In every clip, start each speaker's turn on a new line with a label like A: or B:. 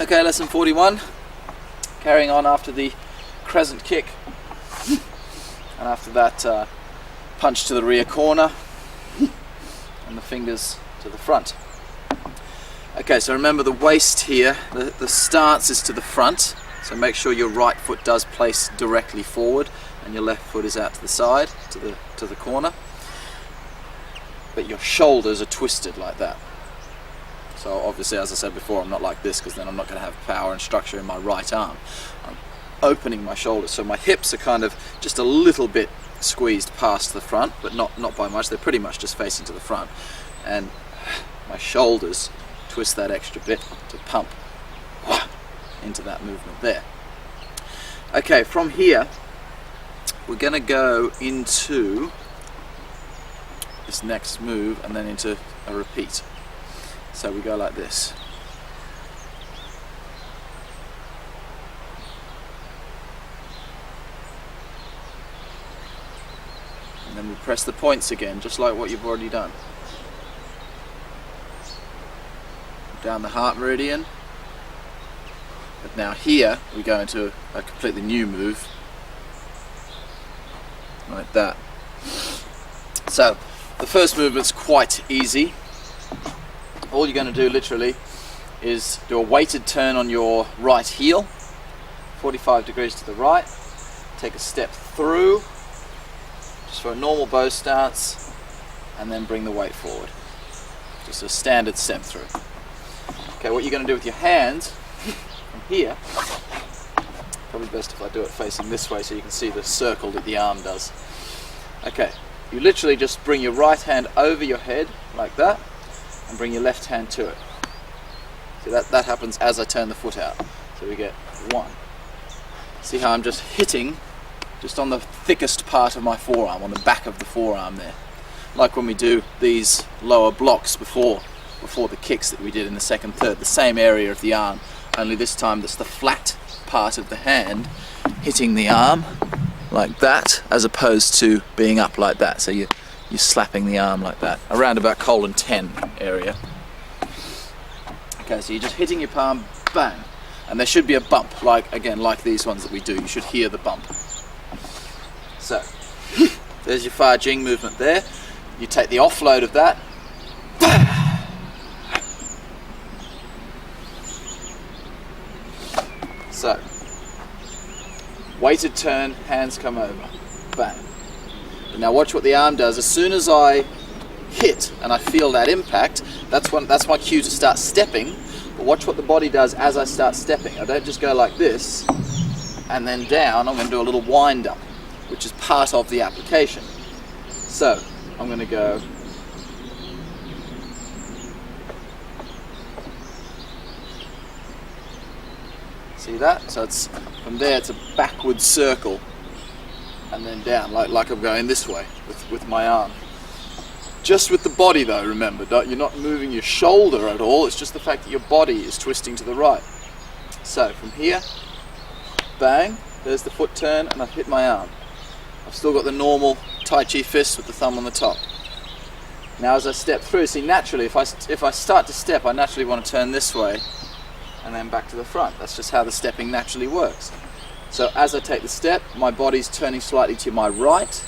A: Okay, lesson 41, carrying on after the crescent kick, and after that punch to the rear corner, and the fingers to the front. Okay, so remember the waist here, the stance is to the front, so make sure your right foot does place directly forward, and your left foot is out to the side, to the corner, but your shoulders are twisted like that. So obviously, as I said before, I'm not like this because then I'm not going to have power and structure in my right arm. I'm opening my shoulders, so my hips are kind of just a little bit squeezed past the front, but not by much. They're pretty much just facing to the front, and my shoulders twist that extra bit to pump into that movement there. Okay, from here we're going to go into this next move and then into a repeat. So we go like this. And then we press the points again, just like what you've already done. Down the heart meridian. But now here we go into a completely new move. Like that. So the first movement's quite easy. All you're going to do literally is do a weighted turn on your right heel, 45 degrees to the right, take a step through, just for a normal bow stance, and then bring the weight forward. Just a standard step through. Okay, what you're going to do with your hands from here, probably best if I do it facing this way so you can see the circle that the arm does. Okay, you literally just bring your right hand over your head like that, and bring your left hand to it. So that happens as I turn the foot out. So we get one. See how I'm just hitting just on the thickest part of my forearm, on the back of the forearm there. Like when we do these lower blocks before the kicks that we did in the second third, the same area of the arm, only this time that's the flat part of the hand hitting the arm like that, as opposed to being up like that. So you're slapping the arm like that, around about colon 10 area. Okay, so you're just hitting your palm, bang, and there should be a bump, like these ones that we do. You should hear the bump. So, there's your Fa Jing movement there. You take the offload of that, so, weighted turn, hands come over, bang. Now watch what the arm does. As soon as I hit and I feel that impact, that's my cue to start stepping. But watch what the body does as I start stepping. I don't just go like this and then down. I'm going to do a little wind up, which is part of the application. So I'm going to go see that? So it's from there, it's a backward circle and then down, like I'm going this way with my arm. Just with the body though, remember, you're not moving your shoulder at all, it's just the fact that your body is twisting to the right. So from here, bang, there's the foot turn, and I've hit my arm. I've still got the normal Tai Chi fist with the thumb on the top. Now as I step through, see naturally, if I start to step, I naturally want to turn this way and then back to the front. That's just how the stepping naturally works. So as I take the step, my body's turning slightly to my right,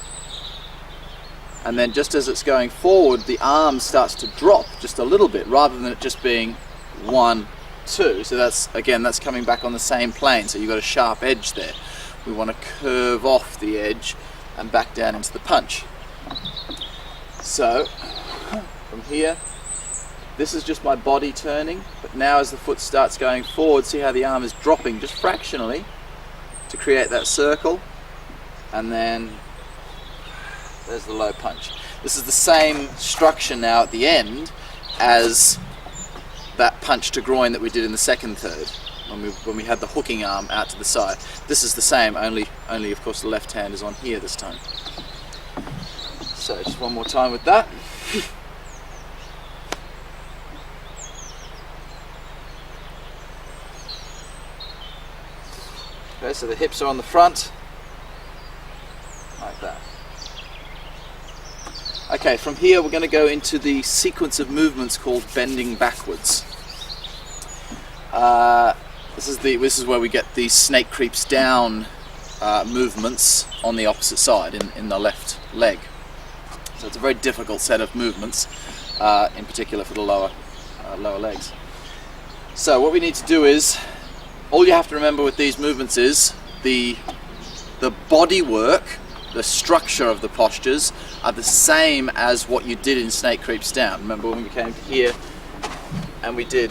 A: and then just as it's going forward, the arm starts to drop just a little bit, rather than it just being 1, 2. So that's coming back on the same plane, so you've got a sharp edge there. We want to curve off the edge and back down into the punch. So from here, this is just my body turning, but now as the foot starts going forward, see how the arm is dropping just fractionally to create that circle, and then there's the low punch. This is the same structure now at the end as that punch to groin that we did in the second third, when we had the hooking arm out to the side. This is the same, only of course the left hand is on here this time. So just one more time with that. Okay, so the hips are on the front, like that. Okay, from here we're going to go into the sequence of movements called bending backwards. this is where we get the snake creeps down movements on the opposite side in the left leg. So it's a very difficult set of movements, in particular for the lower legs. So what we need to do is, all you have to remember with these movements is the body work, the structure of the postures are the same as what you did in snake creeps down. Remember when we came to here and we did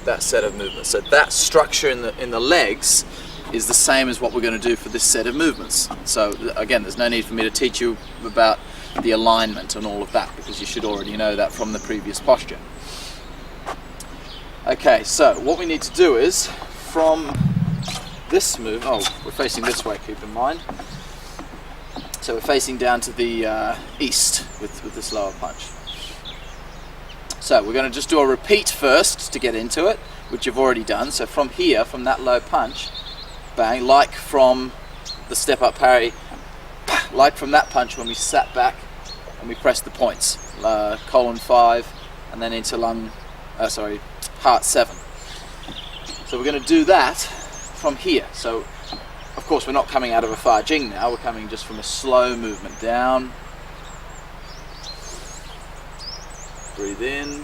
A: that set of movements. So that structure in the legs is the same as what we're going to do for this set of movements. So again, there's no need for me to teach you about the alignment and all of that, because you should already know that from the previous posture. Okay, so what we need to do is, from this move, oh, we're facing this way, keep in mind. So we're facing down to the east with this lower punch. So we're going to just do a repeat first to get into it, which you've already done. So from here, from that low punch, bang, like from the step up parry, like from that punch when we sat back and we pressed the points, colon 5 and then into heart 7. So we're going to do that from here. So of course we're not coming out of a Fa Jing now, we're coming just from a slow movement down. Breathe in.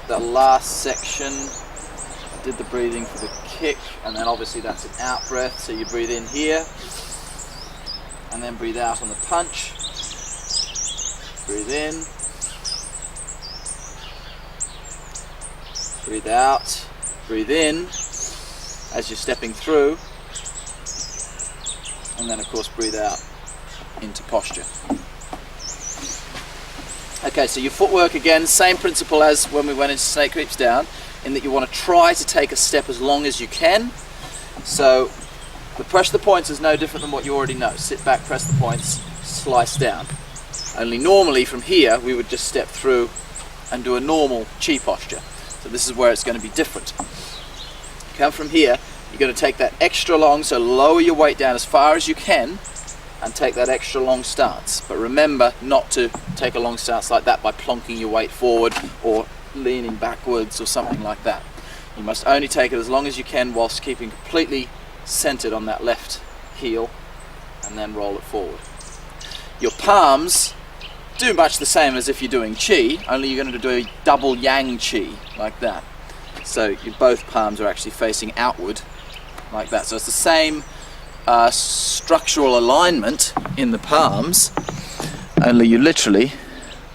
A: The last section, I did the breathing for the kick, and then obviously that's an out breath, so you breathe in here, and then breathe out on the punch. Breathe in. Breathe out. Breathe in as you're stepping through. And then of course breathe out into posture. Okay, so your footwork again, same principle as when we went into snake creeps down, in that you want to try to take a step as long as you can. So the press the points is no different than what you already know. Sit back, press the points, slice down. Only normally from here we would just step through and do a normal chi posture. So this is where it's going to be different. Come from here, you're going to take that extra long, so lower your weight down as far as you can and take that extra long stance. But remember not to take a long stance like that by plonking your weight forward or leaning backwards or something like that. You must only take it as long as you can whilst keeping completely centered on that left heel, and then roll it forward. Your palms do much the same as if you're doing chi, only you're going to do a double yang chi like that. So both palms are actually facing outward like that. So it's the same structural alignment in the palms, only you literally,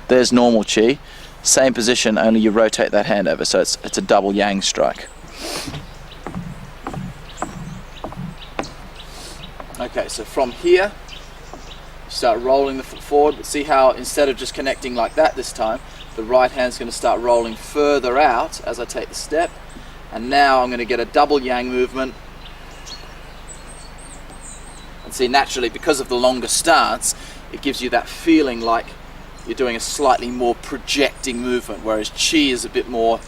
A: there's normal chi, same position, only you rotate that hand over, so it's a double yang strike. Okay, so from here you start rolling the foot forward, but see how instead of just connecting like that this time, the right hand's going to start rolling further out as I take the step, and now I'm going to get a double yang movement. And see, naturally, because of the longer stance, it gives you that feeling like you're doing a slightly more projecting movement, whereas chi is a bit more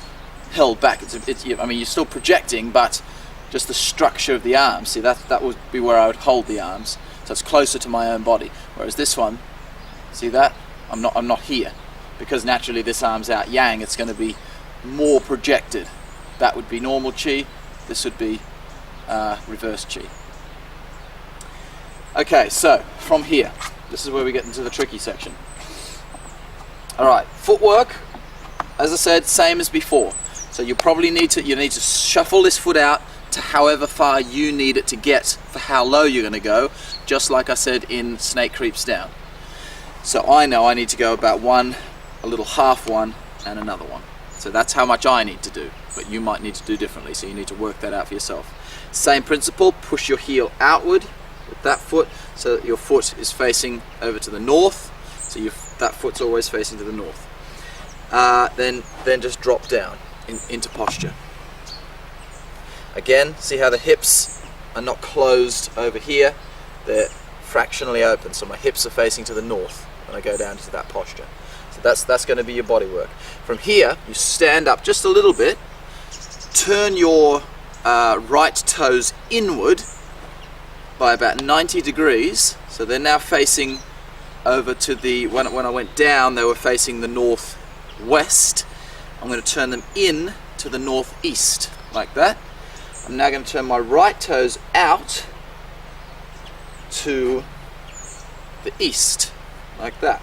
A: held back. I mean, you're still projecting, but just the structure of the arms. See, that would be where I would hold the arms, so it's closer to my own body. Whereas this one, see that? I'm not here, because naturally this arm's out yang. It's going to be more projected. That would be normal chi. This would be reverse chi. Okay, so from here, this is where we get into the tricky section. Alright, footwork, as I said, same as before. So you probably need to shuffle this foot out to however far you need it to get for how low you're going to go, just like I said in snake creeps down. So I know I need to go about one, a little half one, and another one. So that's how much I need to do, but you might need to do differently, so you need to work that out for yourself. Same principle, push your heel outward with that foot so that your foot is facing over to the north, so that foot's always facing to the north. Then just drop down into posture. Again, see how the hips are not closed over here, they're fractionally open, so my hips are facing to the north when I go down into that posture. So that's going to be your body work. From here, you stand up just a little bit, turn your right toes inward by about 90 degrees, so they're now facing over to the, when I went down, they were facing the northwest. I'm going to turn them in to the northeast, like that. I'm now going to turn my right toes out to the east, like that.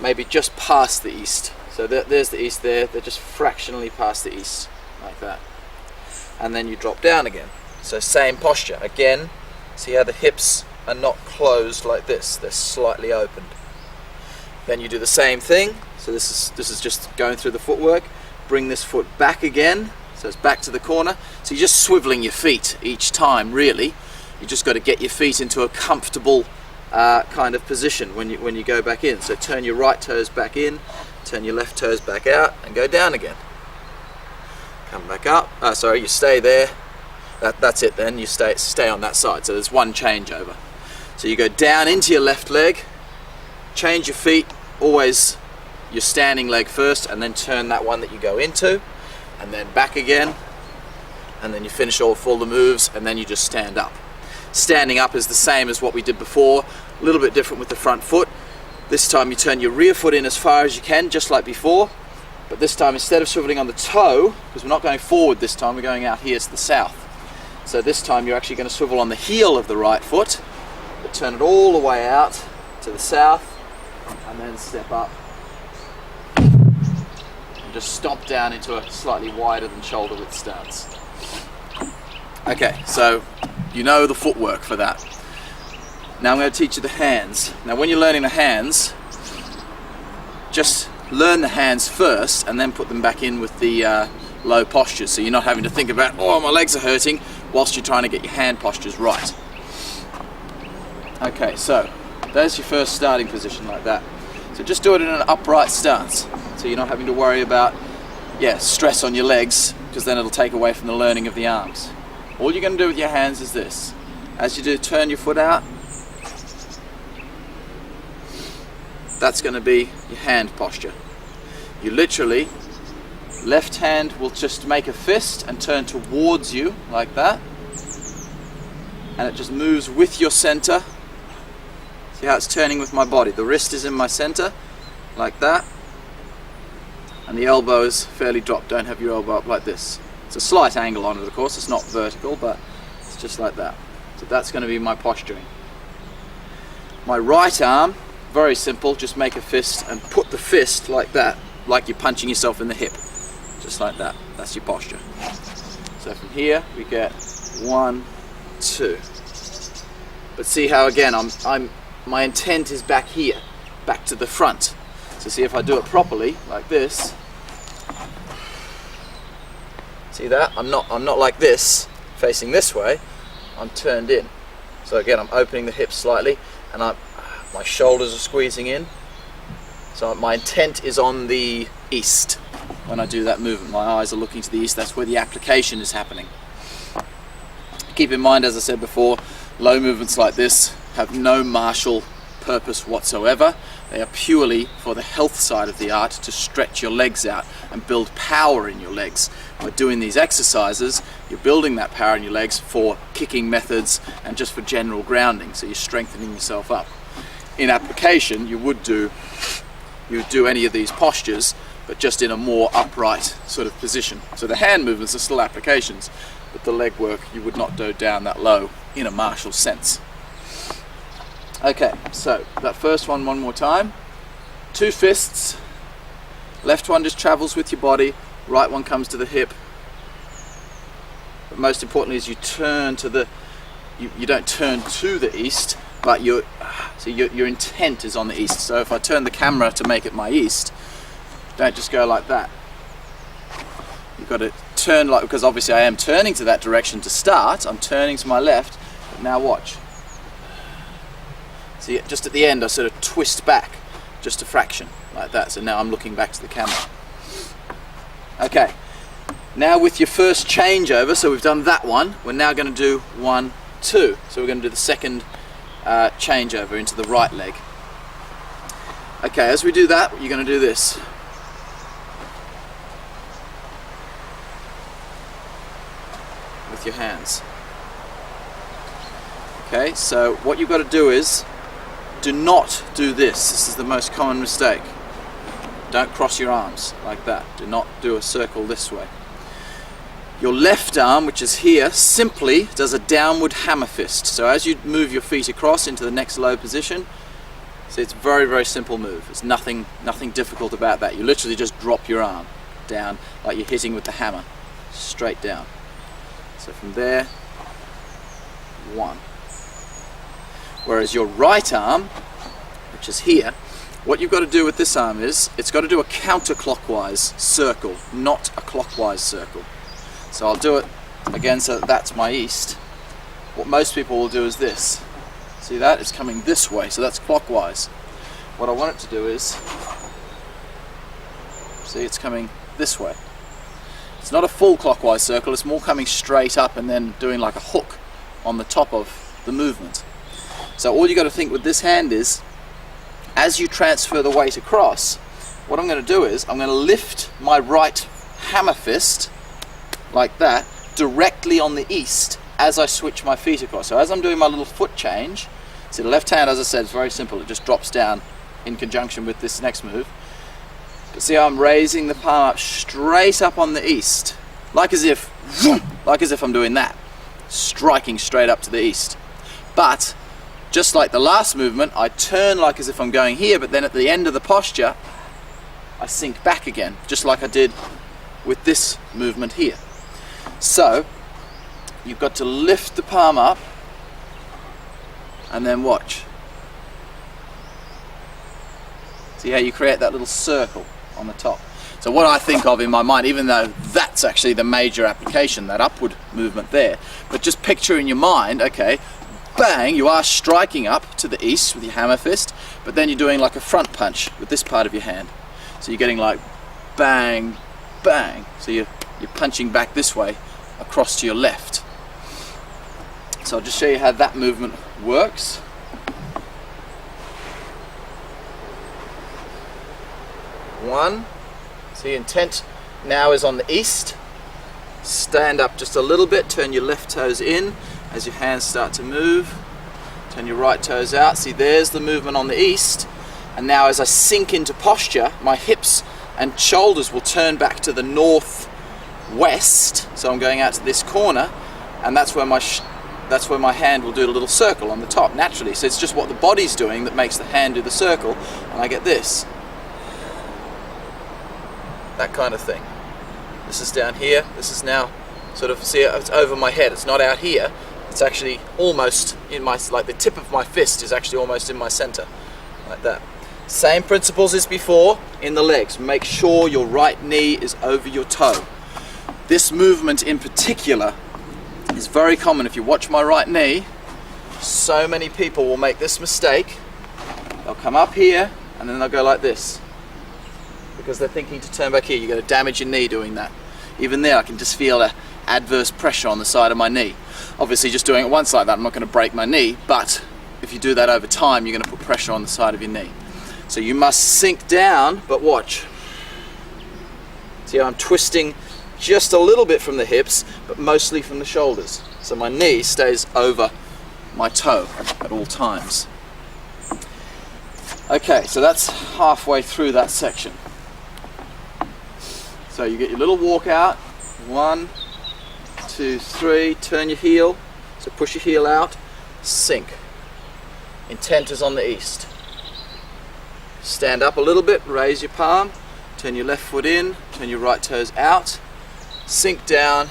A: Maybe just past the east. So there's the east there, they're just fractionally past the east, like that. And then you drop down again. So same posture. Again, see how the hips are not closed like this, they're slightly opened. Then you do the same thing. So this is just going through the footwork. Bring this foot back again, so it's back to the corner. So you're just swiveling your feet each time, really. You just got to get your feet into a comfortable kind of position when you go back in. So turn your right toes back in, turn your left toes back out, and go down again. Come back up. Sorry, you stay there. That's it. Then you stay on that side. So there's one changeover. So you go down into your left leg, change your feet, always your standing leg first, and then turn that one that you go into, and then back again, and then you finish off all the moves, and then you just stand up. Standing up is the same as what we did before, a little bit different with the front foot. This time you turn your rear foot in as far as you can, just like before, but this time instead of swiveling on the toe, because we're not going forward this time, we're going out here to the south. So this time you're actually going to swivel on the heel of the right foot, but turn it all the way out to the south, and then step up. And just stomp down into a slightly wider than shoulder width stance. Okay, so you know the footwork for that. Now I'm going to teach you the hands. Now when you're learning the hands, just learn the hands first and then put them back in with the low postures, so you're not having to think about, oh, my legs are hurting, whilst you're trying to get your hand postures right. Okay, so there's your first starting position, like that. So just do it in an upright stance, so you're not having to worry about stress on your legs, because then it'll take away from the learning of the arms. All you're going to do with your hands is this. As you do, turn your foot out. That's going to be your hand posture. You literally, left hand will just make a fist and turn towards you like that, and it just moves with your center. See how it's turning with my body? The wrist is in my center like that, and the elbow is fairly dropped. Don't have your elbow up like this. It's a slight angle on it, of course, it's not vertical, but it's just like that. So that's going to be my posturing. My right arm, very simple, just make a fist and put the fist like that, like you're punching yourself in the hip. Just like that. That's your posture. So from here we get 1, 2. But see how again my intent is back here, back to the front. So see if I do it properly, like this. See that? I'm not like this, facing this way. I'm turned in. So again, I'm opening the hips slightly, and my shoulders are squeezing in. So my intent is on the east when I do that movement. My eyes are looking to the east. That's where the application is happening. Keep in mind, as I said before, low movements like this have no martial purpose whatsoever. They are purely for the health side of the art, to stretch your legs out and build power in your legs. By doing these exercises, you're building that power in your legs for kicking methods and just for general grounding, so you're strengthening yourself up. In application, you would do any of these postures, but just in a more upright sort of position. So the hand movements are still applications, but the leg work you would not go down that low in a martial sense. Okay, so that first one more time. 2 fists. Left one just travels with your body, right one comes to the hip. But most importantly is you turn to the, you don't turn to the east, but your intent is on the east. So if I turn the camera to make it my east, don't just go like that. You've got to turn like, because obviously I am turning to that direction to start, I'm turning to my left, but now watch. See, just at the end I sort of twist back, just a fraction, like that. So now I'm looking back to the camera. Okay, now with your first changeover, so we've done that one, we're now going to do 1, 2. So we're going to do the second changeover into the right leg. Okay, as we do that, you're going to do this. With your hands. Okay, so what you've got to do is, do not do this. This is the most common mistake. Don't cross your arms like that. Do not do a circle this way. Your left arm, which is here, simply does a downward hammer fist. So as you move your feet across into the next low position, see, it's a very, very simple move. There's nothing difficult about that. You literally just drop your arm down like you're hitting with the hammer, straight down. So from there, 1. Whereas your right arm, which is here, what you've got to do with this arm is, it's got to do a counterclockwise circle, not a clockwise circle. So I'll do it again so that that's my east. What most people will do is this. See that? It's coming this way, so that's clockwise. What I want it to do is, see, it's coming this way. It's not a full clockwise circle, it's more coming straight up and then doing like a hook on the top of the movement. So all you got to think with this hand is, as you transfer the weight across, what I'm going to do is, I'm going to lift my right hammer fist like that, directly on the east as I switch my feet across. So as I'm doing my little foot change, see the left hand, as I said, is very simple. It just drops down in conjunction with this next move. But see how I'm raising the palm up straight up on the east, like as if I'm doing that, striking straight up to the east. But just like the last movement, I turn like as if I'm going here, but then at the end of the posture, I sink back again, just like I did with this movement here. So you've got to lift the palm up and then watch. See how you create that little circle on the top. So what I think of in my mind, even though that's actually the major application, that upward movement there, but just picture in your mind, okay, bang, you are striking up to the east with your hammer fist, but then you're doing like a front punch with this part of your hand. So you're getting like bang, bang. So you're punching back this way across to your left. So I'll just show you how that movement works. One. See, intent now is on the east. Stand up just a little bit, turn your left toes in as your hands start to move. Turn your right toes out. See, there's the movement on the east. And now as I sink into posture, my hips and shoulders will turn back to the northwest. So I'm going out to this corner, and that's where my hand will do a little circle on the top naturally. So it's just what the body's doing that makes the hand do the circle, and I get this. That kind of thing. This is down here. This is now sort of, see, it's over my head. It's not out here. It's actually almost in my, like the tip of my fist is actually almost in my center, like that. Same principles as before in the legs. Make sure your right knee is over your toe. This movement in particular is very common. If you watch my right knee, so many people will make this mistake. They'll come up here and then they'll go like this because they're thinking to turn back here. You're going to damage your knee doing that. Even there, I can just feel an adverse pressure on the side of my knee. Obviously, just doing it once like that, I'm not going to break my knee, but if you do that over time, you're going to put pressure on the side of your knee. So you must sink down, but watch. See how I'm twisting just a little bit from the hips, but mostly from the shoulders. So my knee stays over my toe at all times. Okay, so that's halfway through that section. So you get your little walk out. 1, 2, 3, turn your heel. So push your heel out, sink. Intent is on the east. Stand up a little bit, raise your palm, turn your left foot in, turn your right toes out, sink down,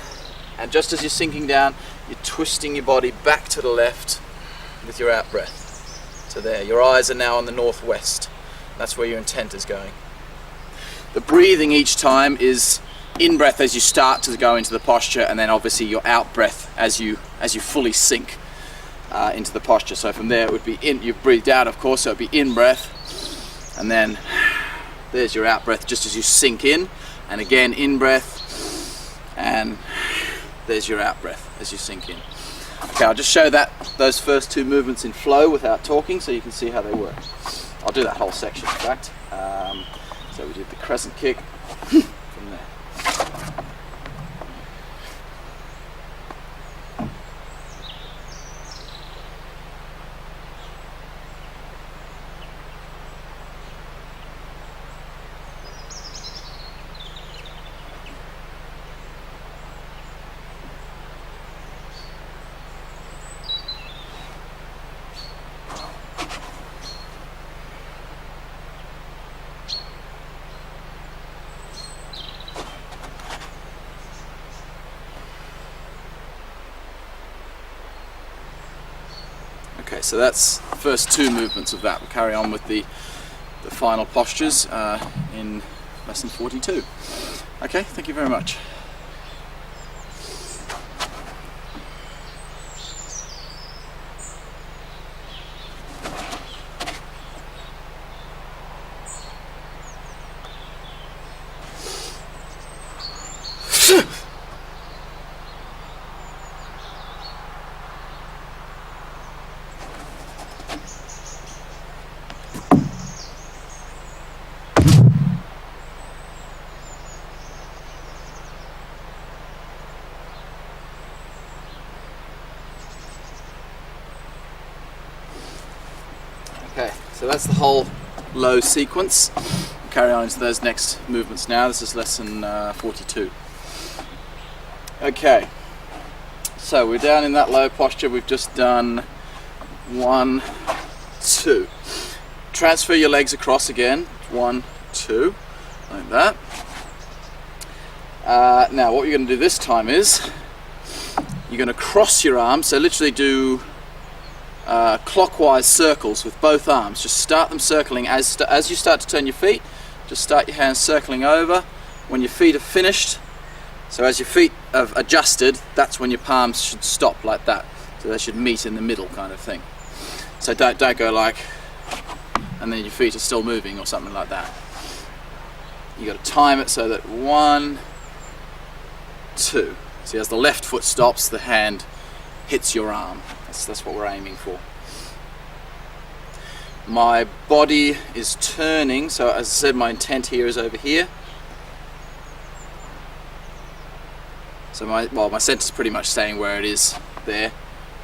A: and just as you're sinking down, you're twisting your body back to the left with your out breath. So there, your eyes are now on the northwest. That's where your intent is going. The breathing each time is in breath as you start to go into the posture, and then obviously your out breath as you fully sink into the posture. So from there it would be in, you've breathed out of course, so it would be in breath. And then there's your out breath just as you sink in, and again in breath, and there's your out breath as you sink in. Okay, I'll just show those first two movements in flow without talking so you can see how they work. I'll do that whole section in fact. So we did the crescent kick from there. Okay, so that's the first two movements of that. We'll carry on with the final postures in lesson 42. Okay, thank you very much. Okay, so that's the whole low sequence. We'll carry on into those next movements now. This is lesson 42. Okay, so we're down in that low posture. We've just done 1, 2. Transfer your legs across again. 1, 2, like that. Now what you're going to do this time is you're going to cross your arms, so literally do clockwise circles with both arms. Just start them circling as you start to turn your feet. Just start your hands circling over. When your feet are finished, so as your feet have adjusted, that's when your palms should stop like that. So they should meet in the middle, kind of thing. So don't go like, and then your feet are still moving or something like that. You got to time it so that 1, 2. See, as the left foot stops, the hand hits your arm. That's what we're aiming for. My body is turning, so as I said, my intent here is over here. So my center's pretty much staying where it is there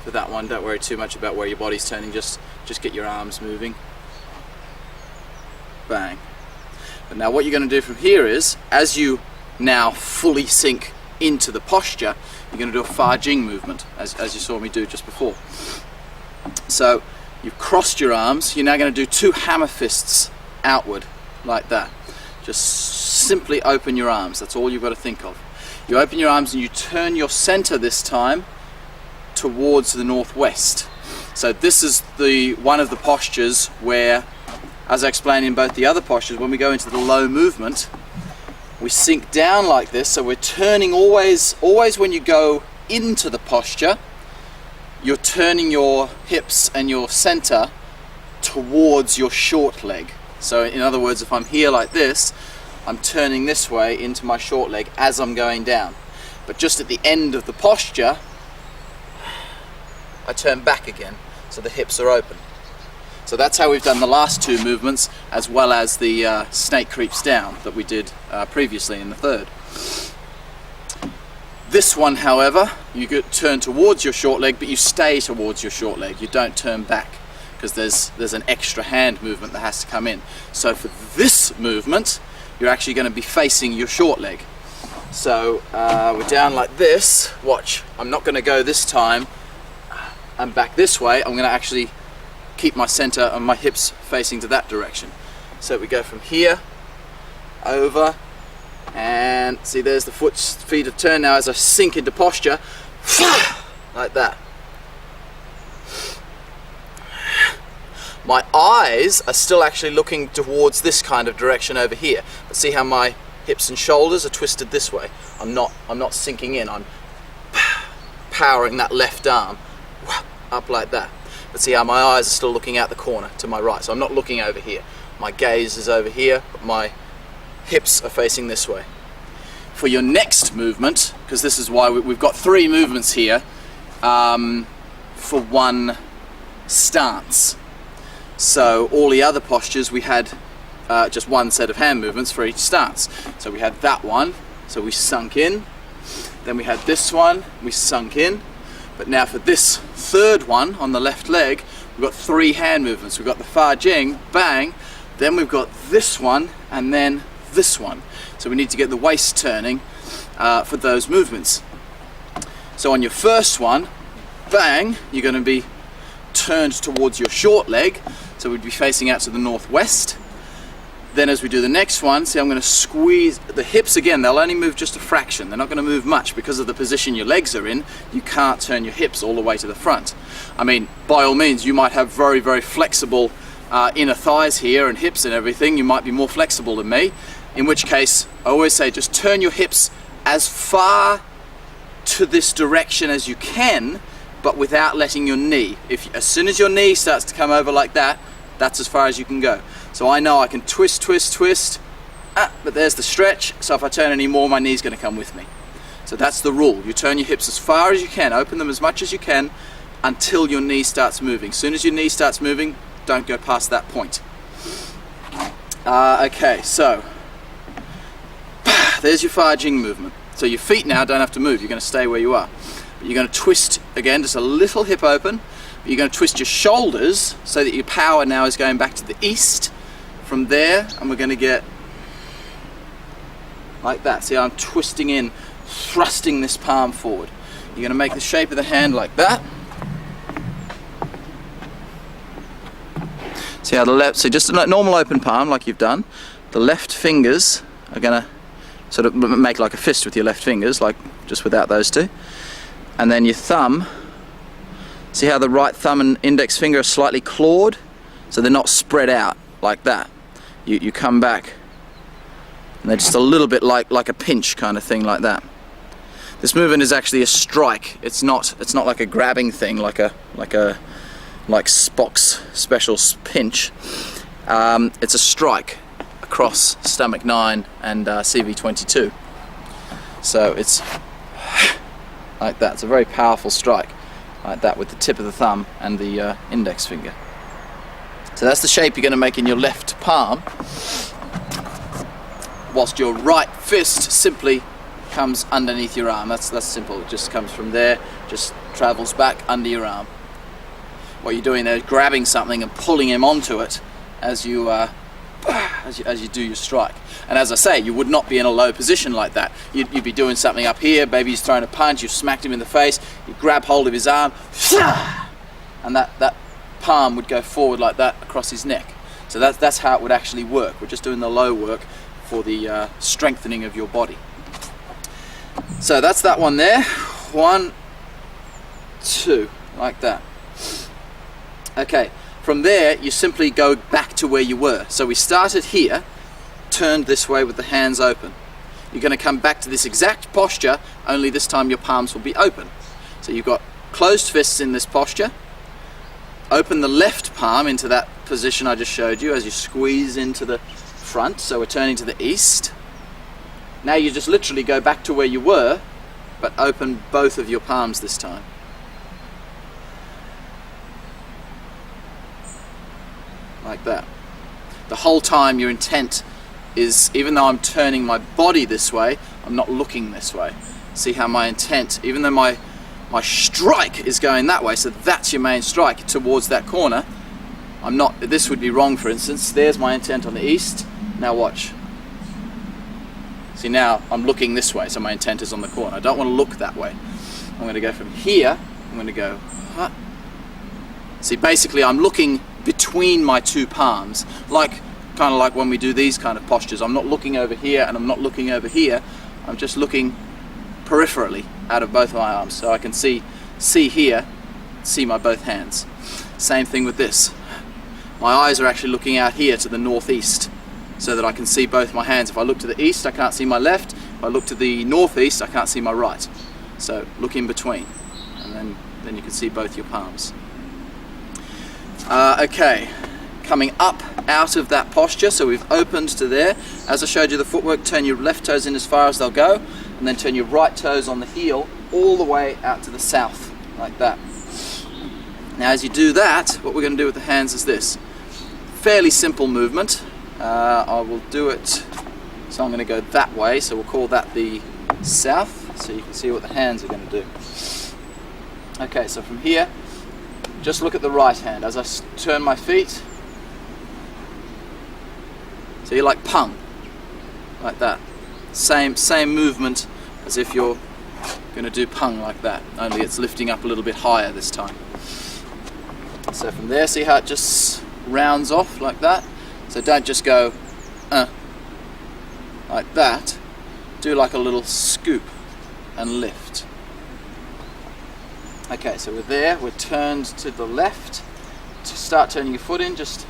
A: for that one. Don't worry too much about where your body's turning, just get your arms moving. Bang. But now what you're going to do from here is, as you now fully sink into the posture, you're going to do a Fa Jing movement, as you saw me do just before. So you've crossed your arms, you're now going to do 2 hammer fists outward, like that. Just simply open your arms, that's all you've got to think of. You open your arms and you turn your center this time towards the northwest. So this is one of the postures where, as I explained in both the other postures, when we go into the low movement, we sink down like this, so we're turning always when you go into the posture, you're turning your hips and your center towards your short leg. So in other words, if I'm here like this, I'm turning this way into my short leg as I'm going down. But just at the end of the posture, I turn back again, so the hips are open. So that's how we've done the last 2 movements, as well as the snake creeps down that we did previously in the third. This one, however, you turn towards your short leg, but you stay towards your short leg. You don't turn back, because there's an extra hand movement that has to come in. So for this movement, you're actually going to be facing your short leg. So we're down like this. Watch, I'm not going to go this time and back this way. I'm going to actually keep my center and my hips facing to that direction. So we go from here over, and see, there's the feet are turned now as I sink into posture, like that. My eyes are still actually looking towards this kind of direction over here, but see how my hips and shoulders are twisted this way. I'm not sinking in, I'm powering that left arm up like that. But see how my eyes are still looking out the corner to my right, so I'm not looking over here. My gaze is over here, but my hips are facing this way. For your next movement, because this is why we've got 3 movements here for one stance. So all the other postures we had just one set of hand movements for each stance. So we had that one, so we sunk in. Then we had this one, we sunk in. But now for this third one on the left leg, we've got 3 hand movements. We've got the Fa Jing, bang, then we've got this one, and then this one. So we need to get the waist turning for those movements. So on your first one, bang, you're going to be turned towards your short leg. So we'd be facing out to the northwest. Then as we do the next one, see, I'm going to squeeze the hips again. They'll only move just a fraction. They're not going to move much because of the position your legs are in. You can't turn your hips all the way to the front. I mean, by all means, you might have very, very flexible inner thighs here and hips and everything. You might be more flexible than me, in which case I always say just turn your hips as far to this direction as you can, but without letting your knee, as soon as your knee starts to come over like that, that's as far as you can go. So I know I can twist, twist, twist, but there's the stretch, so if I turn any more, my knee's going to come with me. So that's the rule. You turn your hips as far as you can, open them as much as you can until your knee starts moving. As soon as your knee starts moving, don't go past that point. Okay, so there's your Fa Jing movement. So your feet now don't have to move, you're going to stay where you are. But you're going to twist, again, just a little hip open. But you're going to twist your shoulders so that your power now is going back to the east. From there, and we're going to get like that. See how I'm twisting in, thrusting this palm forward. You're going to make the shape of the hand like that. See how the left, so just a normal open palm like you've done. The left fingers are going to sort of make like a fist with your left fingers, like just without those two. And then your thumb, see how the right thumb and index finger are slightly clawed? So they're not spread out like that. You come back and they're just a little bit like a pinch kind of thing, like that. This movement is actually a strike. It's not like a grabbing thing, like Spock's special pinch. It's a strike across stomach 9 and CV22. So it's like that. It's a very powerful strike, like that, with the tip of the thumb and the index finger. So that's the shape you're going to make in your left palm, whilst your right fist simply comes underneath your arm. That's simple. It just comes from there, just travels back under your arm. What you're doing there is grabbing something and pulling him onto it as you do your strike. And as I say, you would not be in a low position like that. You'd be doing something up here. Maybe he's throwing a punch. You've smacked him in the face. You grab hold of his arm, and that palm would go forward like that across his neck. So that's how it would actually work. We're just doing the low work for the strengthening of your body. So that's that one there. 1, 2, like that. Okay, from there you simply go back to where you were. So we started here, turned this way with the hands open. You're going to come back to this exact posture, only this time your palms will be open. So you've got closed fists in this posture. Open the left palm into that position I just showed you as you squeeze into the front. So we're turning to the east. Now you just literally go back to where you were, but open both of your palms this time. Like that. The whole time your intent is, even though I'm turning my body this way, I'm not looking this way. See how my intent, even though my strike is going that way, so that's your main strike towards that corner, I'm not, this would be wrong for instance. There's my intent on the east. Now watch. See, now I'm looking this way, so my intent is on the corner. I don't want to look that way. I'm going to go from here, I'm going to go, huh? See, basically I'm looking between my two palms, kind of like when we do these kind of postures. I'm not looking over here and I'm not looking over here. I'm just looking peripherally out of both my arms, so I can see here, see my both hands. Same thing with this. My eyes are actually looking out here to the northeast, so that I can see both my hands. If I look to the east, I can't see my left. If I look to the northeast, I can't see my right. So look in between, and then you can see both your palms. Okay, coming up out of that posture, so we've opened to there. As I showed you the footwork, turn your left toes in as far as they'll go, and then turn your right toes on the heel all the way out to the south, like that. Now as you do that, what we're going to do with the hands is this. Fairly simple movement. I will do it, so I'm going to go that way, so we'll call that the south, so you can see what the hands are going to do. Okay, so from here, just look at the right hand as I turn my feet. So you're like pung, like that. Same movement as if you're going to do pung like that, only it's lifting up a little bit higher this time. So from there, see how it just rounds off like that? So don't just go like that, do like a little scoop and lift. Okay, so we're there, we're turned to the left. To start turning your foot in, just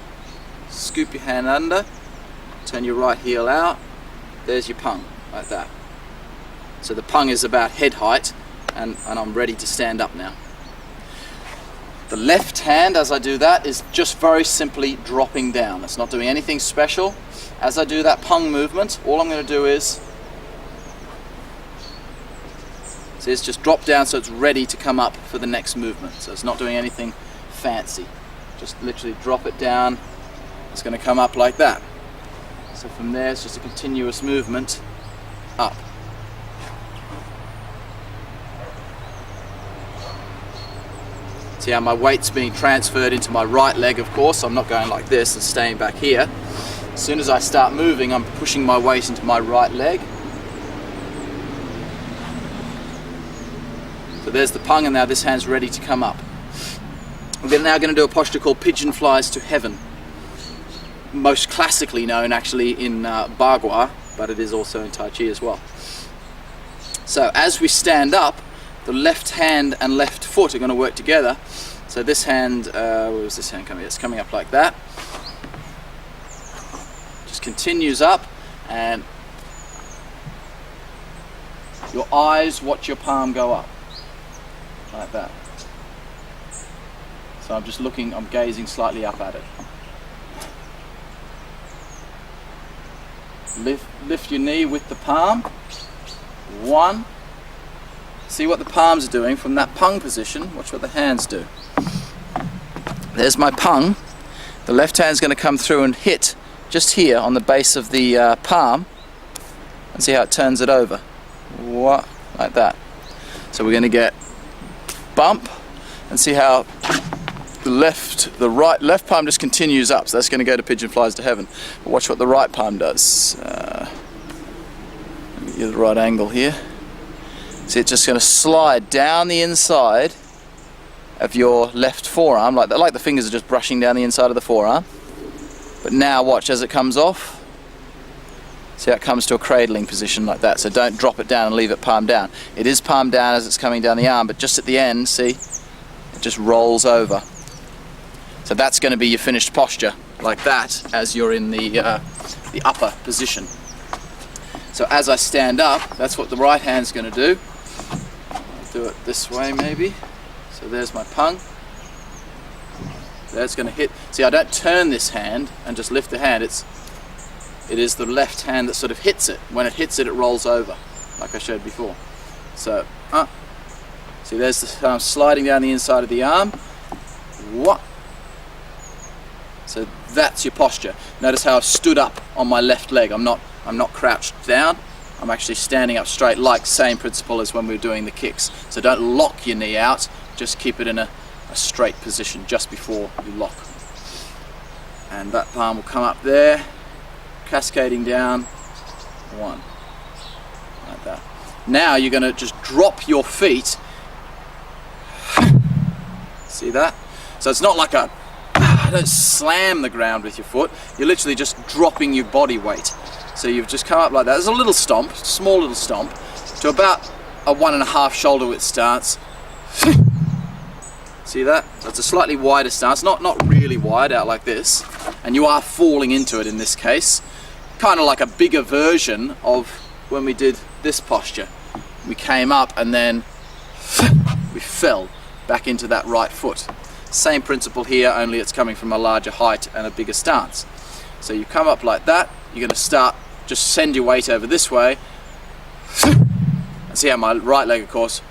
A: scoop your hand under, turn your right heel out, there's your pung, like that. So the pung is about head height, and I'm ready to stand up now. The left hand, as I do that, is just very simply dropping down. It's not doing anything special. As I do that pung movement, all I'm going to do is, see, it's just drop down so it's ready to come up for the next movement. So it's not doing anything fancy. Just literally drop it down. It's going to come up like that. So from there, it's just a continuous movement up. See how my weight's being transferred into my right leg, of course. I'm not going like this and staying back here. As soon as I start moving, I'm pushing my weight into my right leg. So there's the pung, and now this hand's ready to come up. We're now going to do a posture called pigeon flies to heaven. Most classically known actually in Bagua, but it is also in Tai Chi as well. So as we stand up, the left hand and left foot are going to work together. So this hand, where was this hand coming? It's coming up like that. Just continues up, and your eyes watch your palm go up. Like that. So I'm just looking, I'm gazing slightly up at it. Lift your knee with the palm. 1. See what the palms are doing from that pung position. Watch what the hands do. There's my pung. The left hand's going to come through and hit just here on the base of the palm. And see how it turns it over. What? Like that. So we're going to get bump, and see how the left palm just continues up, so that's going to go to pigeon flies to heaven. But watch what the right palm does. Let me get you the right angle here. See, it's just going to slide down the inside of your left forearm, like the fingers are just brushing down the inside of the forearm. But now watch as it comes off. See how it comes to a cradling position like that. So don't drop it down and leave it palm down. It is palm down as it's coming down the arm, but just at the end, see, it just rolls over. So that's going to be your finished posture, like that, as you're in the upper position. So as I stand up, that's what the right hand's going to do. I'll do it this way maybe. So there's my pung. That's going to hit. See, I don't turn this hand and just lift the hand. It is the left hand that sort of hits it. When it hits it, it rolls over, like I showed before. So, see, there's the arm sliding down the inside of the arm. What? So that's your posture. Notice how I've stood up on my left leg. I'm not crouched down. I'm actually standing up straight, like same principle as when we were doing the kicks. So don't lock your knee out. Just keep it in a straight position just before you lock. And that palm will come up there, cascading down. 1. Like that. Now you're going to just drop your feet. See that? So it's not like don't slam the ground with your foot. You're literally just dropping your body weight. So you've just come up like that. There's a little stomp, small little stomp, to about a 1.5 shoulder width stance. See that? So it's a slightly wider stance, not really wide, out like this. And you are falling into it in this case. Kind of like a bigger version of when we did this posture. We came up and then we fell back into that right foot. Same principle here, only it's coming from a larger height and a bigger stance. So you come up like that, you're going to start, just send your weight over this way. And see how my right leg, of course,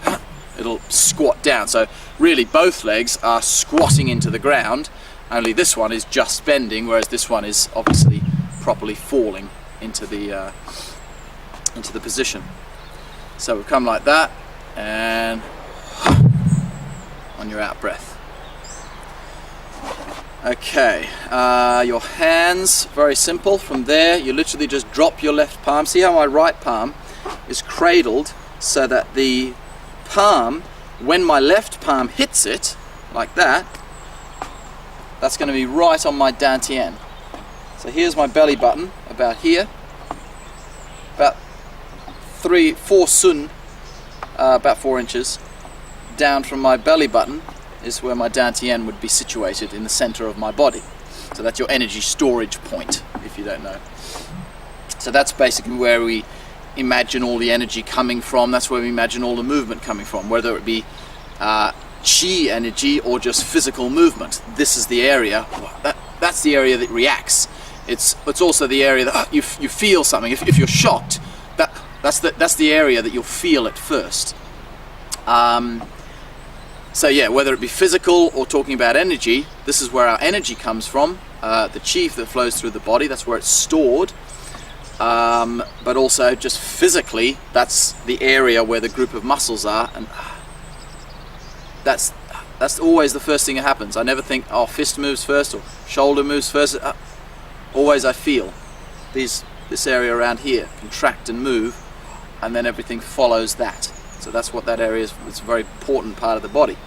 A: it'll squat down. So really both legs are squatting into the ground, only this one is just bending, whereas this one is obviously properly falling into the position. So we've come like that, and on your out breath. Okay, your hands, very simple. From there, you literally just drop your left palm. See how my right palm is cradled so that the palm, when my left palm hits it, like that, that's going to be right on my dantian. So So here's my belly button, about here, about 4 sun, about 4 inches down from my belly button is where my dantian would be situated, in the center of my body. So that's your energy storage point, if you don't know. So that's basically where we imagine all the energy coming from. That's where we imagine all the movement coming from, whether it be chi energy or just physical movement. This is the area, that's the area that reacts. It's also the area that you feel something. If you're shocked, that's the area that you'll feel at first. So yeah, whether it be physical or talking about energy, this is where our energy comes from. The chi that flows through the body, that's where it's stored. But also just physically, that's the area where the group of muscles are, and that's always the first thing that happens. I never think, oh, fist moves first or shoulder moves first. Always I feel this area around here contract and move, and then everything follows that. So that's what that area is. It's a very important part of the body.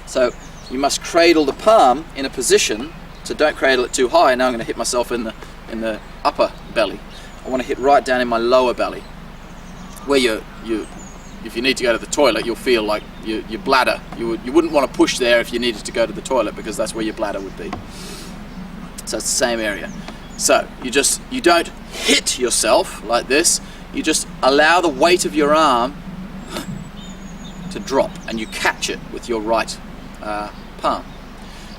A: So you must cradle the palm in a position, so don't cradle it too high. Now I'm going to hit myself in the upper belly. I want to hit right down in my lower belly, where if you need to go to the toilet, you'll feel like your bladder. You wouldn't want to push there if you needed to go to the toilet, because that's where your bladder would be. So it's the same area. So you don't hit yourself like this. You just allow the weight of your arm to drop, and you catch it with your right palm.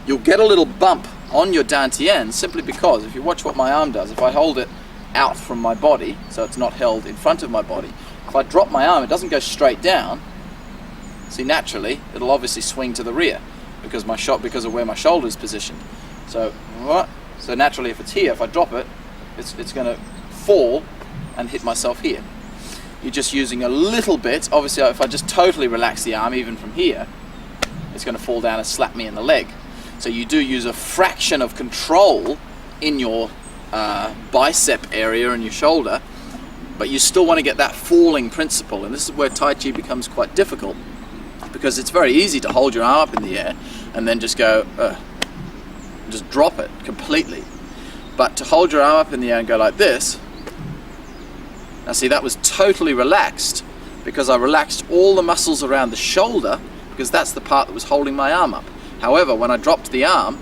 A: You'll get a little bump on your dantian simply because, if you watch what my arm does, if I hold it out from my body, so it's not held in front of my body, if I drop my arm, it doesn't go straight down. See, naturally, it'll obviously swing to the rear because of where my shoulder is positioned. So naturally, if it's here, if I drop it, it's going to fall and hit myself here. You're just using a little bit. Obviously, if I just totally relax the arm, even from here, it's going to fall down and slap me in the leg. So you do use a fraction of control in your bicep area and your shoulder, but you still want to get that falling principle. And this is where Tai Chi becomes quite difficult, because it's very easy to hold your arm up in the air and then just go, just drop it completely. But to hold your arm up in the air and go like this, now see, that was totally relaxed because I relaxed all the muscles around the shoulder, because that's the part that was holding my arm up. However, when I dropped the arm,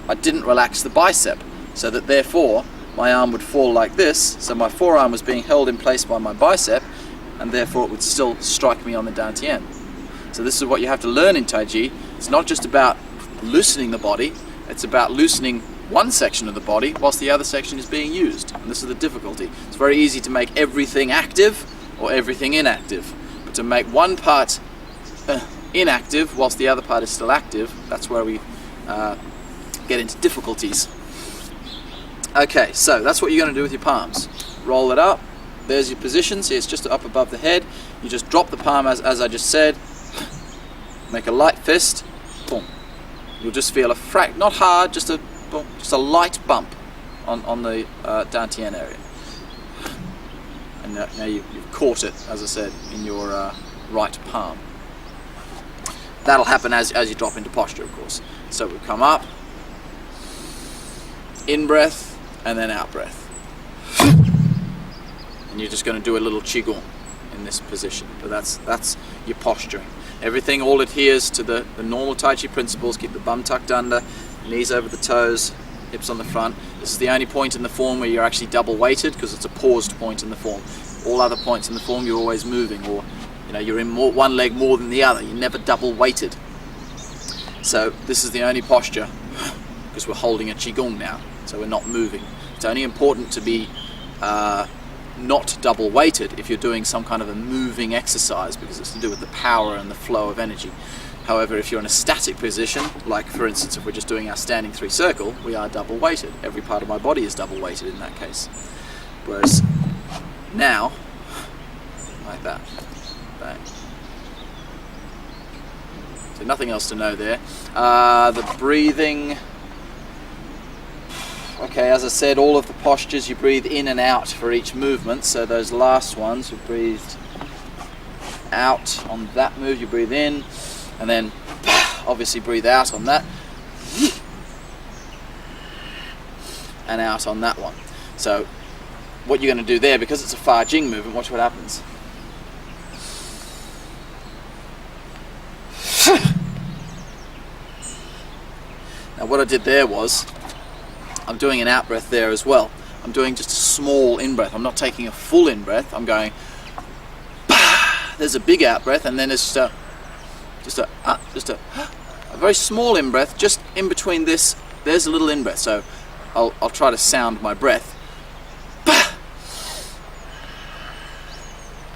A: I didn't relax the bicep, so that therefore my arm would fall like this. So my forearm was being held in place by my bicep, and therefore it would still strike me on the dantian. So this is what you have to learn in Tai Chi. It's not just about loosening the body, it's about loosening one section of the body whilst the other section is being used. And this is the difficulty. It's very easy to make everything active or everything inactive, but to make one part inactive whilst the other part is still active, that's where we get into difficulties. Okay, so that's what you're going to do with your palms. Roll it up. There's your position. See, it's just up above the head. You just drop the palm as I just said. Make a light fist. Boom. You'll just feel a not hard, just a light bump on the dantian area. And now you've caught it, as I said, in your right palm. That'll happen as you drop into posture, of course. So we'll come up, in breath, and then out breath. And you're just going to do a little qigong in this position. But that's your posturing. Everything all adheres to the normal Tai Chi principles. Keep the bum tucked under, knees over the toes, hips on the front. This is the only point in the form where you're actually double weighted, because it's a paused point in the form. All other points in the form you're always moving, or you're in one leg more than the other. You're never double weighted. So this is the only posture, because we're holding a qigong now, so we're not moving. It's only important to be not double weighted if you're doing some kind of a moving exercise, because it's to do with the power and the flow of energy. However, if you're in a static position, like for instance if we're just doing our standing 3 circle, we are double weighted. Every part of my body is double weighted in that case. Whereas now, like that, bang. So nothing else to know there. The breathing. Okay, as I said, all of the postures you breathe in and out for each movement. So those last ones, you breathed out on that move, you breathe in, and then obviously breathe out on that. and out on that one. So what you're going to do there, because it's a Fa Jing movement, watch what happens. Now what I did there was, I'm doing an out breath there as well. I'm doing just a small in breath. I'm not taking a full in breath. I'm going, there's a big out breath, and then there's just a very small in breath, just in between this. There's a little in breath. So I'll try to sound my breath.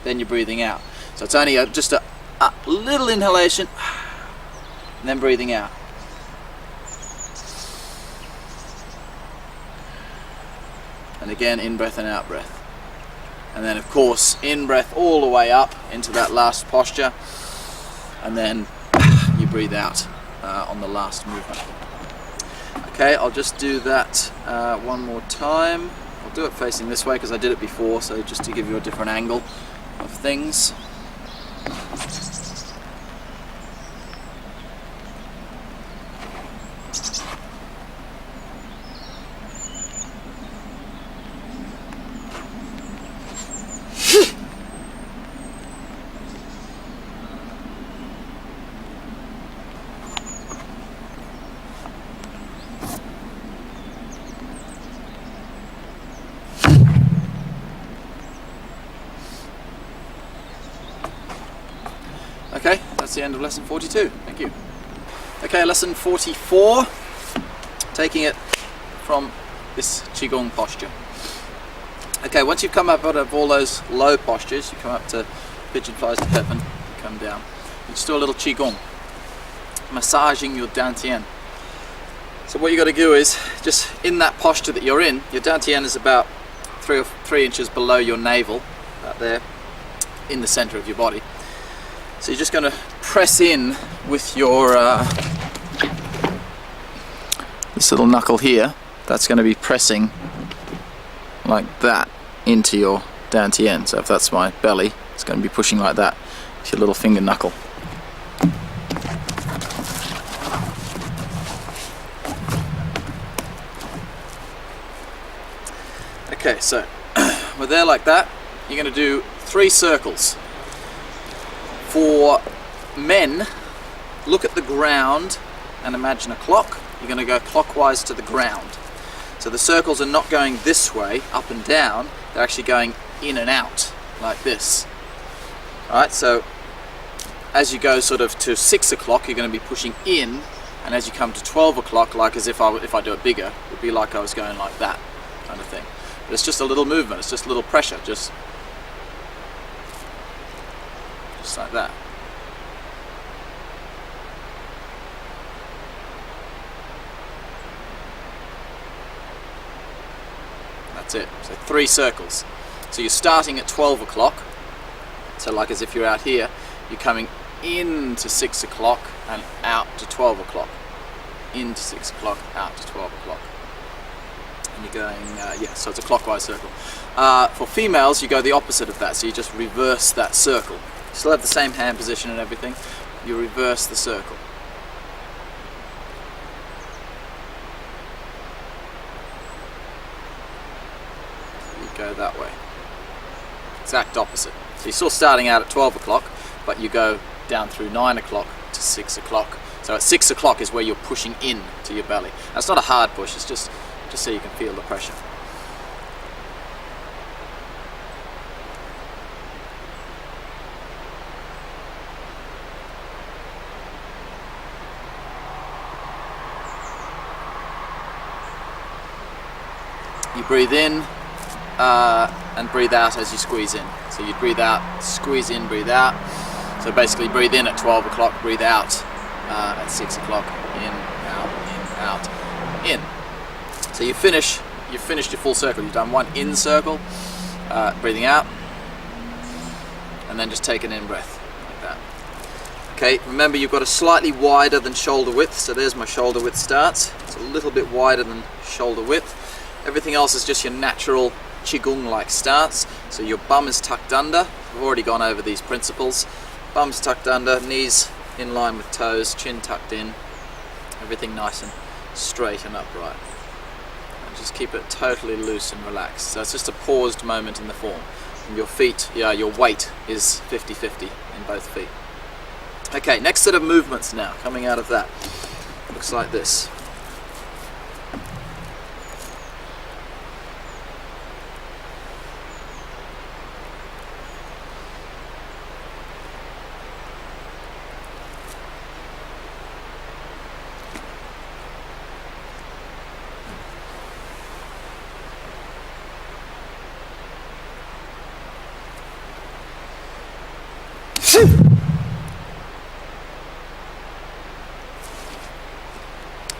A: Then you're breathing out. So it's only just a little inhalation, and then breathing out. And again, in breath and out breath. And then of course, in breath all the way up into that last posture, and then you breathe out on the last movement. Okay, I'll just do that one more time. I'll do it facing this way because I did it before, so just to give you a different angle of things. Okay, that's the end of lesson 42. Thank you. Okay, lesson 44, taking it from this Qigong posture. Okay, once you've come up out of all those low postures, you come up to pigeon flies to heaven, you come down. You just do a little Qigong, massaging your dantian. So what you got to do is, just in that posture that you're in, your dantian is about 3 inches below your navel, about there, in the center of your body. So you're just going to press in with your this little knuckle here. That's going to be pressing like that into your dantian. So if that's my belly, it's going to be pushing like that with your little finger knuckle. Okay, so we're there like that. You're going to do 3 circles. For men, look at the ground and imagine a clock. You're going to go clockwise to the ground. So the circles are not going this way, up and down, they're actually going in and out, like this. Alright, so as you go sort of to 6 o'clock, you're going to be pushing in, and as you come to 12 o'clock, like as if I do it bigger, it would be like I was going like that, kind of thing. But it's just a little movement, it's just a little pressure, just like that. That's it. So 3 circles. So you're starting at 12 o'clock. So like as if you're out here, you're coming into 6 o'clock and out to 12 o'clock. Into 6 o'clock, out to 12 o'clock. And you're going, yeah, so it's a clockwise circle. For females, you go the opposite of that. So you just reverse that circle. Still have the same hand position and everything. You reverse the circle. You go that way. Exact opposite. So you're still starting out at 12 o'clock, but you go down through 9 o'clock to 6 o'clock. So at 6 o'clock is where you're pushing in to your belly. That's not a hard push, it's just so you can feel the pressure. You breathe in and breathe out as you squeeze in. So you breathe out, squeeze in, breathe out. So basically breathe in at 12 o'clock, breathe out at 6 o'clock, in, out, in. So you've finished your full circle. You've done 1 in circle, breathing out, and then just take an in breath, like that. Okay, remember you've got a slightly wider than shoulder width, so there's my shoulder width starts. It's a little bit wider than shoulder width. Everything else is just your natural Qigong-like stance. So your bum is tucked under. We've already gone over these principles. Bum's tucked under, knees in line with toes, chin tucked in. Everything nice and straight and upright. And Just keep it totally loose and relaxed. So it's just a paused moment in the form. And your feet, yeah, your weight is 50-50 in both feet. Okay, next set of movements now, coming out of that. Looks like this.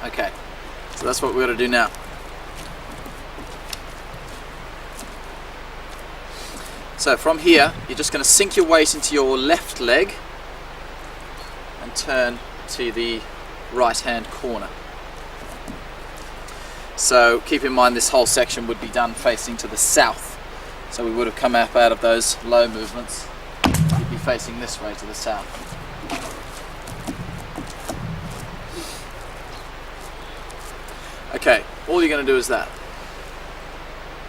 A: Okay, so that's what we're going to do now. So from here, you're just going to sink your weight into your left leg and turn to the right hand corner. So keep in mind this whole section would be done facing to the south. So we would have come up out of those low movements. You'd be facing this way to the south. Okay, all you're going to do is that.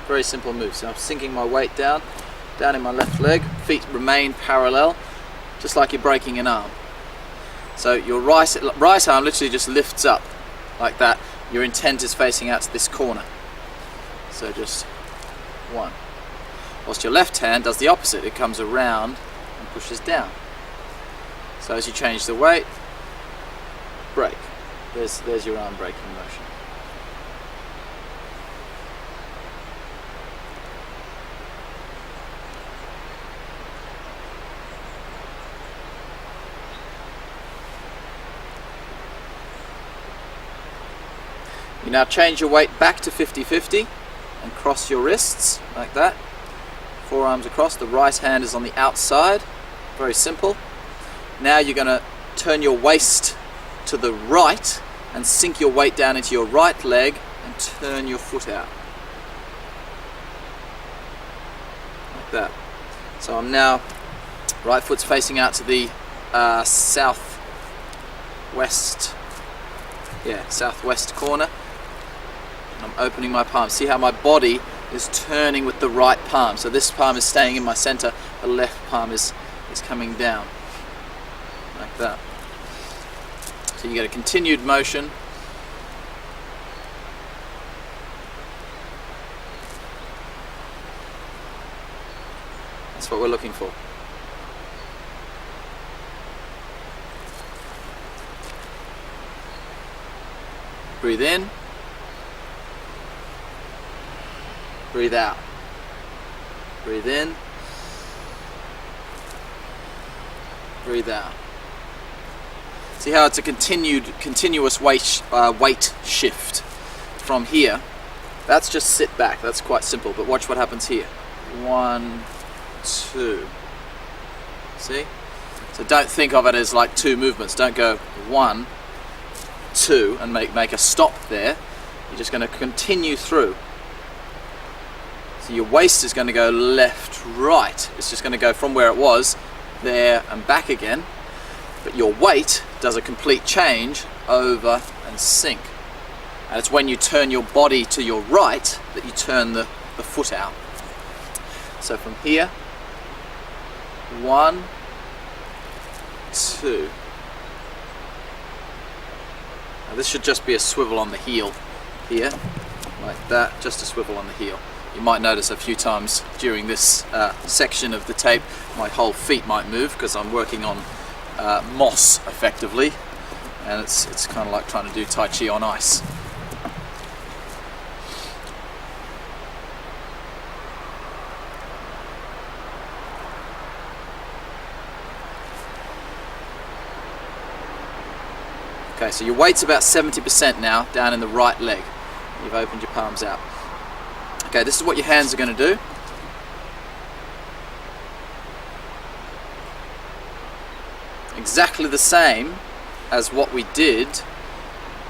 A: Very simple move. So I'm sinking my weight down in my left leg, feet remain parallel, just like you're breaking an arm. So your right arm literally just lifts up like that. Your intent is facing out to this corner. So just one. Whilst your left hand does the opposite, it comes around and pushes down. So as you change the weight, break. There's your arm breaking motion. You now change your weight back to 50-50 and cross your wrists like that. Forearms across, the right hand is on the outside. Very simple. Now you're going to turn your waist to the right and sink your weight down into your right leg and turn your foot out. Like that. So I'm now, right foot's facing out to the southwest corner. I'm opening my palm. See how my body is turning with the right palm. So this palm is staying in my center, the left palm is coming down. Like that. So you get a continued motion. That's what we're looking for. Breathe in. Breathe out. Breathe in. Breathe out. See how it's a continuous weight shift from here. That's just sit back. That's quite simple. But watch what happens here. 1, 2. See? So don't think of it as like two movements. Don't go 1, 2 and make a stop there. You're just going to continue through. So your waist is going to go left, right. It's just going to go from where it was, there and back again. But your weight does a complete change over and sink. And it's when you turn your body to your right that you turn the foot out. So from here, 1, 2. Now this should just be a swivel on the heel here, like that, just a swivel on the heel. You might notice a few times during this section of the tape, my whole feet might move because I'm working on moss effectively, and it's kind of like trying to do Tai Chi on ice. Okay, so your weight's about 70% now down in the right leg. You've opened your palms out. Okay, this is what your hands are going to do. Exactly the same as what we did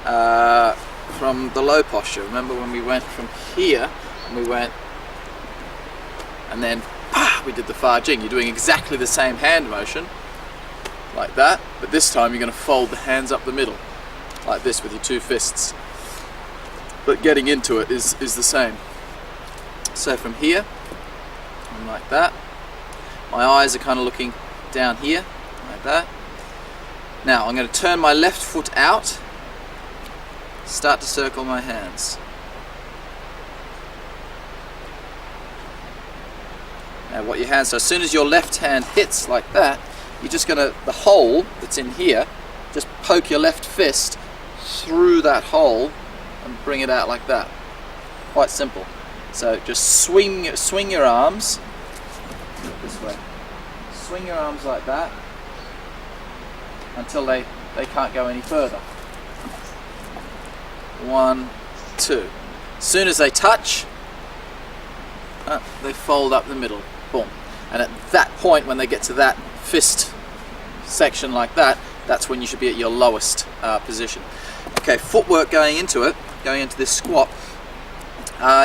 A: from the low posture. Remember when we went from here and we went and then we did the Fa Jing. You're doing exactly the same hand motion like that, but this time you're going to fold the hands up the middle like this with your two fists. but getting into it is the same. So from here, I'm like that. My eyes are kind of looking down here, like that. Now I'm going to turn my left foot out, start to circle my hands. Now what your hands, so as soon as your left hand hits like that, you're just going to, the hole that's in here, just poke your left fist through that hole and bring it out like that. Quite simple. So just swing your arms this way. Swing your arms like that until they can't go any further. 1, 2. As soon as they touch, they fold up the middle. Boom. And at that point, when they get to that fist section like that, that's when you should be at your lowest position. Okay, footwork going into this squat.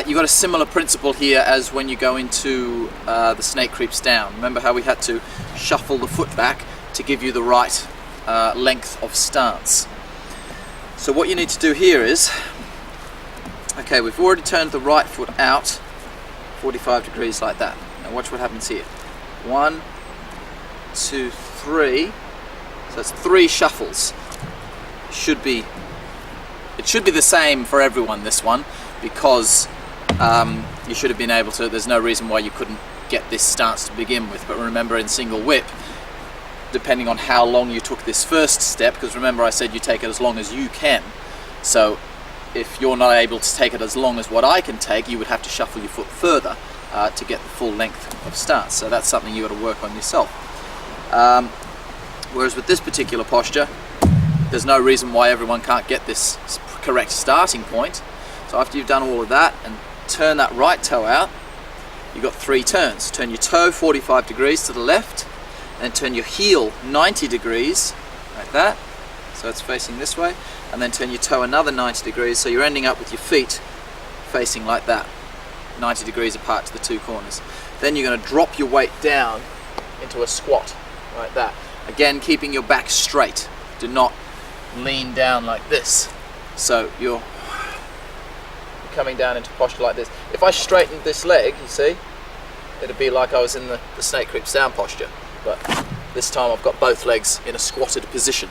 A: You've got a similar principle here as when you go into the snake creeps down. Remember how we had to shuffle the foot back to give you the right length of stance. So what you need to do here is, okay, we've already turned the right foot out 45 degrees like that. Now watch what happens here. 1, 2, 3. So it's 3 shuffles. It should be the same for everyone, this one, because you should have been able to, there's no reason why you couldn't get this stance to begin with. But remember, in single whip, depending on how long you took this first step, because remember I said you take it as long as you can, so if you're not able to take it as long as what I can take, you would have to shuffle your foot further to get the full length of stance. So that's something you got to work on yourself. Whereas with this particular posture, there's no reason why everyone can't get this correct starting point. So after you've done all of that and turn that right toe out, you've got 3 turns. Turn your toe 45 degrees to the left, and turn your heel 90 degrees, like that, so it's facing this way, and then turn your toe another 90 degrees, so you're ending up with your feet facing like that, 90 degrees apart to the 2 corners. Then you're going to drop your weight down into a squat, like that. Again, keeping your back straight. Do not lean down like this. So you're coming down into posture like this. If I straightened this leg, you see, it'd be like I was in the snake creeps down posture. But this time I've got both legs in a squatted position.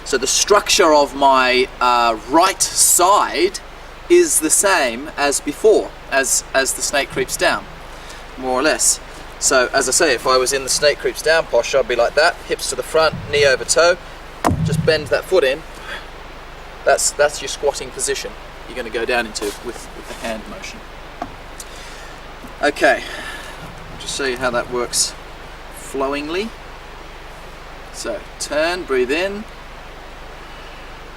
A: So the structure of my right side is the same as before, as the snake creeps down, more or less. So as I say, if I was in the snake creeps down posture, I'd be like that, hips to the front, knee over toe, just bend that foot in. That's your squatting position you're going to go down into with the hand motion. Okay, I'll just show you how that works flowingly. So turn, breathe in,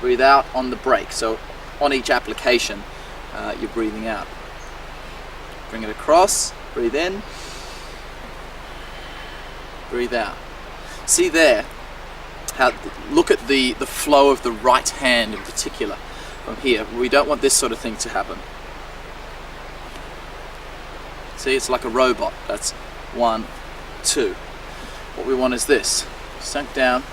A: breathe out on the break. So on each application, you're breathing out. Bring it across, breathe in, breathe out. See there, look at the flow of the right hand in particular from here. We don't want this sort of thing to happen. See, it's like a robot. That's 1, 2. What we want is this, sunk down.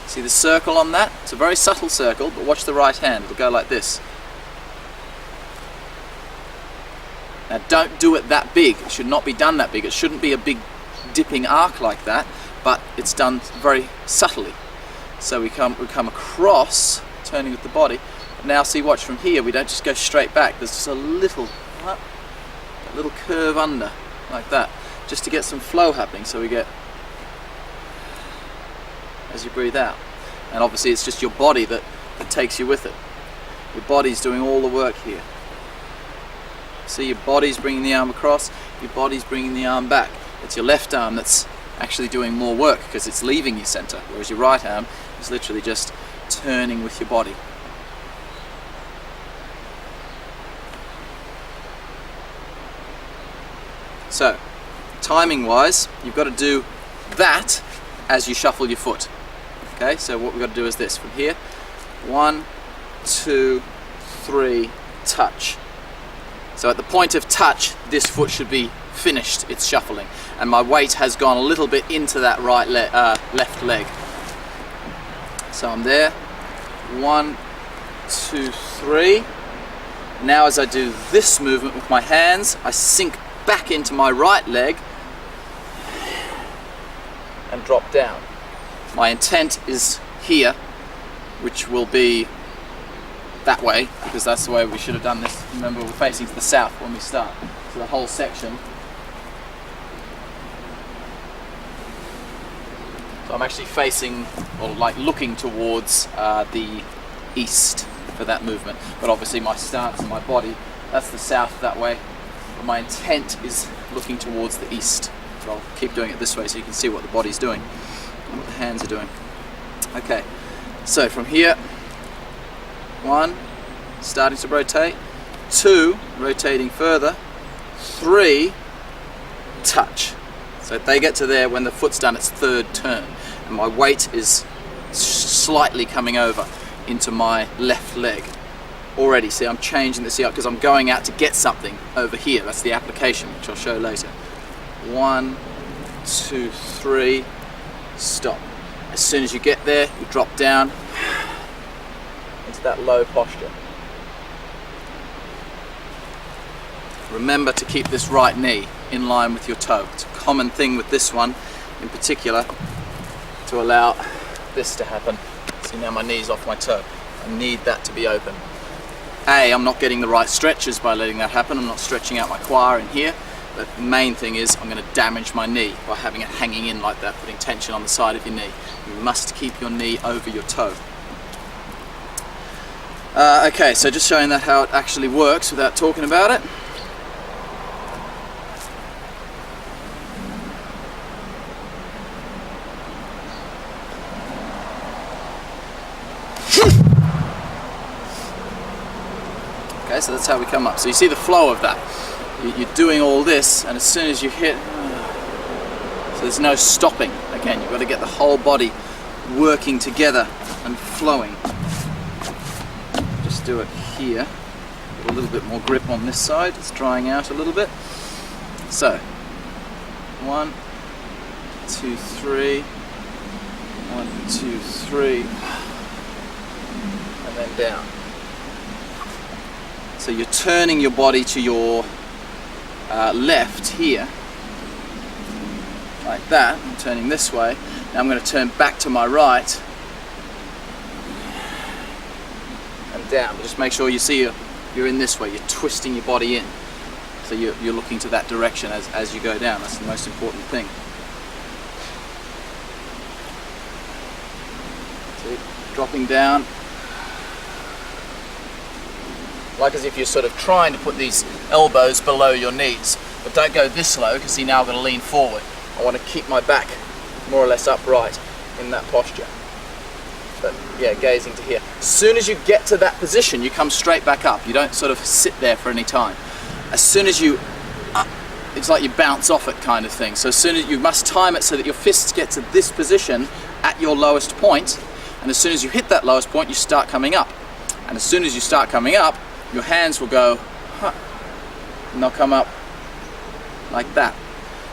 A: See the circle on that? It's a very subtle circle, but watch the right hand, it'll go like this. Now don't do it that big, it should not be done that big, it shouldn't be a big dipping arc like that, but it's done very subtly. So we come across, turning with the body. Now see, watch from here, we don't just go straight back, there's just a little curve under, like that, just to get some flow happening, so we get, as you breathe out. And obviously it's just your body that takes you with it. Your body's doing all the work here. See, your body's bringing the arm across, your body's bringing the arm back. It's your left arm that's actually doing more work because it's leaving your center, whereas your right arm is literally just turning with your body. So, timing wise, you've got to do that as you shuffle your foot. Okay, so what we've got to do is this, from here, 1, 2, 3, touch. So at the point of touch, this foot should be finished its shuffling, and my weight has gone a little bit into that left leg. So I'm there, 1, 2, 3. Now as I do this movement with my hands, I sink back into my right leg and drop down. My intent is here, which will be that way, because that's the way we should have done this. Remember, we're facing to the south when we start. So the whole section. So I'm actually facing, or like looking towards the east for that movement. But obviously my stance and my body, that's the south that way. But my intent is looking towards the east. So I'll keep doing it this way so you can see what the body's doing and what the hands are doing. Okay, so from here, 1, starting to rotate, 2, rotating further, 3, touch. So they get to there when the foot's done its third turn, and my weight is slightly coming over into my left leg. Already, see, I'm changing this here because I'm going out to get something over here. That's the application, which I'll show later. 1, 2, 3, stop. As soon as you get there, you drop down into that low posture. Remember to keep this right knee in line with your toe. It's a common thing with this one in particular to allow this to happen. See, now my knee's off my toe. I need that to be open. I'm not getting the right stretches by letting that happen. I'm not stretching out my quad in here. But the main thing is I'm going to damage my knee by having it hanging in like that, putting tension on the side of your knee. You must keep your knee over your toe. Okay, so just showing that how it actually works without talking about it. Okay, so that's how we come up. So you see the flow of that. You're doing all this, and as soon as you hit, so there's no stopping. Again, you've got to get the whole body working together and flowing. Just do it here. Get a little bit more grip on this side. It's drying out a little bit. So, 1, 2, 3, 1, 2, 3, and then down. So you're turning your body to your left here, like that. I'm turning this way. Now I'm going to turn back to my right and down. But just make sure you see you're in this way. You're twisting your body in. So you're looking to that direction as you go down. That's the most important thing. See, dropping down. Like as if you're sort of trying to put these elbows below your knees. But don't go this low, because see, now I'm going to lean forward. I want to keep my back more or less upright in that posture. But yeah, gazing to here. As soon as you get to that position, you come straight back up. You don't sort of sit there for any time. As soon as you, it's like you bounce off it kind of thing. So as soon as you must time it so that your fists get to this position at your lowest point, and as soon as you hit that lowest point, you start coming up. And as soon as you start coming up, your hands will go, and they'll come up like that.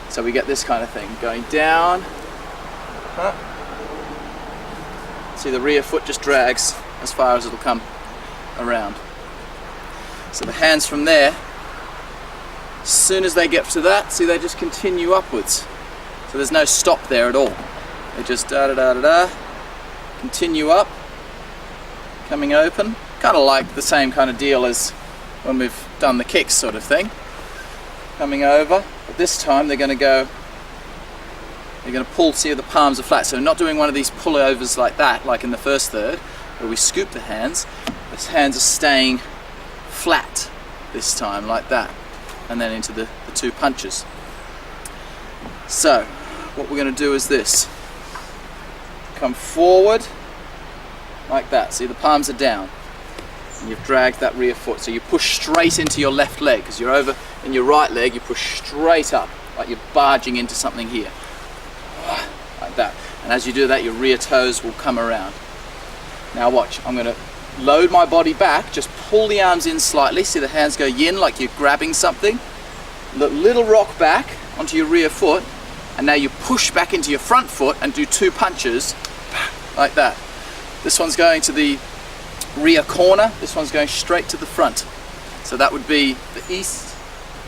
A: So we get this kind of thing, going down, see the rear foot just drags as far as it'll come around. So the hands from there, as soon as they get to that, see, they just continue upwards. So there's no stop there at all. They just da-da-da-da-da, continue up, coming open. Kind of like the same kind of deal as when we've done the kicks sort of thing. Coming over, but this time they're going to pull, see the palms are flat. So we're not doing one of these pullovers like that, like in the first third, where we scoop the hands. The hands are staying flat this time, like that. And then into the two punches. So, what we're going to do is this. Come forward, like that. See, the palms are down. And you've dragged that rear foot, so you push straight into your left leg, because you're over in your right leg, you push straight up, like you're barging into something here, like that. And as you do that, your rear toes will come around. Now watch, I'm going to load my body back, just pull the arms in slightly, see the hands go yin like you're grabbing something, little rock back onto your rear foot, and now you push back into your front foot and do two punches, like that. This one's going to the rear corner. This one's going straight to the front. So that would be the east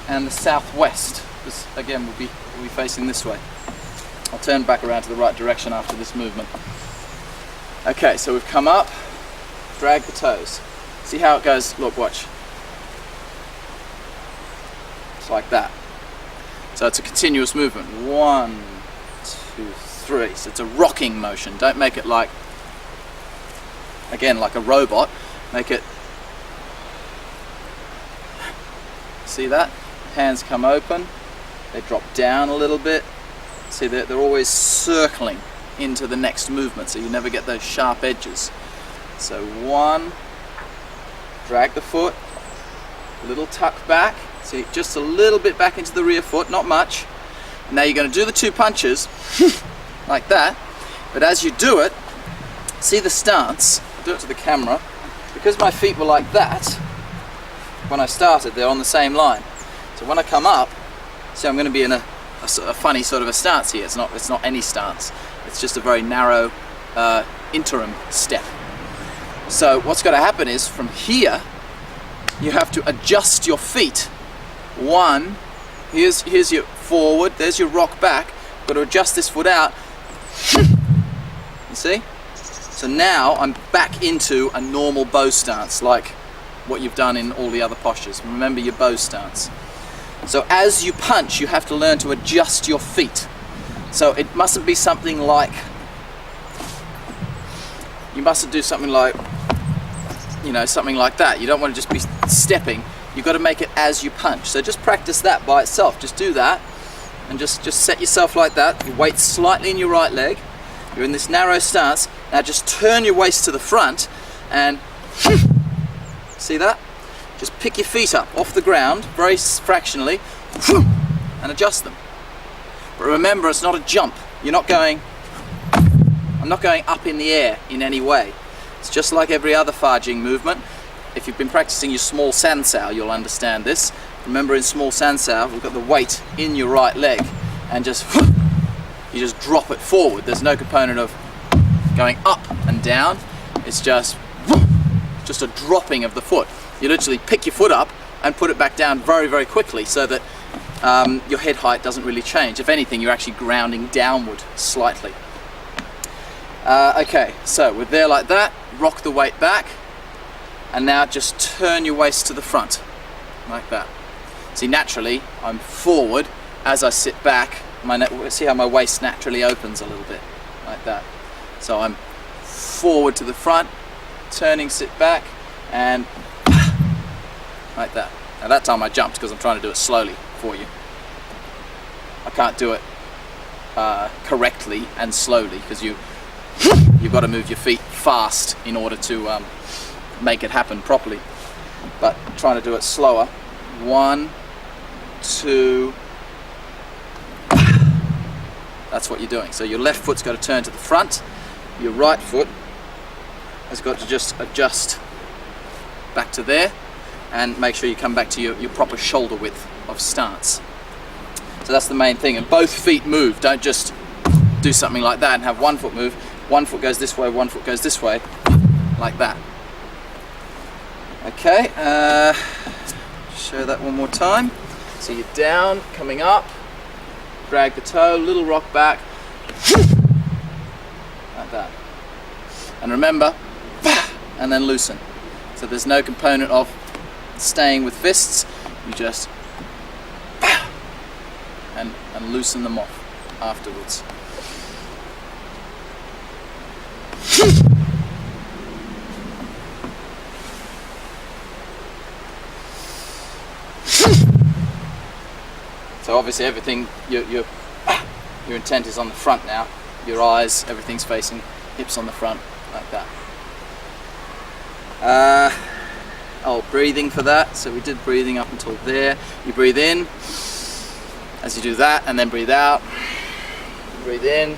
A: and the southwest. This again will be facing this way. I'll turn back around to the right direction after this movement. Okay, so we've come up, drag the toes. See how it goes? Look, watch. It's like that. So it's a continuous movement. 1, 2, 3. So it's a rocking motion. Don't make it like, again, like a robot. Make it, see that? Hands come open, they drop down a little bit. See, they're always circling into the next movement, so you never get those sharp edges. So 1, drag the foot, little tuck back, see, just a little bit back into the rear foot, not much. Now you're going to do the 2 punches like that, but as you do it, see the stance. I'll do it to the camera. Because my feet were like that when I started, they're on the same line. So when I come up, see, I'm going to be in a funny sort of a stance here. It's not any stance. It's just a very narrow interim step. So what's got to happen is from here, you have to adjust your feet. 1, here's your forward, there's your rock back. Got to adjust this foot out. You see? So now I'm back into a normal bow stance, like what you've done in all the other postures. Remember your bow stance. So as you punch, you have to learn to adjust your feet. So it mustn't be something like, you mustn't do something like, you know, something like that. You don't want to just be stepping. You've got to make it as you punch. So just practice that by itself. Just do that and just set yourself like that. Your weight slightly in your right leg. You're in this narrow stance. Now just turn your waist to the front and see that? Just pick your feet up off the ground, very fractionally, and adjust them. But remember, it's not a jump. You're not going, I'm not going up in the air in any way. It's just like every other Fajing movement. If you've been practicing your small sansao, you'll understand this. Remember, in small sansao, we've got the weight in your right leg, and just, you just drop it forward. There's no component of going up and down. It's just a dropping of the foot. You literally pick your foot up and put it back down very, very quickly so that your head height doesn't really change. If anything, you're actually grounding downward slightly. Okay, so we're there like that. Rock the weight back, and now just turn your waist to the front, like that. See, naturally, I'm forward as I sit back. See how my waist naturally opens a little bit, like that. So I'm forward to the front, turning, sit back, and like that. Now that time I jumped because I'm trying to do it slowly for you. I can't do it correctly and slowly because you've got to move your feet fast in order to make it happen properly. But trying to do it slower. 1, 2. That's what you're doing. So your left foot's got to turn to the front. Your right foot has got to just adjust back to there, and make sure you come back to your proper shoulder width of stance. So that's the main thing. And both feet move. Don't just do something like that and have one foot move. One foot goes this way, one foot goes this way, like that. Okay, show that one more time. So you're down, coming up, drag the toe, little rock back, like that. And remember, and then loosen. So there's no component of staying with fists. You just and loosen them off afterwards. So obviously everything, your intent is on the front now. Your eyes, everything's facing hips on the front, like that. Breathing for that. So we did breathing up until there. You breathe in as you do that, and then breathe out. Breathe in,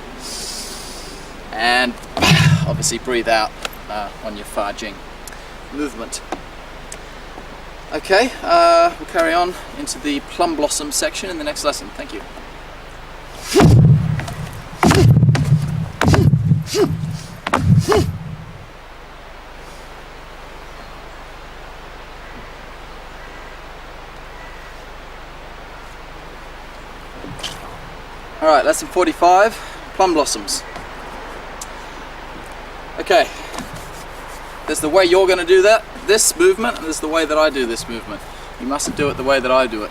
A: and obviously breathe out on your Fajing movement. Okay, we'll carry on into the plum blossom section in the next lesson. Thank you. Alright, lesson 45, plum blossoms. Okay, there's the way you're going to do this movement, and there's the way that I do this movement. You mustn't do it the way that I do it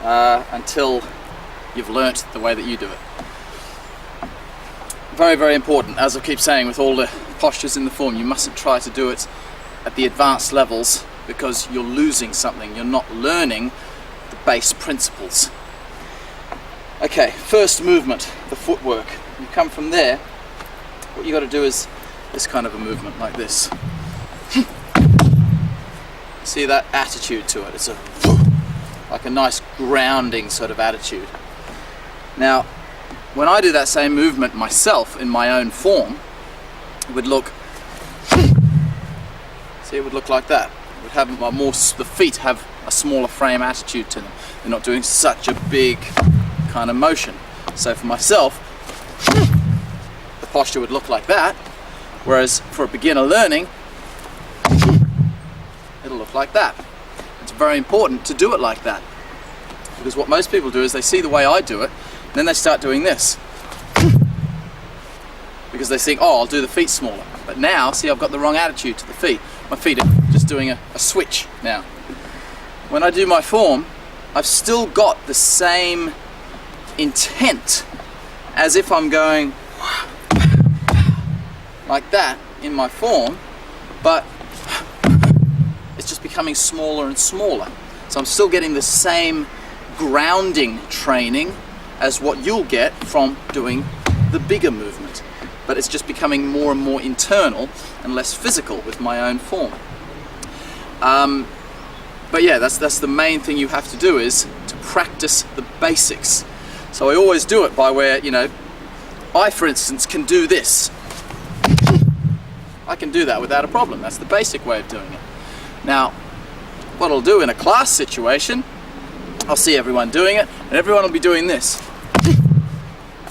A: until you've learnt the way that you do it. Very, very important, as I keep saying with all the postures in the form, you mustn't try to do it at the advanced levels because you're losing something, you're not learning the base principles. Okay, first movement, the footwork. You come from there, what you got to do is this kind of a movement like this. See that attitude to it, it's like a nice grounding sort of attitude. Now, when I do that same movement myself in my own form, it would look, see, it would look like that. It would have the feet have a smaller frame attitude to them. They're not doing such a big kind of motion. So for myself, the posture would look like that, whereas for a beginner learning, it'll look like that. It's very important to do it like that, because what most people do is they see the way I do it, and then they start doing this. Because they think, oh, I'll do the feet smaller. But now, see, I've got the wrong attitude to the feet. My feet are just doing a switch now. When I do my form, I've still got the same intent as if I'm going like that in my form, but it's just becoming smaller and smaller. So I'm still getting the same grounding training as what you'll get from doing the bigger movement, but it's just becoming more and more internal and less physical with my own form. But yeah, that's the main thing you have to do, is to practice the basics. So I always do it by where, you know, I, for instance, can do this. I can do that without a problem. That's the basic way of doing it. Now, what I'll do in a class situation, I'll see everyone doing it, and everyone will be doing this.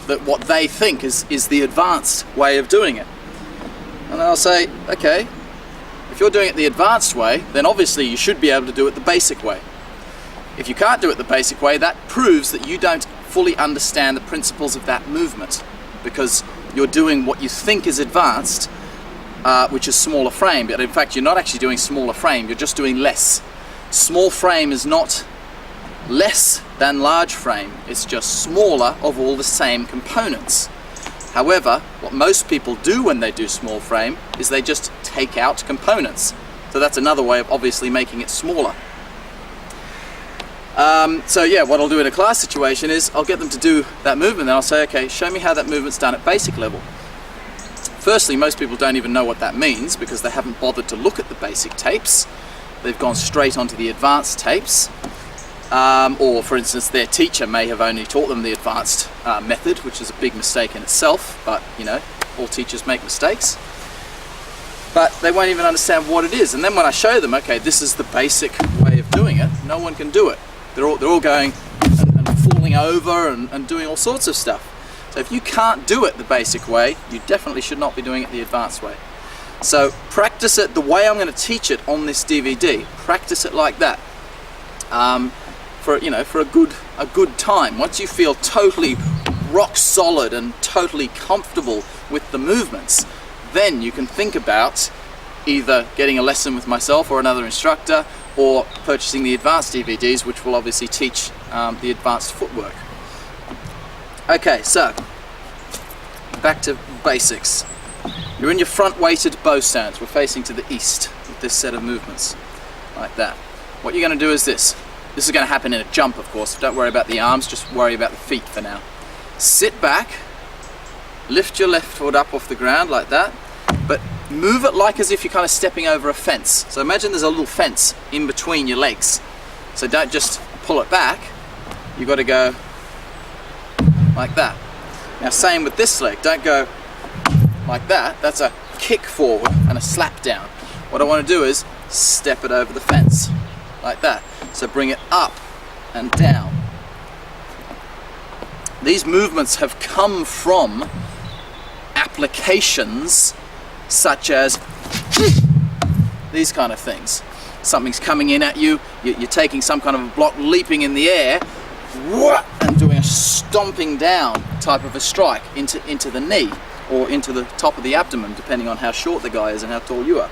A: That what they think is the advanced way of doing it. And then I'll say, okay, if you're doing it the advanced way, then obviously you should be able to do it the basic way. If you can't do it the basic way, that proves that you don't fully understand the principles of that movement, because you're doing what you think is advanced, which is smaller frame, but in fact you're not actually doing smaller frame, you're just doing less. Small frame is not less than large frame, it's just smaller of all the same components. However, what most people do when they do small frame is they just take out components. So that's another way of obviously making it smaller. So yeah, what I'll do in a class situation is I'll get them to do that movement, and I'll say, okay, show me how that movement's done at basic level. Firstly, most people don't even know what that means because they haven't bothered to look at the basic tapes. They've gone straight onto the advanced tapes. Or for instance, their teacher may have only taught them the advanced method, which is a big mistake in itself, but you know, all teachers make mistakes. But they won't even understand what it is. And then when I show them, okay, this is the basic way of doing it, no one can do it. They're all going and falling over and doing all sorts of stuff. So if you can't do it the basic way, you definitely should not be doing it the advanced way. So practice it the way I'm going to teach it on this DVD. Practice it like that. For a good time. Once you feel totally rock solid and totally comfortable with the movements, then you can think about either getting a lesson with myself or another instructor, or purchasing the advanced DVDs, which will obviously teach the advanced footwork. Okay, so back to basics. You're in your front weighted bow stance. We're facing to the east with this set of movements, like that. What you're going to do is this. This is going to happen in a jump, of course. Don't worry about the arms, just worry about the feet for now. Sit back, lift your left foot up off the ground like that, but move it like as if you're kind of stepping over a fence. So imagine there's a little fence in between your legs. So don't just pull it back, you've got to go like that. Now same with this leg, don't go like that. That's a kick forward and a slap down. What I want to do is step it over the fence, like that. So bring it up and down. These movements have come from applications such as these kind of things. Something's coming in at you, you're taking some kind of a block, leaping in the air, and doing a stomping down type of a strike into the knee or into the top of the abdomen, depending on how short the guy is and how tall you are.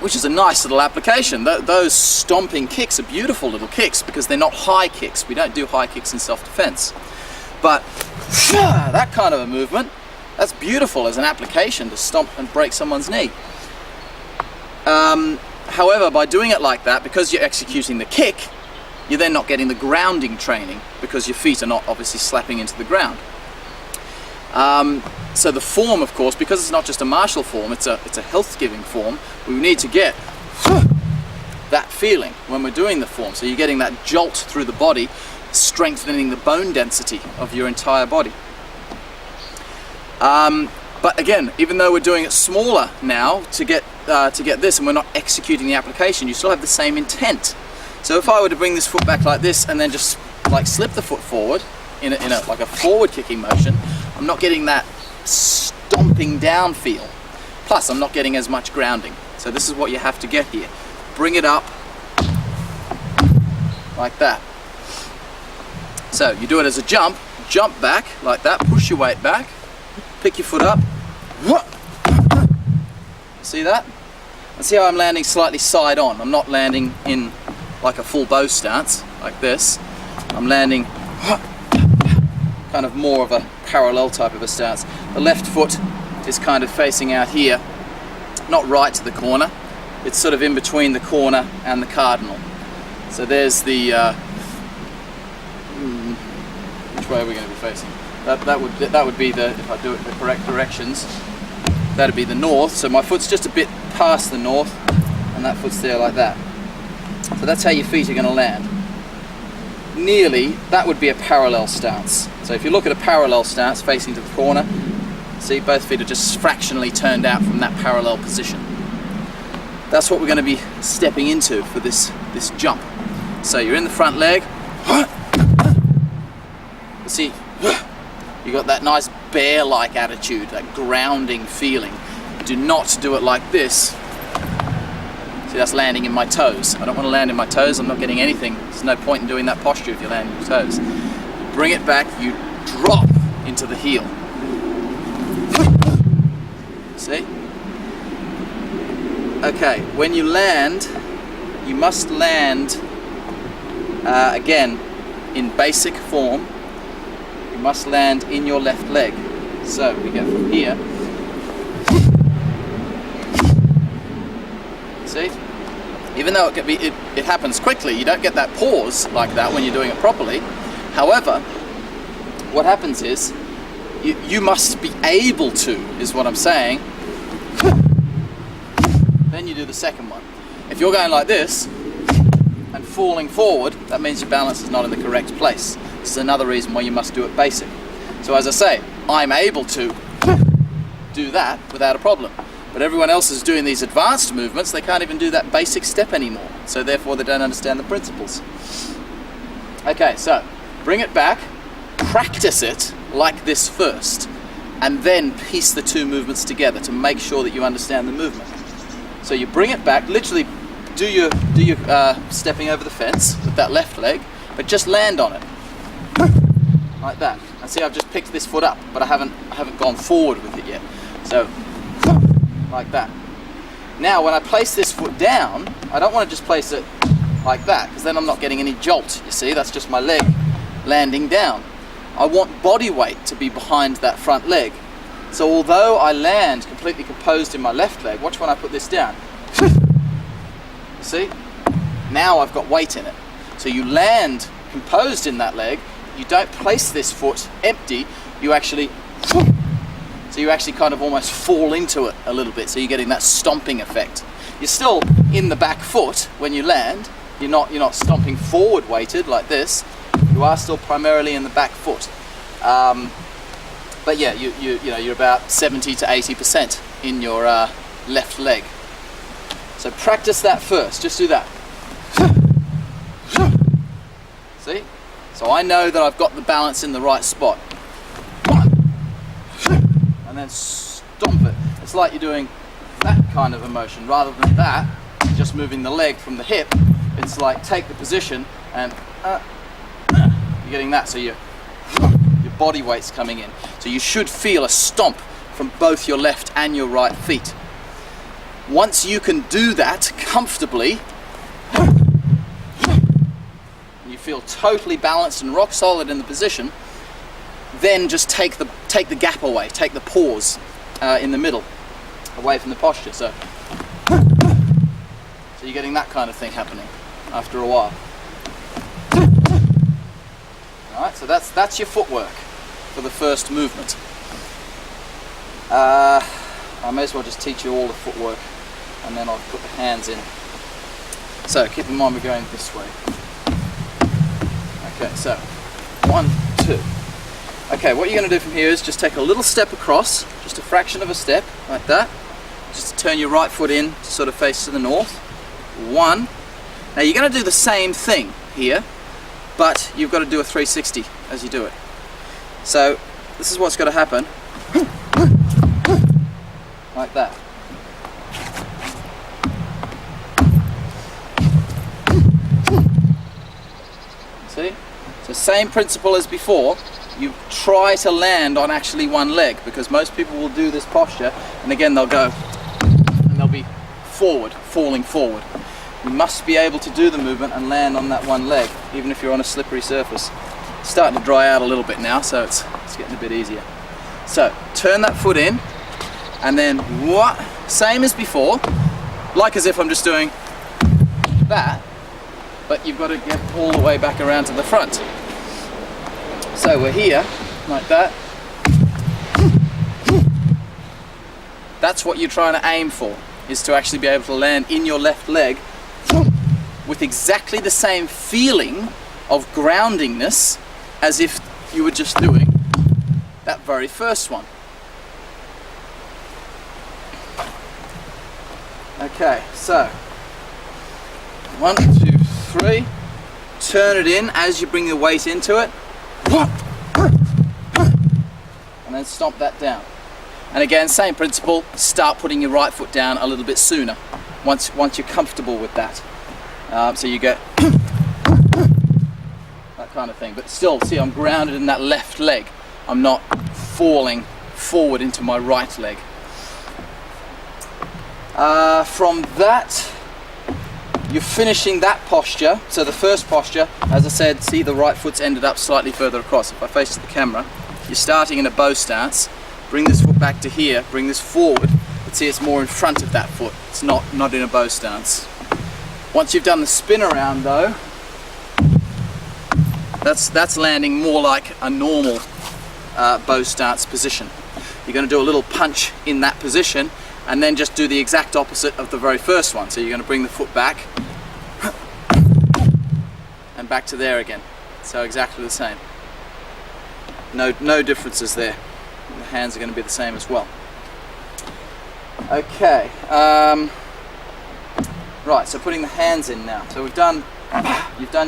A: Which is a nice little application. Those stomping kicks are beautiful little kicks because they're not high kicks. We don't do high kicks in self-defense. But that kind of a movement, that's beautiful as an application to stomp and break someone's knee. However, by doing it like that, because you're executing the kick, you're then not getting the grounding training because your feet are not obviously slapping into the ground. So the form, of course, because it's not just a martial form, it's a health-giving form, we need to get that feeling when we're doing the form. So you're getting that jolt through the body, strengthening the bone density of your entire body. But again, even though we're doing it smaller now to get this, and we're not executing the application, you still have the same intent. So if I were to bring this foot back like this and then just like slip the foot forward in a like a forward kicking motion, I'm not getting that stomping down feel. Plus, I'm not getting as much grounding. So this is what you have to get here. Bring it up like that. So you do it as a jump back like that, push your weight back, pick your foot up. See that? And see how I'm landing slightly side on. I'm not landing in like a full bow stance like this. I'm landing kind of more of a parallel type of a stance. The left foot is kind of facing out here, not right to the corner. It's sort of in between the corner and the cardinal. So there's the which way are we going to be facing? That would be the, if I do it the correct directions, that'd be the north. So my foot's just a bit past the north, and that foot's there like that. So that's how your feet are going to land. Nearly, that would be a parallel stance. So if you look at a parallel stance facing to the corner, see both feet are just fractionally turned out from that parallel position. That's what we're going to be stepping into for this jump. So you're in the front leg. See, you got that nice bear-like attitude, that grounding feeling. Do not do it like this. See, that's landing in my toes. I don't want to land in my toes. I'm not getting anything. There's no point in doing that posture if you land in your toes. Bring it back. You drop into the heel. See? Okay, when you land, you must land again in basic form. You must land in your left leg. So we go from here. See? Even though it happens quickly, you don't get that pause like that when you're doing it properly. However, what happens is you must be able to, is what I'm saying. Then you do the second one. If you're going like this and falling forward, that means your balance is not in the correct place. This is another reason why you must do it basic. So as I say, I'm able to do that without a problem. But everyone else is doing these advanced movements, they can't even do that basic step anymore. So therefore they don't understand the principles. Okay, so bring it back, practice it like this first, and then piece the two movements together to make sure that you understand the movement. So you bring it back, literally do your stepping over the fence with that left leg, but just land on it. Like that. And see, I've just picked this foot up, but I haven't gone forward with it yet. So like that. Now when I place this foot down, I don't want to just place it like that, because then I'm not getting any jolt, you see, that's just my leg landing down. I want body weight to be behind that front leg. So although I land completely composed in my left leg, watch when I put this down. See? Now I've got weight in it. So you land composed in that leg, you don't place this foot empty, you actually kind of almost fall into it a little bit, so you're getting that stomping effect. You're still in the back foot when you land, you're not stomping forward weighted like this, you are still primarily in the back foot. But yeah, you're about 70 to 80% in your left leg. So practice that first, just do that. See? So I know that I've got the balance in the right spot. And then stomp it. It's like you're doing that kind of a motion rather than that, just moving the leg from the hip. It's like take the position and you're getting that, so you body weight's coming in. So you should feel a stomp from both your left and your right feet. Once you can do that comfortably, you feel totally balanced and rock solid in the position, then just take the gap away, take the pause in the middle, away from the posture. So you're getting that kind of thing happening after a while. Alright, so that's your footwork for the first movement. I may as well just teach you all the footwork and then I'll put the hands in. So keep in mind we're going this way. Okay, so 1, 2. Okay, what you're going to do from here is just take a little step across, just a fraction of a step, like that. Just to turn your right foot in to sort of face to the north. 1. Now you're going to do the same thing here, but you've got to do a 360 as you do it. So this is what's got to happen. Like that. See? So same principle as before. You try to land on actually one leg, because most people will do this posture and again they'll go and they'll be forward, falling forward. You must be able to do the movement and land on that one leg, even if you're on a slippery surface. It's starting to dry out a little bit now, so it's getting a bit easier. So turn that foot in, and then what? Same as before, like as if I'm just doing that, but you've got to get all the way back around to the front. So we're here, like that. That's what you're trying to aim for, is to actually be able to land in your left leg with exactly the same feeling of groundingness as if you were just doing that very first one. Okay, so 1, 2, 3. Turn it in as you bring the weight into it. And then stomp that down. And again, same principle, start putting your right foot down a little bit sooner once you're comfortable with that. So you get that kind of thing. But still, see, I'm grounded in that left leg. I'm not falling forward into my right leg. From that, you're finishing that posture. So the first posture, as I said, see the right foot's ended up slightly further across. If I face the camera, you're starting in a bow stance. Bring this foot back to here, bring this forward, but see it's more in front of that foot. It's not in a bow stance. Once you've done the spin around though, that's landing more like a normal bow stance position. You're going to do a little punch in that position and then just do the exact opposite of the very first one. So you're going to bring the foot back and back to there again. So exactly the same. No differences there. The hands are going to be the same as well. Okay, right, so putting the hands in now. So you've done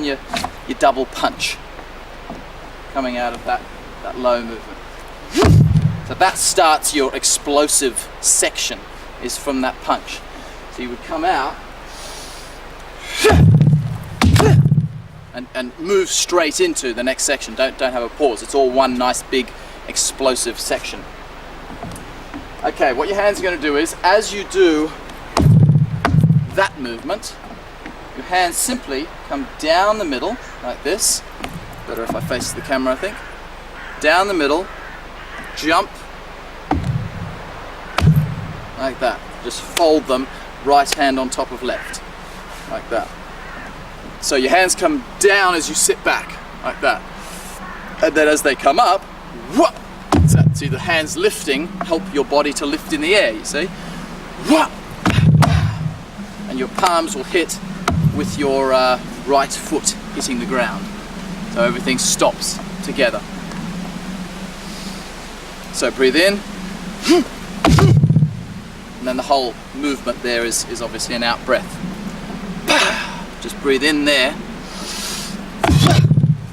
A: your double punch coming out of that low movement. So that starts your explosive section, is from that punch. So you would come out and move straight into the next section. Don't have a pause. It's all one nice big explosive section. Okay, what your hands are going to do is, as you do that movement, your hands simply come down the middle like this. Better if I face the camera, I think. Down the middle, jump like that. Just fold them, right hand on top of left, like that. So your hands come down as you sit back, like that. And then as they come up, whoop, see the hands lifting, help your body to lift in the air, you see? Whoop, and your palms will hit with your right foot hitting the ground. So everything stops together. So breathe in, and then the whole movement there is obviously an out breath. Just breathe in there,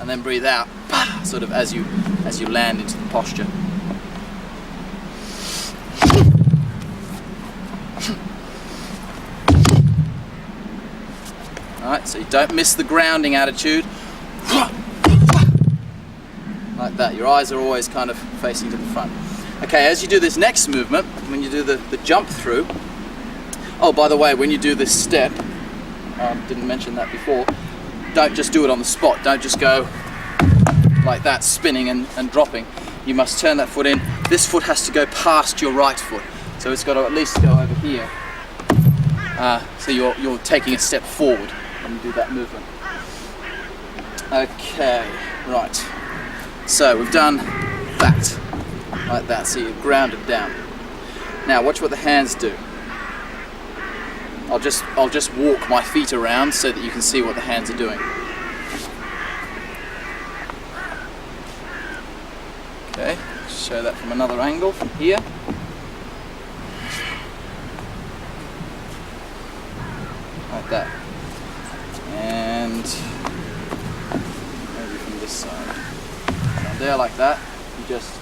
A: and then breathe out, sort of as you land into the posture. Alright, so you don't miss the grounding attitude. Like that. Your eyes are always kind of facing to the front. Okay, as you do this next movement, when you do the jump through, oh, by the way, when you do this step, didn't mention that before, don't just do it on the spot. Don't just go like that, spinning and dropping. You must turn that foot in. This foot has to go past your right foot. So it's got to at least go over here. So you're taking a step forward when you do that movement. Okay, right. So we've done that, like that. So you're grounded down. Now watch what the hands do. I'll just walk my feet around so that you can see what the hands are doing. Okay, show that from another angle, from here. Like that. And maybe from this side. Down there like that. You just,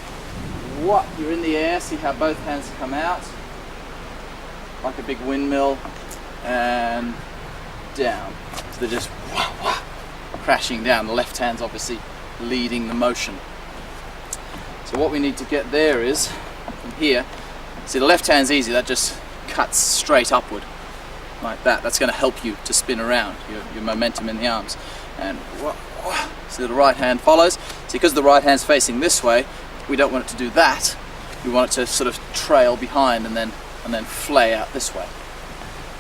A: you're in the air, see how both hands come out. Like a big windmill. And down. So they're just crashing down. The left hand's obviously leading the motion. So what we need to get there is, from here, see the left hand's easy, that just cuts straight upward, like that. That's going to help you to spin around, your momentum in the arms. And so the right hand follows. See, because the right hand's facing this way, we don't want it to do that. We want it to sort of trail behind and then flay out this way.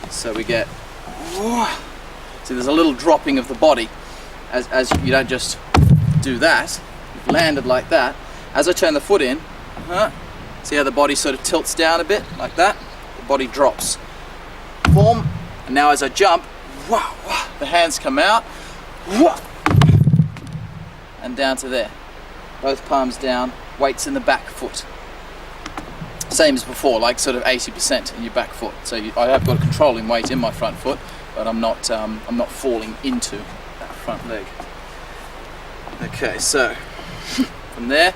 A: So we get, see there's a little dropping of the body as you don't just do that. You've landed like that. As I turn the foot in, see how the body sort of tilts down a bit, like that? The body drops. Boom. And now as I jump, the hands come out, and down to there. Both palms down, weights in the back foot. Same as before, like sort of 80% in your back foot. So I have got a controlling weight in my front foot, but I'm not falling into that front leg. Okay, so from there,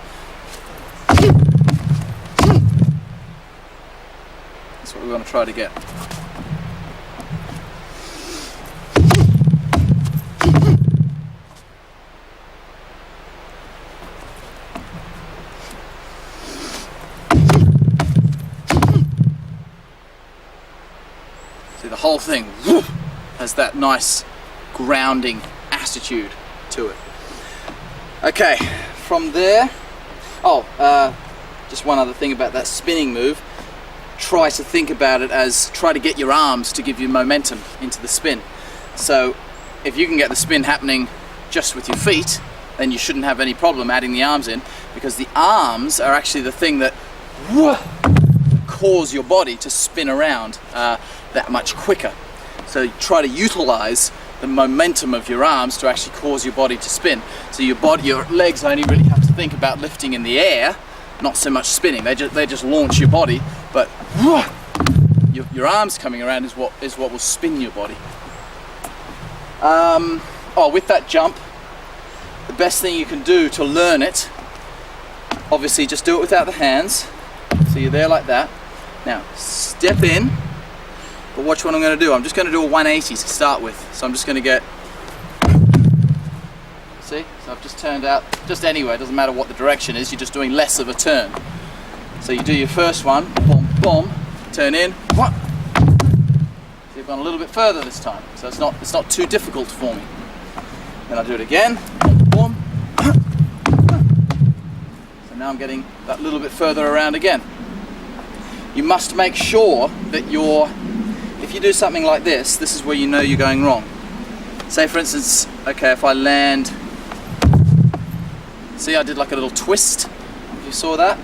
A: that's what we want to try to get. See, the whole thing has that nice grounding attitude to it. Okay, from there, just one other thing about that spinning move. Try to think about it as, try to get your arms to give you momentum into the spin. So if you can get the spin happening just with your feet, then you shouldn't have any problem adding the arms in, because the arms are actually the thing that cause your body to spin around that much quicker. So try to utilize the momentum of your arms to actually cause your body to spin. So your legs only really have to think about lifting in the air, not so much spinning. They just launch your body, but your arms coming around is what will spin your body. With that jump, the best thing you can do to learn it, obviously just do it without the hands. So you're there like that. Now step in, but watch what I'm going to do. I'm just going to do a 180 to start with. So I'm just going to get, see? So I've just turned out, just anywhere, it doesn't matter what the direction is, you're just doing less of a turn. So you do your first one, boom, boom, turn in, what? So you've gone a little bit further this time, so it's not too difficult for me. Then I do it again, boom, boom. So now I'm getting that little bit further around again. You must make sure that if you do something like this, this is where you know you're going wrong. Say for instance, okay, if I land, see I did like a little twist, if you saw that?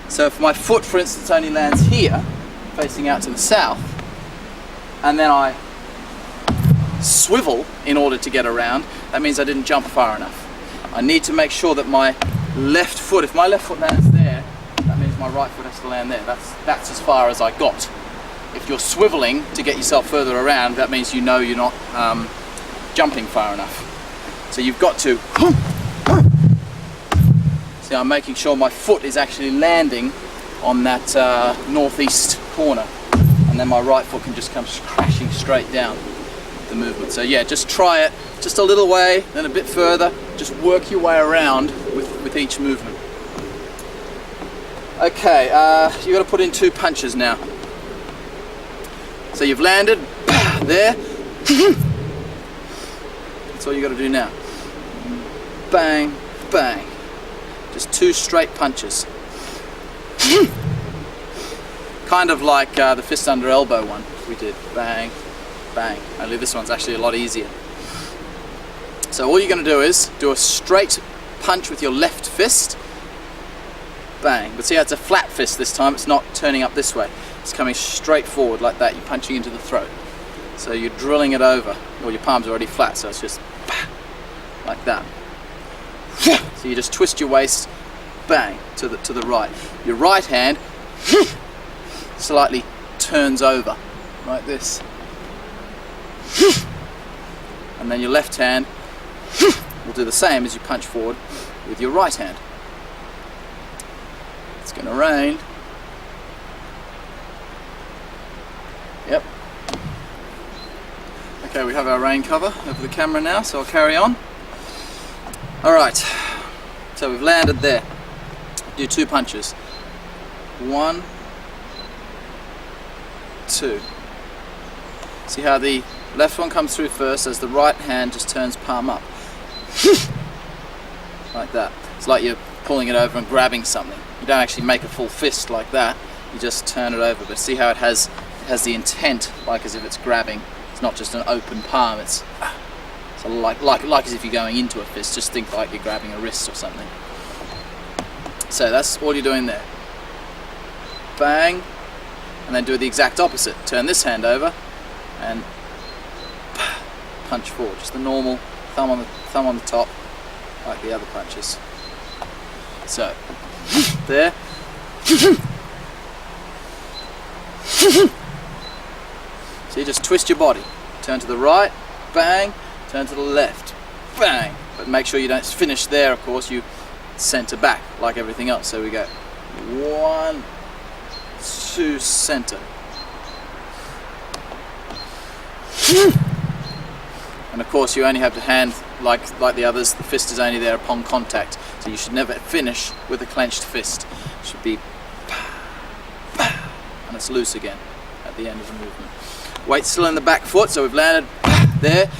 A: So if my foot, for instance, only lands here, facing out to the south, and then I swivel in order to get around, that means I didn't jump far enough. I need to make sure that my left foot, if my left foot lands there, that means my right foot has to land there. That's as far as I got. If you're swiveling to get yourself further around, that means you know you're not jumping far enough. So you've got to, see, I'm making sure my foot is actually landing on that northeast corner, and then my right foot can just come crashing straight down the movement. So yeah, just try it just a little way, then a bit further, just work your way around with with each movement. Okay, you've got to put in 2 punches now. So you've landed there. That's all you got to do now. Bang, bang. Just 2 straight punches. Kind of like the fist under elbow one we did. Bang, bang. Only this one's actually a lot easier. So all you're going to do is do a straight punch with your left fist. Bang. But see how it's a flat fist this time, it's not turning up this way. It's coming straight forward like that. You're punching into the throat. So you're drilling it over. Well, your palm's already flat, so it's just like that. So you just twist your waist, bang, to the right. Your right hand slightly turns over, like this. And then your left hand will do the same as you punch forward with your right hand. It's going to rain. Yep. Okay, we have our rain cover over the camera now, so I'll carry on. Alright, so we've landed there. Do 2 punches. 1, 2. See how the left one comes through first as the right hand just turns palm up. Like that. It's like you're pulling it over and grabbing something. You don't actually make a full fist like that, you just turn it over. But see how it has the intent, like as if it's grabbing. It's not just an open palm, it's so like as if you're going into a fist. Just think like you're grabbing a wrist or something. So that's all you're doing there. Bang, and then do the exact opposite. Turn this hand over and punch forward. Just the normal thumb on the top, like the other punches. So there. So you just twist your body. Turn to the right, bang. Turn to the left, bang. But make sure you don't finish there, of course. You center back like everything else. So we go 1, 2, center. And of course you only have the hand like the others. The fist is only there upon contact. So you should never finish with a clenched fist. It should be and it's loose again at the end of the movement. Weight still in the back foot, so we've landed there.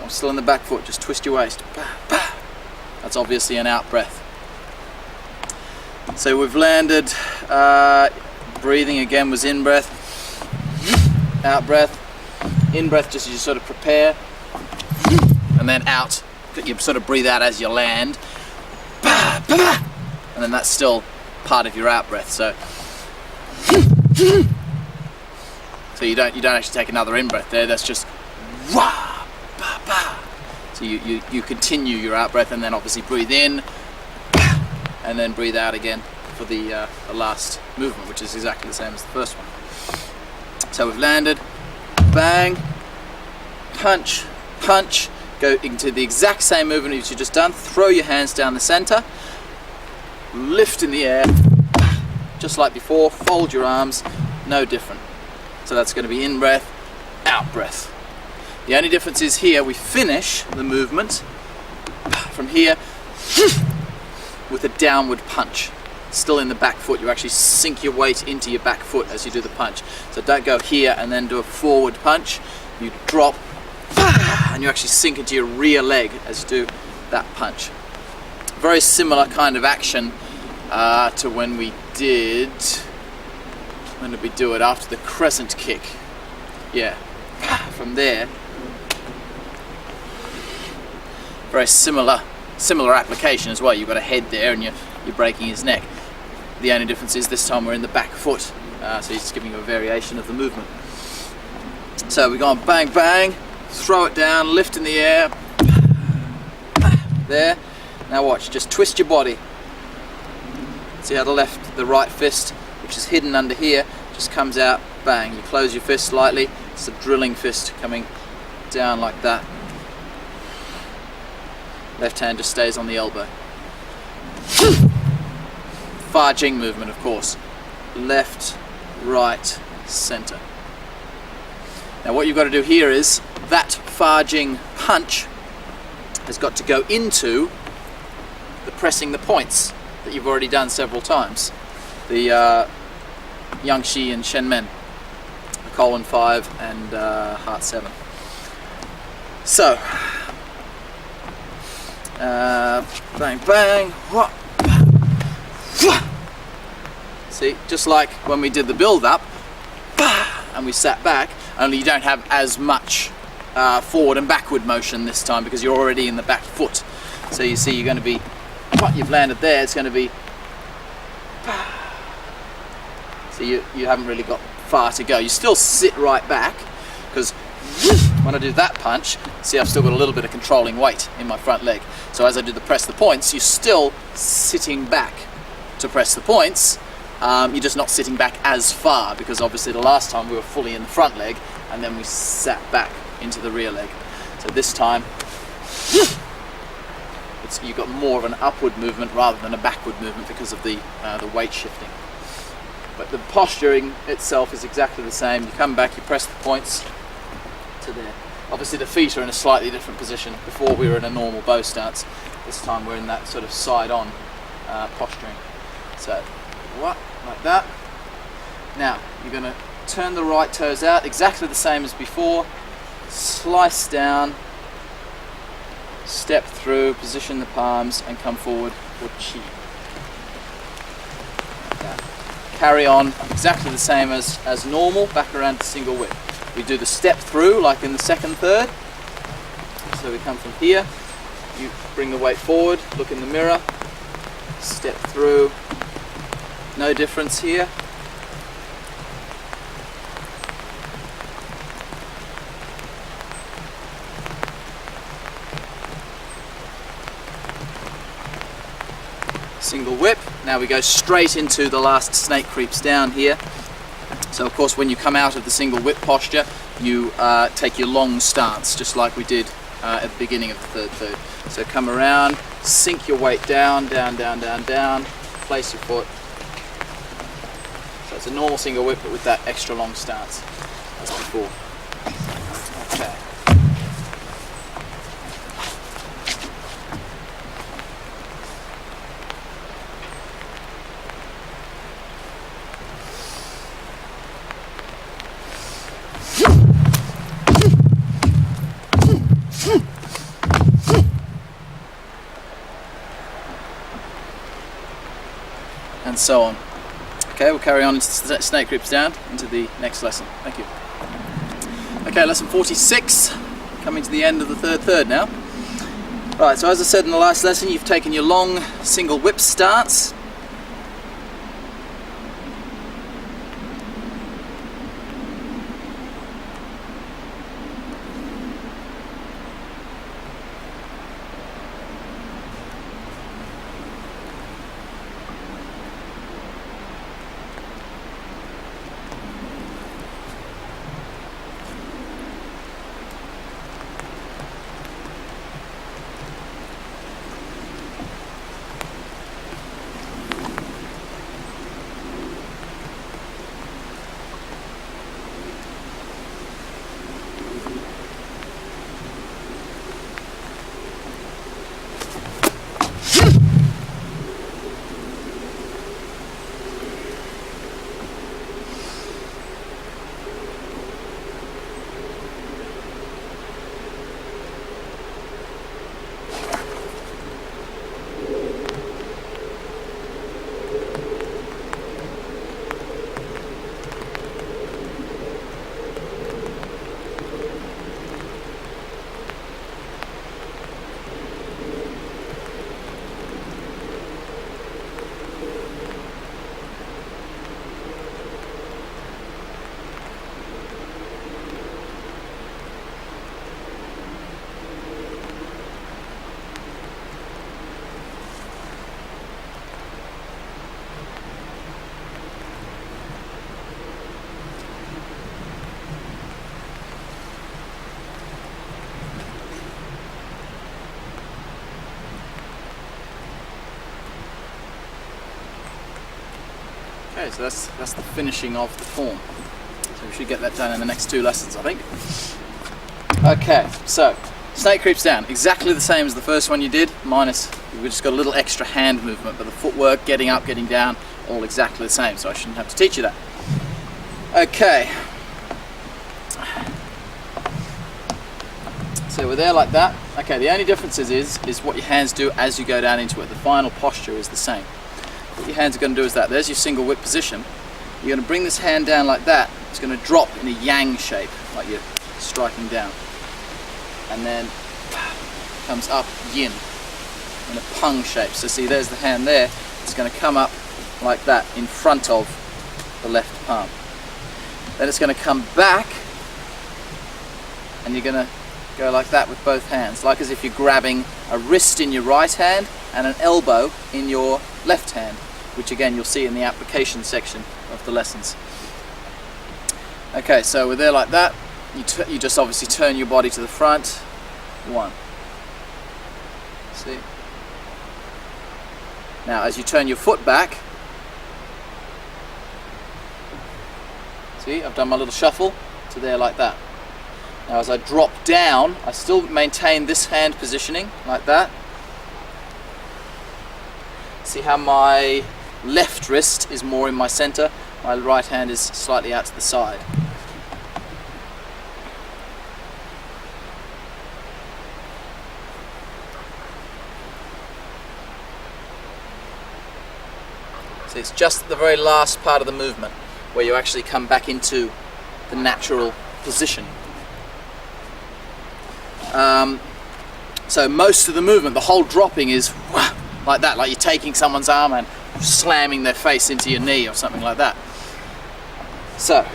A: I'm still in the back foot, just twist your waist. That's obviously an out breath. So we've landed, breathing again was in breath, out breath, in breath just as you sort of prepare, and then out, you sort of breathe out as you land, and then that's still part of your out breath. So you don't actually take another in breath there. That's just wah, ba, ba. So you continue your out breath and then obviously breathe in and then breathe out again for the last movement, which is exactly the same as the first one. So we've landed, bang, punch, punch. Go into the exact same movement as you just done. Throw your hands down the center, lift in the air, just like before. Fold your arms, no different. So that's going to be in breath, out breath. The only difference is here we finish the movement from here with a downward punch. Still in the back foot, you actually sink your weight into your back foot as you do the punch. So don't go here and then do a forward punch. You drop and you actually sink into your rear leg as you do that punch. Very similar kind of action to when we did... When did we do it? After the crescent kick. Yeah, from there. Very similar application as well. You've got a head there and you're breaking his neck. The only difference is this time we're in the back foot. So he's just giving you a variation of the movement. So we've gone bang, bang, throw it down, lift in the air. There. Now watch, just twist your body. See how the right fist, which is hidden under here, just comes out, bang. You close your fist slightly, it's a drilling fist coming down like that. Left hand just stays on the elbow. Far Jing movement, of course. Left, right, center. Now what you've got to do here is, that Far Jing punch has got to go into the pressing the points that you've already done several times. The Yangshi and Shenmen, the Colon 5 and Heart 7. So, bang bang, whoop. See, just like when we did the build up and we sat back, only you don't have as much forward and backward motion this time because you're already in the back foot. So you see you're going to be, what you've landed there, it's going to be, so you haven't really got far to go. You still sit right back because when I do that punch, see I've still got a little bit of controlling weight in my front leg. So as I do the press the points, you're still sitting back to press the points. You're just not sitting back as far because obviously the last time we were fully in the front leg and then we sat back into the rear leg. So this time you've got more of an upward movement rather than a backward movement because of the weight shifting. But the posturing itself is exactly the same. You come back, you press the points to there. Obviously the feet are in a slightly different position. Before we were in a normal bow stance. This time we're in that sort of side-on posturing. So, what? Like that. Now, you're going to turn the right toes out, exactly the same as before. Slice down, step through, position the palms, and come forward for chi. Like that. Carry on exactly the same as normal, back around to single whip. We do the step through like in the second third. So we come from here, you bring the weight forward, look in the mirror, step through, no difference here. Single whip. Now we go straight into the last snake creeps down here. So of course when you come out of the single whip posture, you take your long stance, just like we did at the beginning of the third third. So come around, sink your weight down, down, down, down, down, place your foot. So it's a normal single whip but with that extra long stance as before. Okay. And so on. Okay, we'll carry on into snake creeps down into the next lesson. Thank you. Okay, lesson 46, coming to the end of the third third now. Right, so as I said in the last lesson, you've taken your long single whip stance. Okay, so that's the finishing of the form. So we should get that done in the next two lessons, I think. Okay, so Snake creeps down, exactly the same as the first one you did, minus we just got a little extra hand movement, but the footwork, getting up, getting down, all exactly the same, so I shouldn't have to teach you that. Okay. So we're there like that. Okay, the only difference is what your hands do as you go down into it. The final posture is the same. What your hands are going to do is that. There's your single whip position. You're going to bring this hand down like that. It's going to drop in a yang shape, like you're striking down. And then comes up yin in a pung shape. So see, there's the hand there. It's going to come up like that in front of the left palm. Then it's going to come back, and you're going to go like that with both hands, like as if you're grabbing a wrist in your right hand and an elbow in your left hand, which again you'll see in the application section of the lessons. Okay, so we're there like that. You just obviously turn your body to the front. One. See? Now as you turn your foot back, see, I've done my little shuffle to there like that. Now as I drop down, I still maintain this hand positioning, like that. See how my left wrist is more in my center, my right hand is slightly out to the side. So it's just the very last part of the movement where you actually come back into the natural position. So most of the movement, the whole dropping is like that, like you're taking someone's arm and slamming their face into your knee or something like that. So,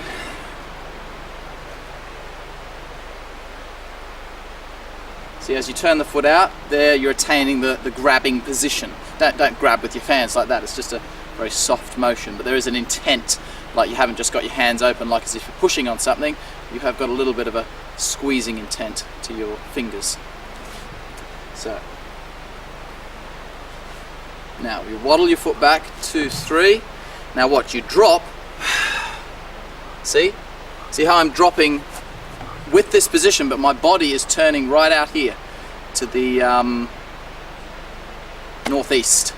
A: see, as you turn the foot out, there you're attaining the grabbing position. Don't grab with your hands like that, it's just a very soft motion, but there is an intent, like you haven't just got your hands open like as if you're pushing on something, you have got a little bit of a squeezing intent to your fingers. So now you waddle your foot back, 2, 3. Now what, you drop, see how I'm dropping with this position, but my body is turning right out here to the northeast.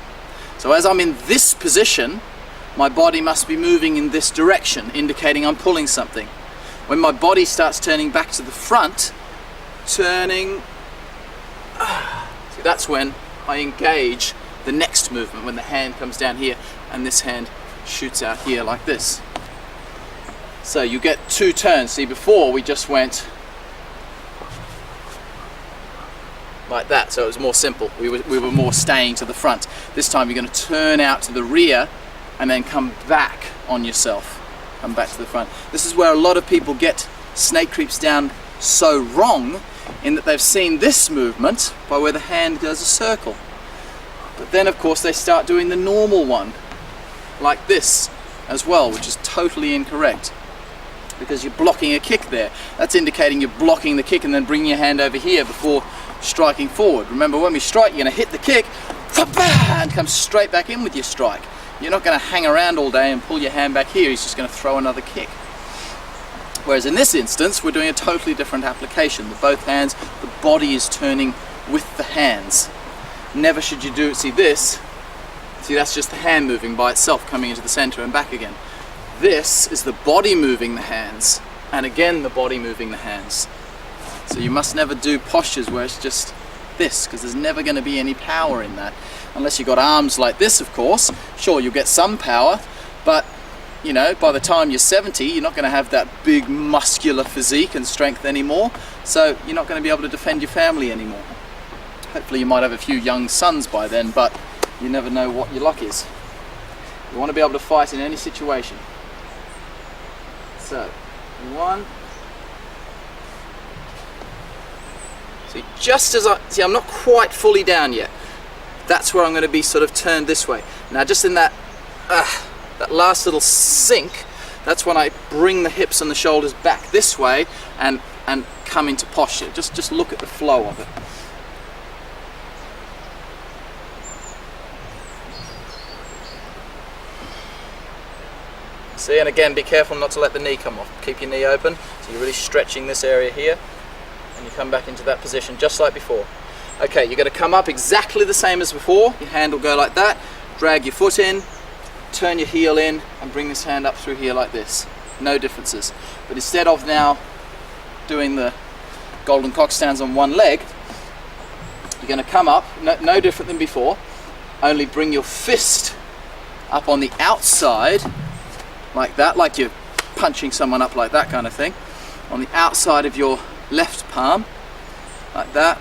A: So as I'm in this position, my body must be moving in this direction, indicating I'm pulling something. When my body starts turning back to the front, turning, see, that's when I engage the next movement, when the hand comes down here and this hand shoots out here like this. So you get 2 turns. See, before we just went like that, so it was more simple. We were more staying to the front. This time you're going to turn out to the rear and then come back on yourself. Come back to the front. This is where a lot of people get snake creeps down so wrong, in that they've seen this movement by where the hand does a circle. But then of course they start doing the normal one, like this as well, which is totally incorrect, because you're blocking a kick there. That's indicating you're blocking the kick and then bringing your hand over here before striking forward. Remember, when we strike, you're going to hit the kick and come straight back in with your strike. You're not going to hang around all day and pull your hand back here. He's just going to throw another kick. Whereas in this instance, we're doing a totally different application. With both hands, the body is turning with the hands. Never should you do, see this, see, that's just the hand moving by itself, coming into the center and back again. This is the body moving the hands, and again the body moving the hands. So you must never do postures where it's just this, because there's never going to be any power in that. Unless you've got arms like this, of course. Sure, you'll get some power, but you know, by the time you're 70, you're not going to have that big muscular physique and strength anymore, so you're not going to be able to defend your family anymore. Hopefully you might have a few young sons by then, but you never know what your luck is. You want to be able to fight in any situation. So, 1. See, just as I'm not quite fully down yet. That's where I'm going to be sort of turned this way. Now just in that last little sink, that's when I bring the hips and the shoulders back this way and come into posture. Just look at the flow of it. See, and again, be careful not to let the knee come off. Keep your knee open, so you're really stretching this area here, and you come back into that position just like before. Okay, you're going to come up exactly the same as before. Your hand will go like that, drag your foot in, turn your heel in, and bring this hand up through here like this. No differences. But instead of now doing the golden cock stands on one leg, you're going to come up, no different than before, only bring your fist up on the outside like that, like you're punching someone up like that kind of thing, on the outside of your left palm, like that.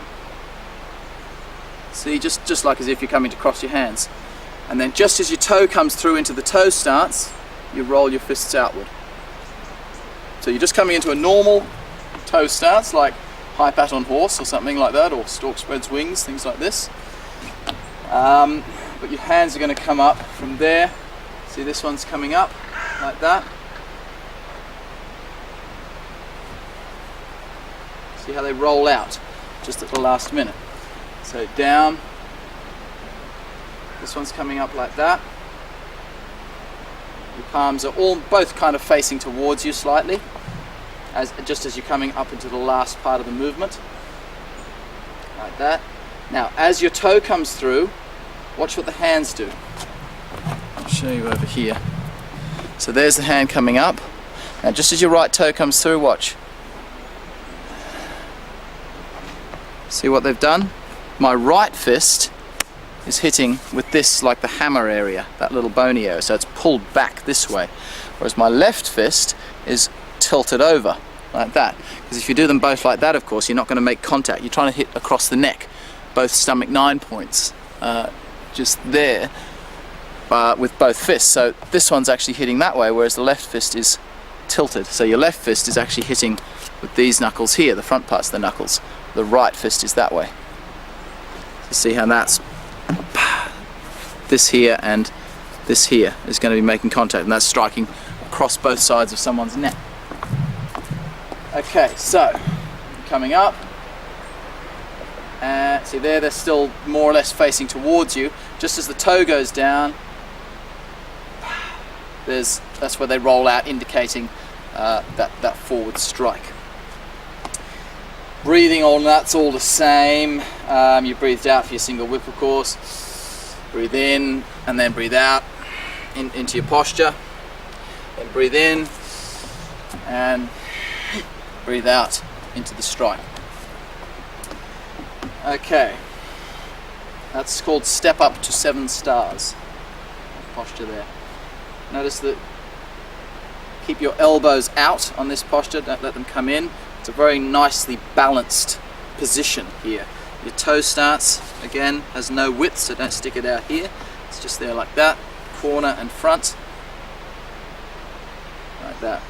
A: See, just like as if you're coming to cross your hands. And then just as your toe comes through into the toe stance, you roll your fists outward. So you're just coming into a normal toe stance, like high pat on horse or something like that, or stork spreads wings, things like this. But your hands are going to come up from there. See, this one's coming up like that. See how they roll out just at the last minute. So down. This one's coming up like that. Your palms are both kind of facing towards you slightly, just as you're coming up into the last part of the movement. Like that. Now, as your toe comes through, watch what the hands do. I'll show you over here. So there's the hand coming up. Now just as your right toe comes through, watch. See what they've done? My right fist is hitting with this, like the hammer area, that little bony area, so it's pulled back this way. Whereas my left fist is tilted over, like that. Because if you do them both like that, of course, you're not going to make contact. You're trying to hit across the neck, both stomach 9 points, just there, with both fists. So this one's actually hitting that way, whereas the left fist is tilted. So your left fist is actually hitting with these knuckles here, the front parts of the knuckles. The right fist is that way. So see how that's this here and this here is going to be making contact, and that's striking across both sides of someone's neck. Okay, so coming up, see there, they're still more or less facing towards you. Just as the toe goes down, that's where they roll out, indicating that forward strike. Breathing on that's all the same. You breathed out for your single whip, of course. Breathe in and then breathe out into your posture. Then breathe in and breathe out into the strike. Okay, that's called step up to 7 stars. Posture there. Notice that keep your elbows out on this posture, don't let them come in. It's a very nicely balanced position here. Your toe stance, again, has no width, so don't stick it out here. It's just there like that, corner and front, like that.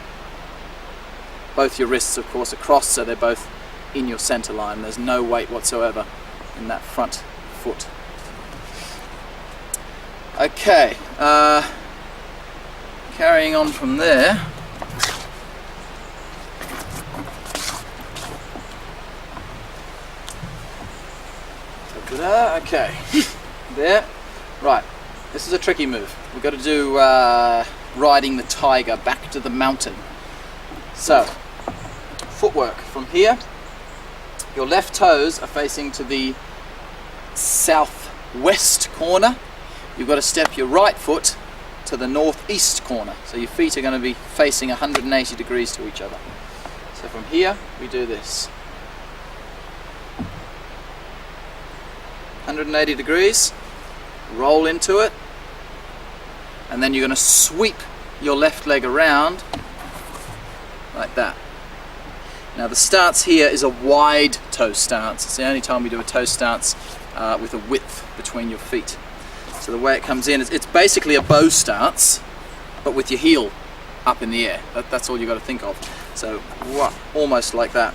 A: Both your wrists, of course, are crossed, so they're both in your center line. There's no weight whatsoever in that front foot. Okay, carrying on from there. Okay, there. Right, this is a tricky move. We've got to do riding the tiger back to the mountain. So, footwork from here. Your left toes are facing to the southwest corner. You've got to step your right foot to the northeast corner. So your feet are going to be facing 180 degrees to each other. So from here, we do this. 180 degrees, roll into it, and then you're going to sweep your left leg around like that. Now the stance here is a wide toe stance. It's the only time we do a toe stance with a width between your feet. So the way it comes in, it's basically a bow stance, but with your heel up in the air. That's all you've got to think of. So almost like that.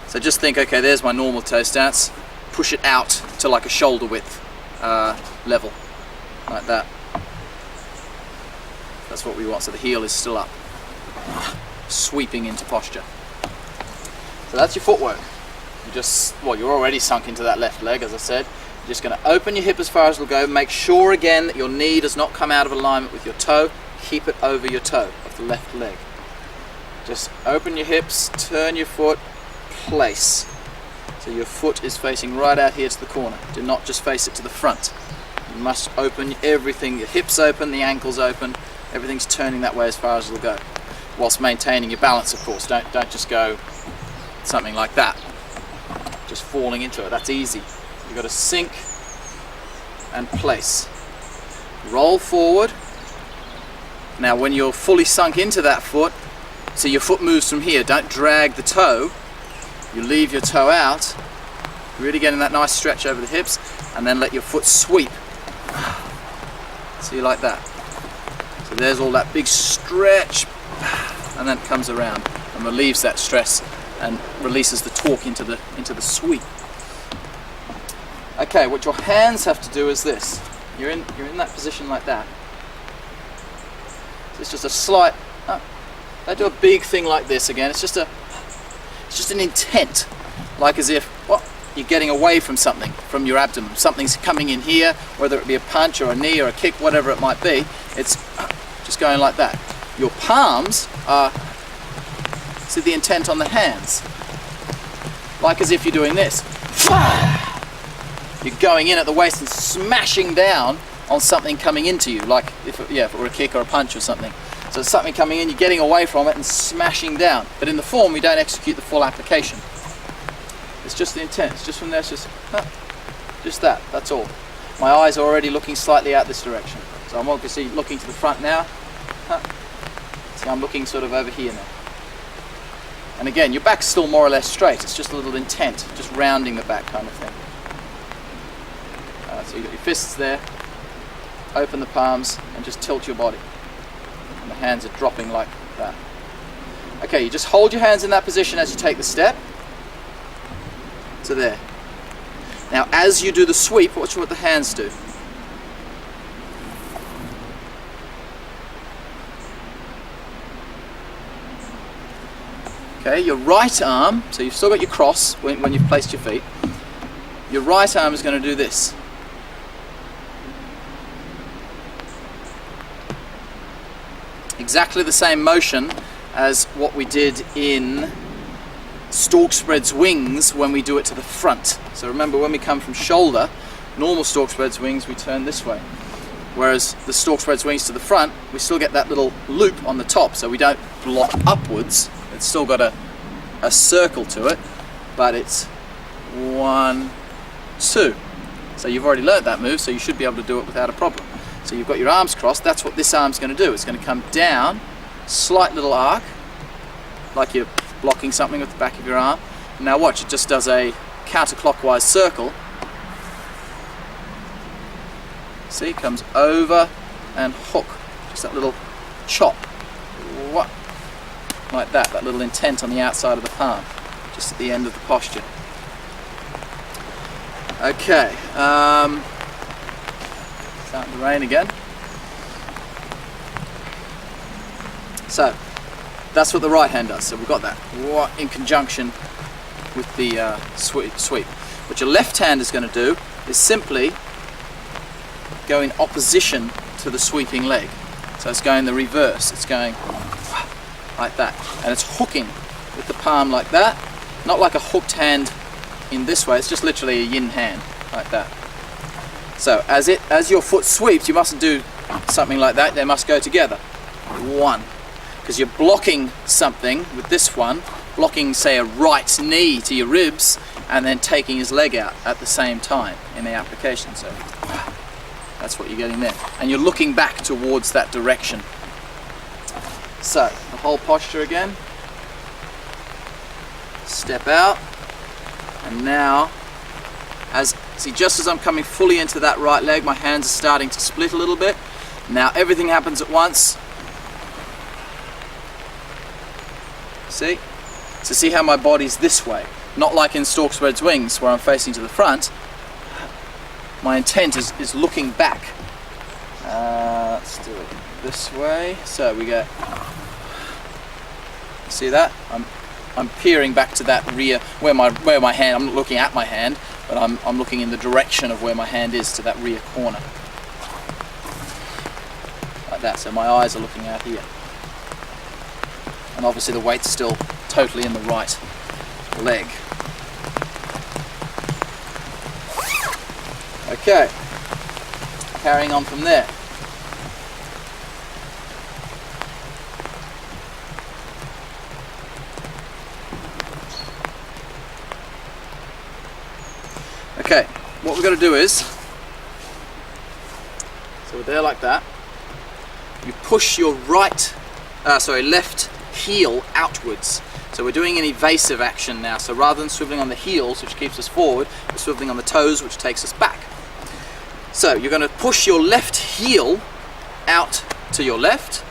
A: So just think, okay, there's my normal toe stance. Push it out to like a shoulder width level, like that. That's what we want, so the heel is still up, sweeping into posture. So that's your footwork. You're already sunk into that left leg, as I said. You're just going to open your hip as far as it'll go. Make sure again that your knee does not come out of alignment with your toe. Keep it over your toe of the left leg. Just open your hips, turn your foot, place. So your foot is facing right out here to the corner. Do not just face it to the front. You must open everything, your hips open, the ankles open, everything's turning that way as far as it'll go. Whilst maintaining your balance, of course. Don't just go something like that. Just falling into it, that's easy. You've got to sink and place. Roll forward. Now when you're fully sunk into that foot, so your foot moves from here, don't drag the toe. You leave your toe out, really getting that nice stretch over the hips, and then let your foot sweep. See, like that. So there's all that big stretch, and then it comes around and relieves that stress and releases the torque into the sweep. Okay, what your hands have to do is this. You're in that position like that. So it's just a slight. Don't do a big thing like this again. It's just an intent, like as if you're getting away from something, from your abdomen. Something's coming in here, whether it be a punch or a knee or a kick, whatever it might be. It's just going like that. Your palms are, see the intent on the hands, like as if you're doing this. You're going in at the waist and smashing down on something coming into you, like if it were a kick or a punch or something. So it's something coming in, you're getting away from it and smashing down. But in the form, we don't execute the full application. It's just the intent. It's just from there. It's just that. That's all. My eyes are already looking slightly out this direction. So I'm obviously looking to the front now. See, I'm looking sort of over here now. And again, your back's still more or less straight. It's just a little intent, just rounding the back kind of thing. So you've got your fists there. Open the palms and just tilt your body. And the hands are dropping like that. Okay, you just hold your hands in that position as you take the step. To there. Now as you do the sweep, watch what the hands do. Okay, your right arm, so you've still got your cross when you've placed your feet. Your right arm is going to do this. Exactly the same motion as what we did in stork spreads wings when we do it to the front. So remember, when we come from shoulder, normal stork spreads wings, we turn this way. Whereas the stork spreads wings to the front, we still get that little loop on the top, so we don't block upwards. It's still got a circle to it, but it's 1, 2. So you've already learnt that move, so you should be able to do it without a problem. So you've got your arms crossed. That's what this arm's going to do. It's going to come down, slight little arc, like you're blocking something with the back of your arm. Now watch, it just does a counterclockwise circle. See, comes over and hook. Just that little chop. Like that little intent on the outside of the palm, just at the end of the posture. Okay, starting to rain again. So, that's what the right hand does. So we've got that in conjunction with the sweep. What your left hand is going to do is simply go in opposition to the sweeping leg. So it's going the reverse. It's going like that, and it's hooking with the palm like that, not like a hooked hand in this way. It's just literally a yin hand like that. So as your foot sweeps, you mustn't do something like that. They must go together. 1, because you're blocking something with this one, blocking say a right knee to your ribs, and then taking his leg out at the same time in the application. So that's what you're getting there, and you're looking back towards that direction. So, the whole posture again. Step out. And now, just as I'm coming fully into that right leg, my hands are starting to split a little bit. Now everything happens at once. See? So see how my body's this way. Not like in stork spreads wings where I'm facing to the front. My intent is looking back. Let's do it this way. So we go. See that? I'm peering back to that rear where my hand. I'm not looking at my hand, but I'm looking in the direction of where my hand is to that rear corner. Like that. So my eyes are looking out here, and obviously the weight's still totally in the right leg. Okay, carrying on from there. Okay, what we're going to do is, so we're there like that, you push your left heel outwards. So we're doing an evasive action now, so rather than swiveling on the heels, which keeps us forward, we're swiveling on the toes, which takes us back. So you're going to push your left heel out to your left,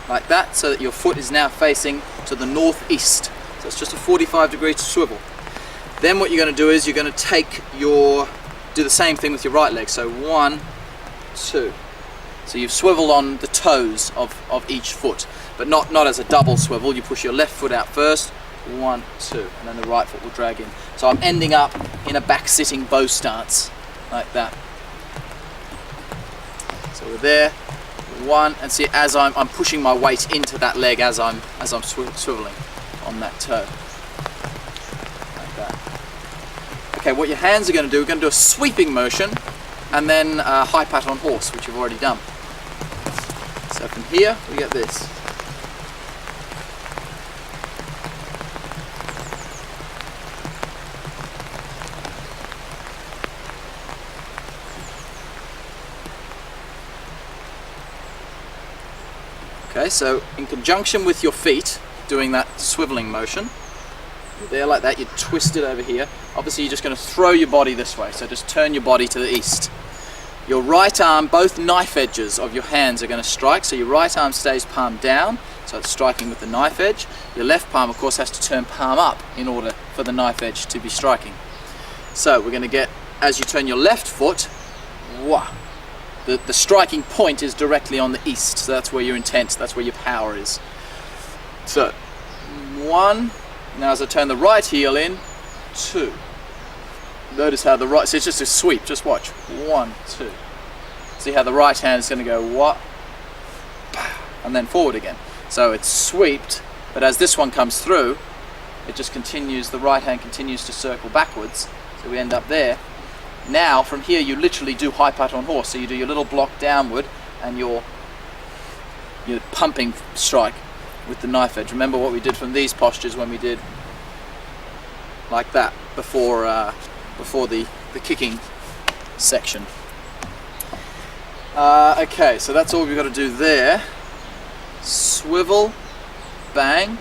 A: like that, so that your foot is now facing to the northeast. So it's just a 45-degree swivel. Then what you're going to do is you're going to do the same thing with your right leg. So 1, 2. So you've swiveled on the toes of each foot, but not as a double swivel. You push your left foot out first, 1, 2, and then the right foot will drag in. So I'm ending up in a back-sitting bow stance, like that. So we're there, 1, and see as I'm pushing my weight into that leg as I'm swiveling on that toe, like that. Okay, what your hands are going to do, we're going to do a sweeping motion, and then a high pat on horse, which you've already done. So from here, we get this. Okay, so in conjunction with your feet, doing that swiveling motion, you're there like that, you twist it over here. Obviously you're just going to throw your body this way, so just turn your body to the east. Your right arm, both knife edges of your hands are going to strike, so your right arm stays palm down, so it's striking with the knife edge. Your left palm, of course, has to turn palm up in order for the knife edge to be striking. So we're going to get, as you turn your left foot, wah, the striking point is directly on the east, so that's where your intent, that's where your power is. So, 1, now as I turn the right heel in, 2. Notice how the right, so it's just a sweep, just watch, 1, 2. See how the right hand is going to go, what, and then forward again. So it's sweeped, but as this one comes through, it just continues, the right hand continues to circle backwards, so we end up there. Now, from here, you literally do high pat on horse. So you do your little block downward and your pumping strike with the knife edge. Remember what we did from these postures when we did like that before the kicking section. Okay, so that's all we've got to do there. Swivel, bang,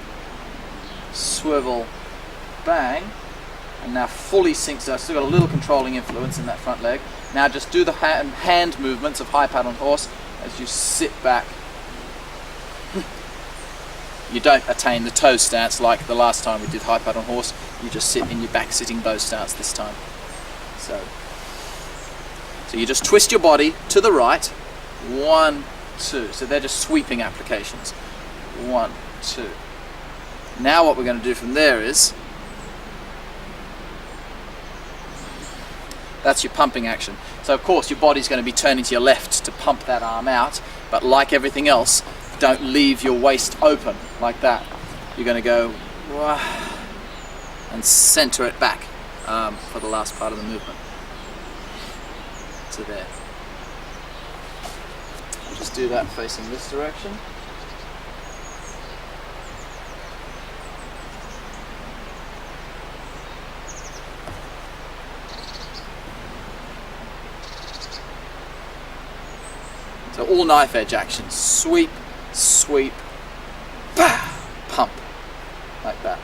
A: swivel, bang. And now fully sinks. So I've still got a little controlling influence in that front leg. Now just do the hand movements of high pat on horse as you sit back. You don't attain the toe stance like the last time we did high pat on horse. You just sit in your back sitting bow stance this time. So you just twist your body to the right. 1, 2. So they're just sweeping applications. 1, 2. Now what we're going to do from there is, that's your pumping action. So of course your body's going to be turning to your left to pump that arm out, but like everything else, don't leave your waist open like that. You're going to go and center it back for the last part of the movement. So there. I'll just do that facing this direction. So all knife edge actions, sweep, sweep, bah, pump, like that.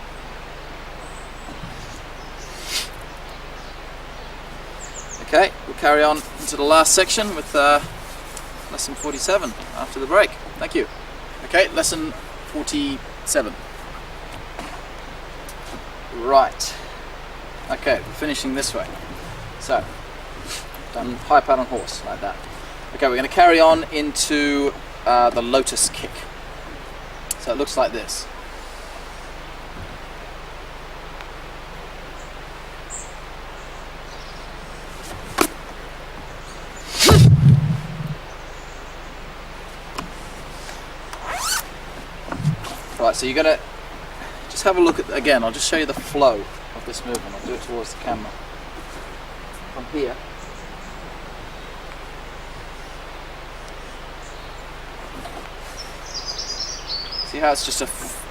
A: Okay, we'll carry on into the last section with lesson 47 after the break. Thank you. Okay, lesson 47. Right. Okay, we're finishing this way. So, done high pat on horse, like that. Okay, we're going to carry on into the lotus kick. So it looks like this. Right, so you're going to just have a look at, again, I'll just show you the flow. of this movement. I'll do it towards the camera. From here. See how it's just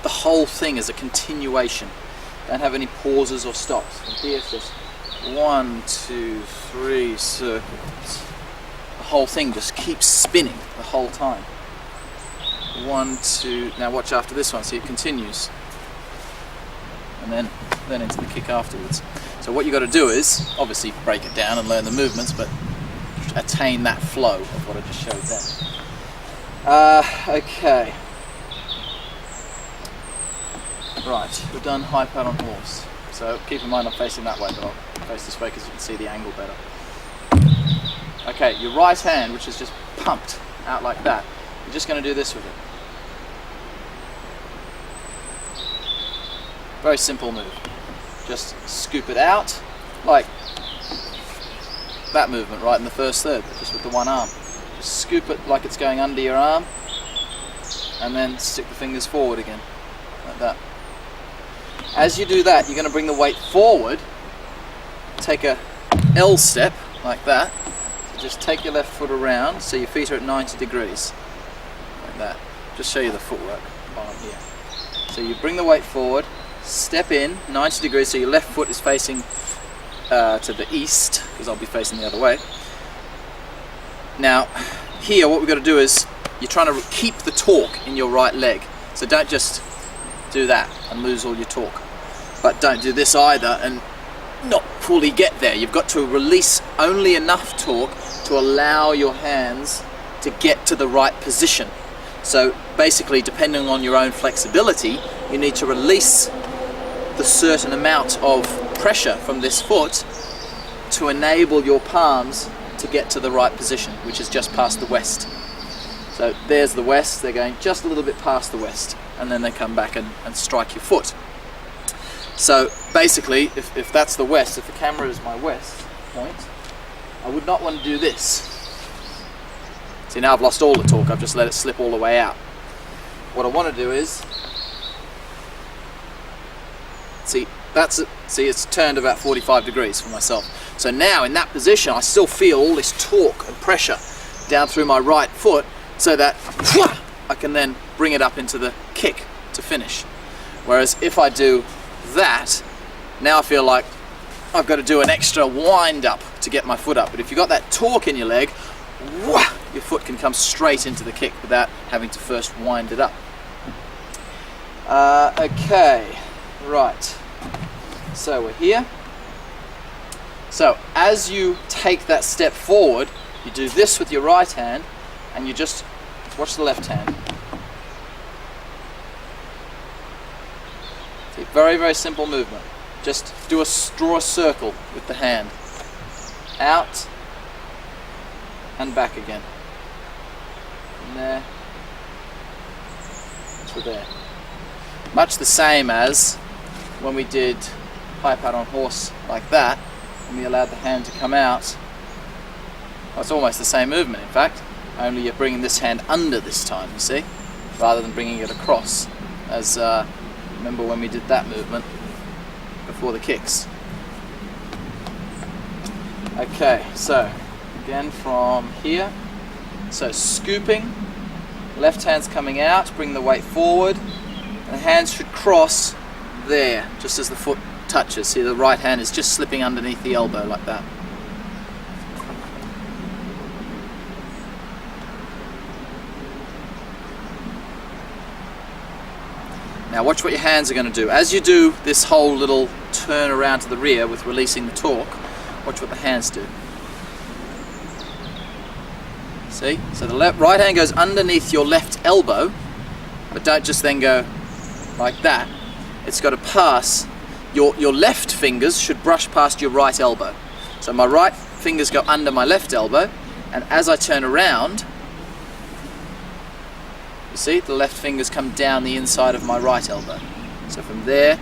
A: the whole thing is a continuation. Don't have any pauses or stops. From here it's just 1, 2, 3 circles. The whole thing just keeps spinning the whole time. 1, 2, now watch after this one, see it continues. And then into the kick afterwards. So what you got to do is, obviously break it down and learn the movements, but attain that flow of what I just showed then. Okay. Right, we've done high pad on horse. So keep in mind I'm facing that way, but I'll face this way because you can see the angle better. Okay, your right hand, which is just pumped out like that, you're just going to do this with it. Very simple move. Just scoop it out, like that movement right in the first third, just with the one arm. Just scoop it like it's going under your arm, and then stick the fingers forward again, like that. As you do that, you're going to bring the weight forward, take a L step, like that. So just take your left foot around, so your feet are at 90 degrees, like that. Just show you the footwork while I'm here. So you bring the weight forward, step in 90 degrees, so your left foot is facing to the east, because I'll be facing the other way. Now, here what we've got to do is, you're trying to keep the torque in your right leg. So don't just do that and lose all your torque. But don't do this either and not fully get there. You've got to release only enough torque to allow your hands to get to the right position. So basically, depending on your own flexibility, you need to release the certain amount of pressure from this foot to enable your palms to get to the right position, which is just past the west. So there's the west, they're going just a little bit past the west, and then they come back and strike your foot. So basically, if that's the west, if the camera is my west point, I would not want to do this. See, now I've lost all the torque, I've just let it slip all the way out. What I want to do is, see, it's turned about 45 degrees for myself. So now in that position, I still feel all this torque and pressure down through my right foot, so that I can then bring it up into the kick to finish. Whereas if I do that, now I feel like I've got to do an extra wind up to get my foot up. But if you've got that torque in your leg, your foot can come straight into the kick without having to first wind it up. Okay, right. So we're here. So as you take that step forward, you do this with your right hand, and you just watch the left hand. See, very, very simple movement. Just draw a circle with the hand. Out and back again. From there to there. Much the same as when we did high pad on horse like that, and we allowed the hand to come out. Well, it's almost the same movement, in fact, only you're bringing this hand under this time, you see, rather than bringing it across, as remember when we did that movement before the kicks. Okay, so again from here, so scooping, left hand's coming out, bring the weight forward, and the hands should cross there, just as the foot touches. See, the right hand is just slipping underneath the elbow like that. Now watch what your hands are going to do. As you do this whole little turn around to the rear with releasing the torque, watch what the hands do. See? So the right hand goes underneath your left elbow, but don't just then go like that. It's got to pass, your left fingers should brush past your right elbow. So my right fingers go under my left elbow, and as I turn around, you see, the left fingers come down the inside of my right elbow. So from there,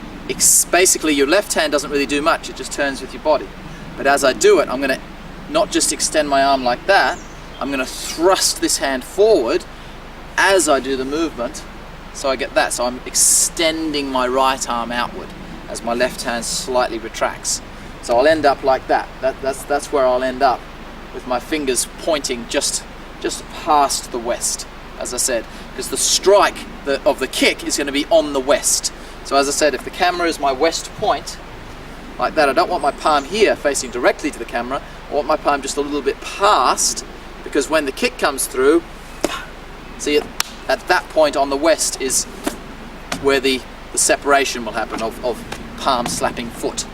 A: basically your left hand doesn't really do much, it just turns with your body. But as I do it, I'm going to not just extend my arm like that, I'm going to thrust this hand forward as I do the movement, so I get that. So I'm extending my right arm outward, as my left hand slightly retracts. So I'll end up like that. That's where I'll end up, with my fingers pointing just past the west, as I said, because the strike of the kick is going to be on the west. So as I said, if the camera is my west point, like that, I don't want my palm here facing directly to the camera. I want my palm just a little bit past, because when the kick comes through, see, at that point on the west is where the separation will happen of palm slapping foot.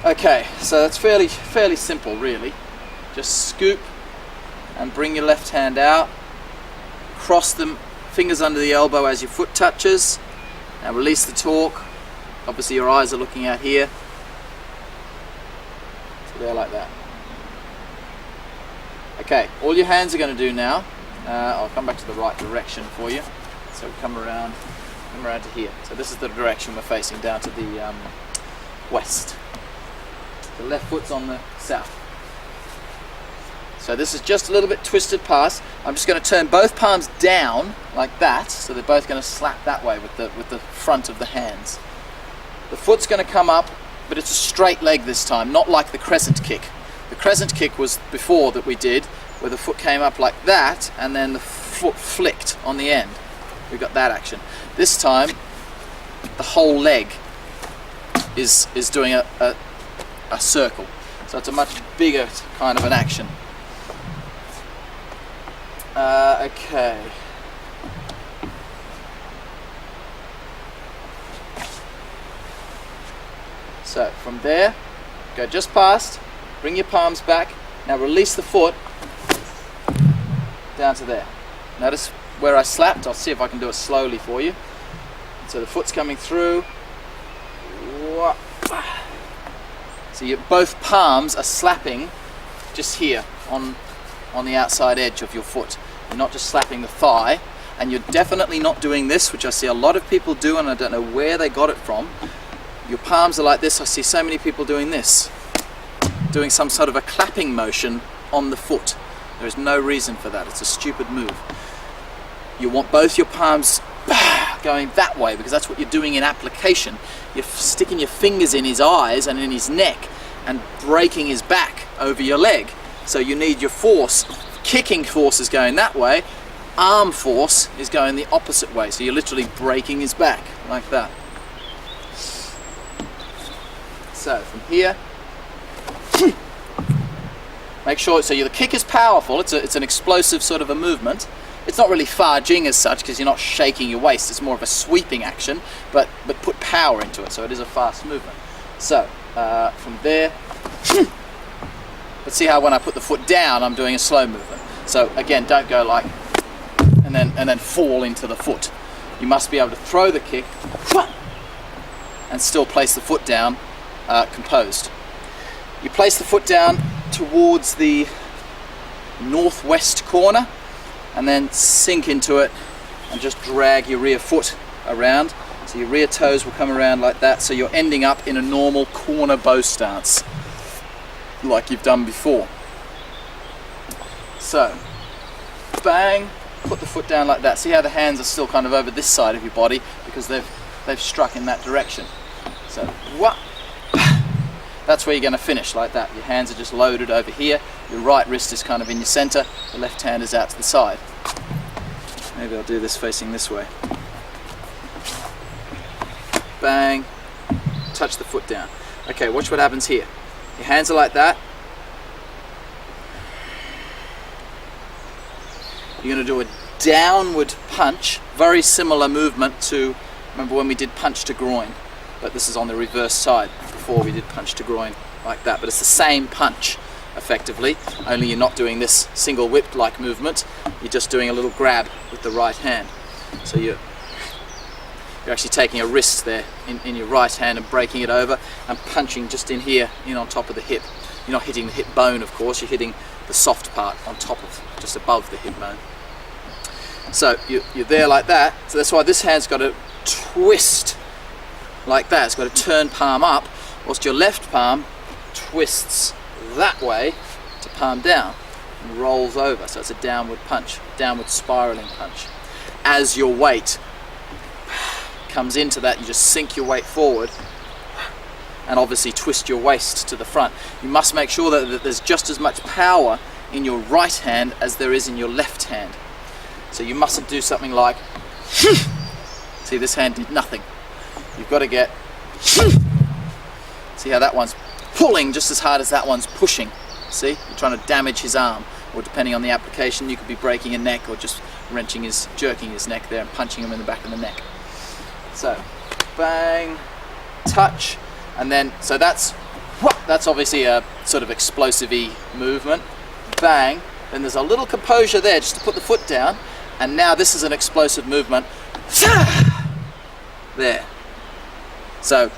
A: Okay, so that's fairly simple, really. Just scoop and bring your left hand out, cross them, fingers under the elbow as your foot touches, and release the torque. Obviously your eyes are looking out here, so they're like that. Okay, all your hands are going to do now, I'll come back to the right direction for you. So come around to here. So this is the direction we're facing, down to the west. The left foot's on the south. So this is just a little bit twisted past. I'm just going to turn both palms down like that, so they're both going to slap that way with the front of the hands. The foot's going to come up, but it's a straight leg this time, not like the crescent kick. The crescent kick was before that we did, where the foot came up like that, and then the foot flicked on the end. We got that action. This time, the whole leg is doing a circle. So it's a much bigger kind of an action. Okay. So from there, go just past, bring your palms back, now release the foot down to there. Notice where I slapped. I'll see if I can do it slowly for you. So the foot's coming through. So both palms are slapping just here on the outside edge of your foot. You're not just slapping the thigh, and you're definitely not doing this, which I see a lot of people do, and I don't know where they got it from. Your palms are like this. I see so many people doing this, doing some sort of a clapping motion on the foot. There is no reason for that. It's a stupid move. You want both your palms going that way, because that's what you're doing in application. You're sticking your fingers in his eyes and in his neck and breaking his back over your leg. So you need your force. Kicking force is going that way, arm force is going the opposite way. So you're literally breaking his back like that. So from here, make sure, so the kick is powerful. It's an explosive sort of a movement. It's not really farging as such, because you're not shaking your waist. It's more of a sweeping action, but put power into it, so it is a fast movement. So from there, let's see how when I put the foot down, I'm doing a slow movement. So again, don't go like and then fall into the foot. You must be able to throw the kick and still place the foot down composed. You place the foot down towards the northwest corner, and then sink into it and just drag your rear foot around. So your rear toes will come around like that, so you're ending up in a normal corner bow stance like you've done before. So bang, put the foot down like that. See how the hands are still kind of over this side of your body, because they've struck in that direction. So what? That's where you're going to finish, like that. Your hands are just loaded over here. Your right wrist is kind of in your center. The left hand is out to the side. Maybe I'll do this facing this way. Bang. Touch the foot down. Okay, watch what happens here. Your hands are like that. You're going to do a downward punch. Very similar movement to, remember when we did punch to groin. But this is on the reverse side. Before we did punch to groin like that, but it's the same punch effectively, only you're not doing this single whip like movement, you're just doing a little grab with the right hand. So you're actually taking a wrist there in your right hand and breaking it over and punching just in here, in on top of the hip. You're not hitting the hip bone, of course, you're hitting the soft part on top of, just above the hip bone. So you're there like that. So that's why this hand's got to twist like that. It's got to turn palm up, whilst your left palm twists that way to palm down and rolls over. So it's a downward punch, downward spiraling punch. As your weight comes into that, you just sink your weight forward and obviously twist your waist to the front. You must make sure that there's just as much power in your right hand as there is in your left hand. So you mustn't do something like, see, this hand did nothing. You've got to get, see how that one's pulling just as hard as that one's pushing. See, you're trying to damage his arm, or depending on the application, you could be breaking a neck or just jerking his neck there and punching him in the back of the neck. So, bang, touch, and then, so that's obviously a sort of explosive-y movement. Bang, then there's a little composure there just to put the foot down, and now this is an explosive movement. There. So,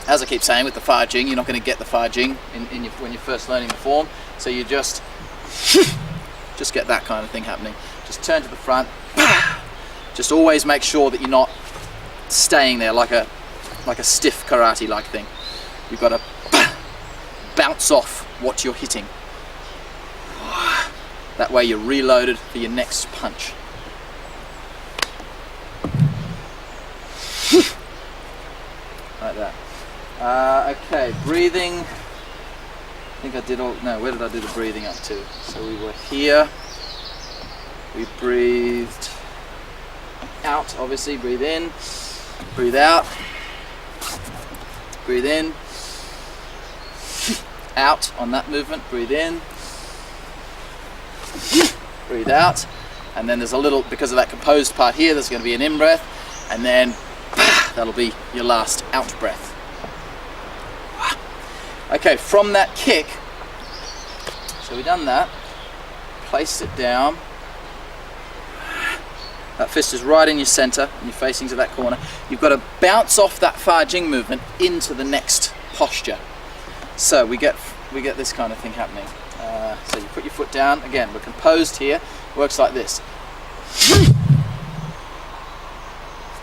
A: as I keep saying, with the Fa Jing, you're not going to get the Fa Jing when you're first learning the form, so you just get that kind of thing happening. Just turn to the front. Just always make sure that you're not staying there like a stiff karate-like thing. You've got to bounce off what you're hitting. That way you're reloaded for your next punch. Like that. Okay, breathing. I think I did all, no, where did I do the breathing up to? So we were here. We breathed out, obviously, breathe in, breathe out, breathe in, out on that movement, breathe in, breathe out, and then there's a little, because of that composed part here, there's going to be an in-breath, and then that'll be your last out-breath. Okay, from that kick, so we've done that, placed it down, that fist is right in your center and you're facing to that corner. You've got to bounce off that Fa Jing movement into the next posture. So we get this kind of thing happening. So you put your foot down, again, we're composed here, works like this. And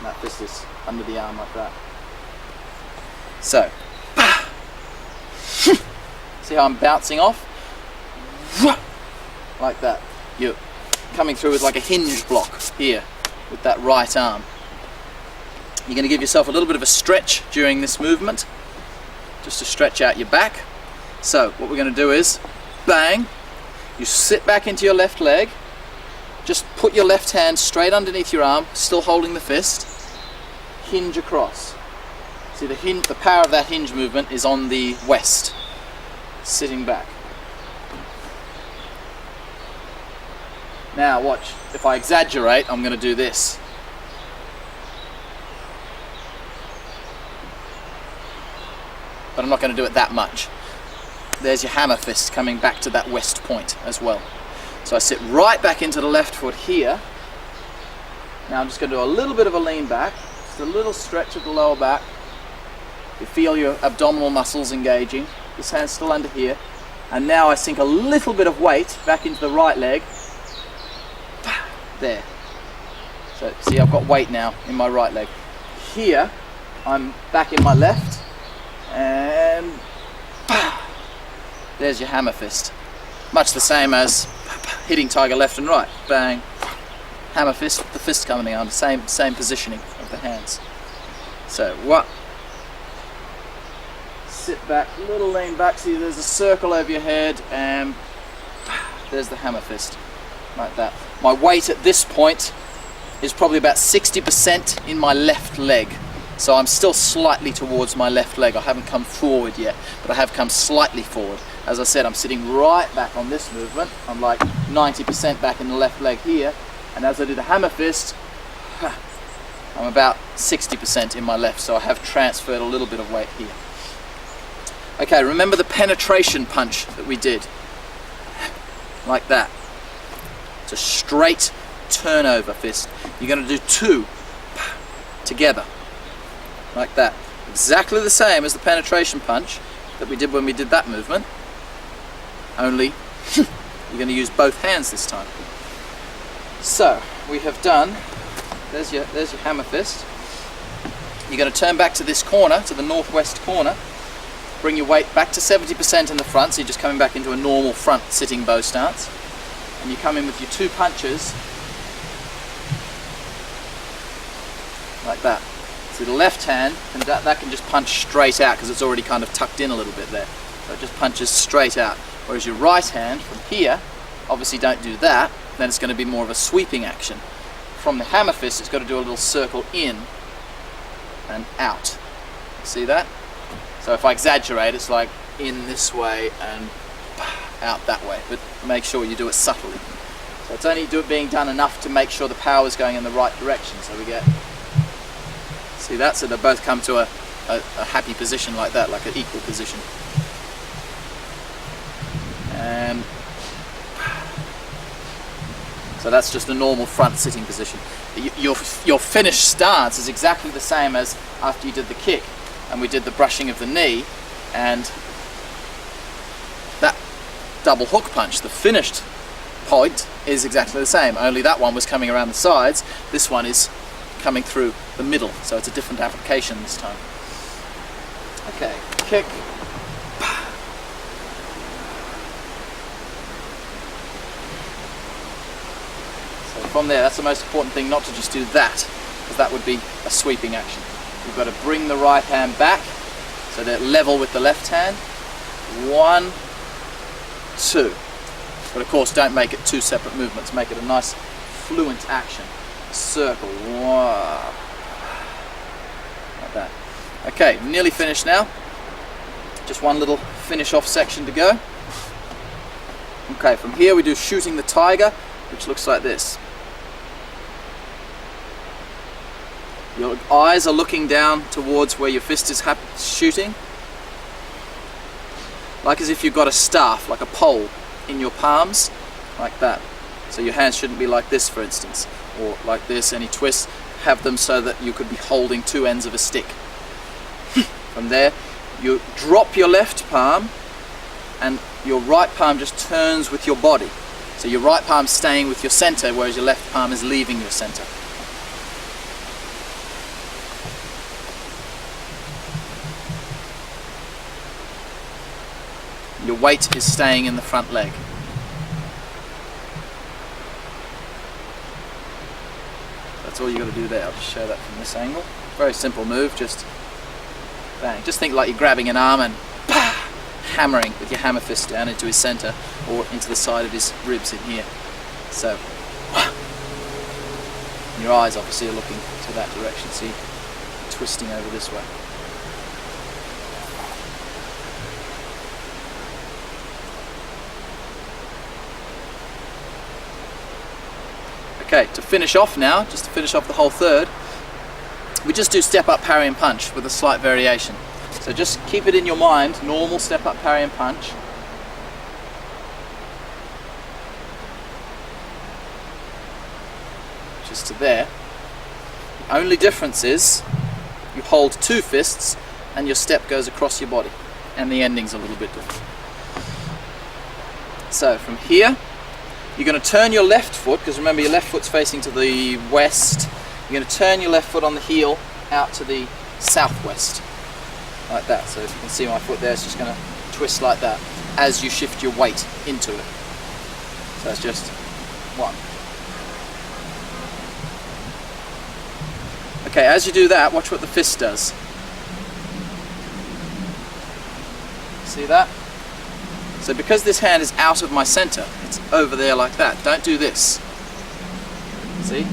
A: that fist is under the arm like that. So, see how I'm bouncing off? Like that. You're coming through with like a hinge block here with that right arm. You're going to give yourself a little bit of a stretch during this movement, just to stretch out your back. So what we're going to do is, bang, you sit back into your left leg, just put your left hand straight underneath your arm, still holding the fist, hinge across. See, the power of that hinge movement is on the west, sitting back. Now watch, if I exaggerate, I'm going to do this. But I'm not going to do it that much. There's your hammer fist coming back to that west point as well. So I sit right back into the left foot here. Now I'm just going to do a little bit of a lean back, just a little stretch of the lower back. You feel your abdominal muscles engaging. This hand's still under here. And now I sink a little bit of weight back into the right leg. There. So see, I've got weight now in my right leg. Here, I'm back in my left, and there's your hammer fist. Much the same as hitting tiger left and right. Bang, hammer fist, the fist coming on, same positioning of the hands. So what? Sit back, little lean back. See, there's a circle over your head, and there's the hammer fist, like that. My weight at this point is probably about 60% in my left leg. So I'm still slightly towards my left leg. I haven't come forward yet, but I have come slightly forward. As I said, I'm sitting right back on this movement. I'm like 90% back in the left leg here. And as I do the hammer fist, I'm about 60% in my left. So I have transferred a little bit of weight here. Okay, remember the penetration punch that we did? Like that. It's a straight turnover fist. You're going to do two together, like that. Exactly the same as the penetration punch that we did when we did that movement, only you're going to use both hands this time. So we have done, there's your hammer fist. You're going to turn back to this corner, to the northwest corner, bring your weight back to 70% in the front, so you're just coming back into a normal front sitting bow stance. And you come in with your two punches, like that. See, the left hand, that can just punch straight out because it's already kind of tucked in a little bit there. So it just punches straight out. Whereas your right hand, from here, obviously don't do that, then it's going to be more of a sweeping action. From the hammer fist, it's got to do a little circle in and out. See that? So if I exaggerate, it's like in this way and out that way, but make sure you do it subtly. So it's only being done enough to make sure the power is going in the right direction. So we get, see that? So they both come to a happy position like that, like an equal position. And so that's just a normal front sitting position. Your finished stance is exactly the same as after you did the kick and we did the brushing of the knee, and that double hook punch, the finished point, is exactly the same, only that one was coming around the sides, this one is coming through the middle, so it's a different application this time. Okay, kick. From there, that's the most important thing, not to just do that, because that would be a sweeping action. You've got to bring the right hand back so they're level with the left hand. 1, 2. But of course, don't make it two separate movements. Make it a nice fluent action. Circle. Wow. Like that. Okay, nearly finished now. Just one little finish off section to go. Okay, from here we do shooting the tiger, which looks like this. Your eyes are looking down towards where your fist is shooting, like as if you've got a staff, like a pole, in your palms, like that. So your hands shouldn't be like this, for instance, or like this. Any twists, have them so that you could be holding two ends of a stick. From there, you drop your left palm, and your right palm just turns with your body. So your right palm staying with your center, whereas your left palm is leaving your center. Your weight is staying in the front leg. That's all you got to do there. I'll just show that from this angle. Very simple move, just bang. Just think like you're grabbing an arm and bah, hammering with your hammer fist down into his center or into the side of his ribs in here. So, and your eyes obviously are looking to that direction, see, twisting over this way. Okay, to finish off now, just to finish off the whole third, we just do step up, parry and punch with a slight variation. So just keep it in your mind, normal step up, parry and punch. Just to there. The only difference is you hold two fists and your step goes across your body, and the ending's a little bit different. So from here, you're going to turn your left foot, because remember your left foot's facing to the west. You're going to turn your left foot on the heel out to the southwest, like that. So if you can see my foot there, it's just going to twist like that as you shift your weight into it. So it's just one. Okay, as you do that, watch what the fist does. See that? So because this hand is out of my center, it's over there like that. Don't do this. See?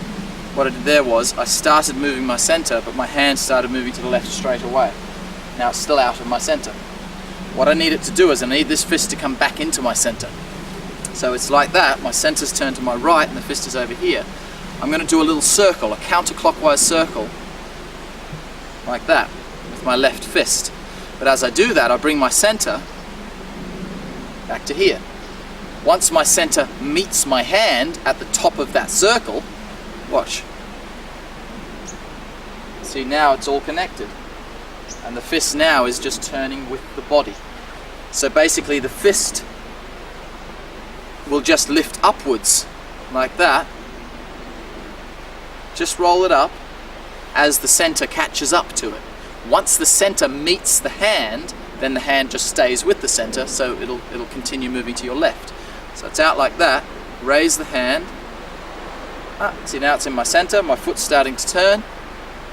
A: What I did there was, I started moving my center, but my hand started moving to the left straight away. Now it's still out of my center. What I need it to do is I need this fist to come back into my center. So it's like that, my center's turned to my right and the fist is over here. I'm going to do a little circle, a counterclockwise circle, like that, with my left fist. But as I do that, I bring my center back to here. Once my center meets my hand at the top of that circle, watch. See, now it's all connected. And the fist now is just turning with the body. So basically the fist will just lift upwards like that. Just roll it up as the center catches up to it. Once the center meets the hand, then the hand just stays with the center, so it'll continue moving to your left. So it's out like that. Raise the hand. See, now it's in my center. My foot's starting to turn.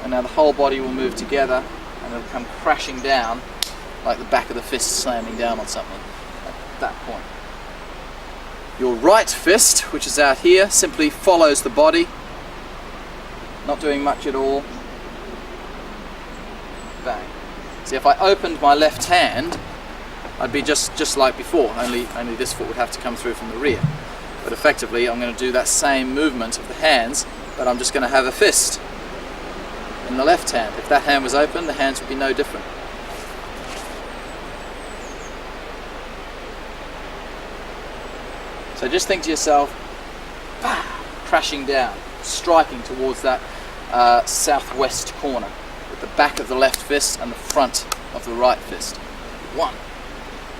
A: and now the whole body will move together and it'll come crashing down like the back of the fist slamming down on something at that point. Your right fist, which is out here, simply follows the body, not doing much at all. Bang. See, if I opened my left hand, I'd be just like before, only this foot would have to come through from the rear. But effectively, I'm going to do that same movement of the hands, but I'm just going to have a fist in the left hand. If that hand was open, the hands would be no different. So just think to yourself, bah, crashing down, striking towards that southwest corner with the back of the left fist and the front of the right fist. 1.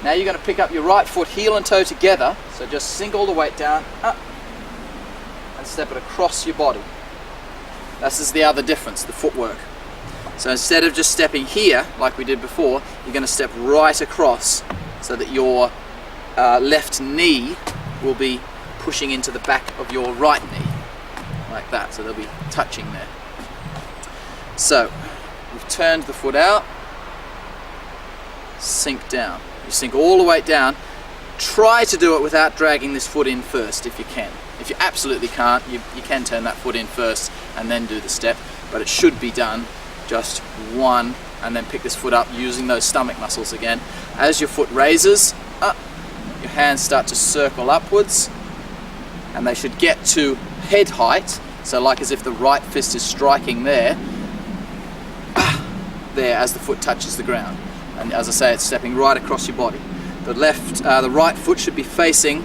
A: Now you're going to pick up your right foot heel and toe together, so just sink all the weight down, up, and step it across your body. This is the other difference, the footwork. So instead of just stepping here, like we did before, you're going to step right across so that your left knee will be pushing into the back of your right knee, like that, so they'll be touching there. So, we've turned the foot out, sink down. You sink all the way down. Try to do it without dragging this foot in first if you can. If you absolutely can't, you can turn that foot in first and then do the step, but it should be done just one, and then pick this foot up using those stomach muscles again. As your foot raises up, your hands start to circle upwards, and they should get to head height, so like as if the right fist is striking there, there as the foot touches the ground. And as I say, it's stepping right across your body. The right foot should be facing,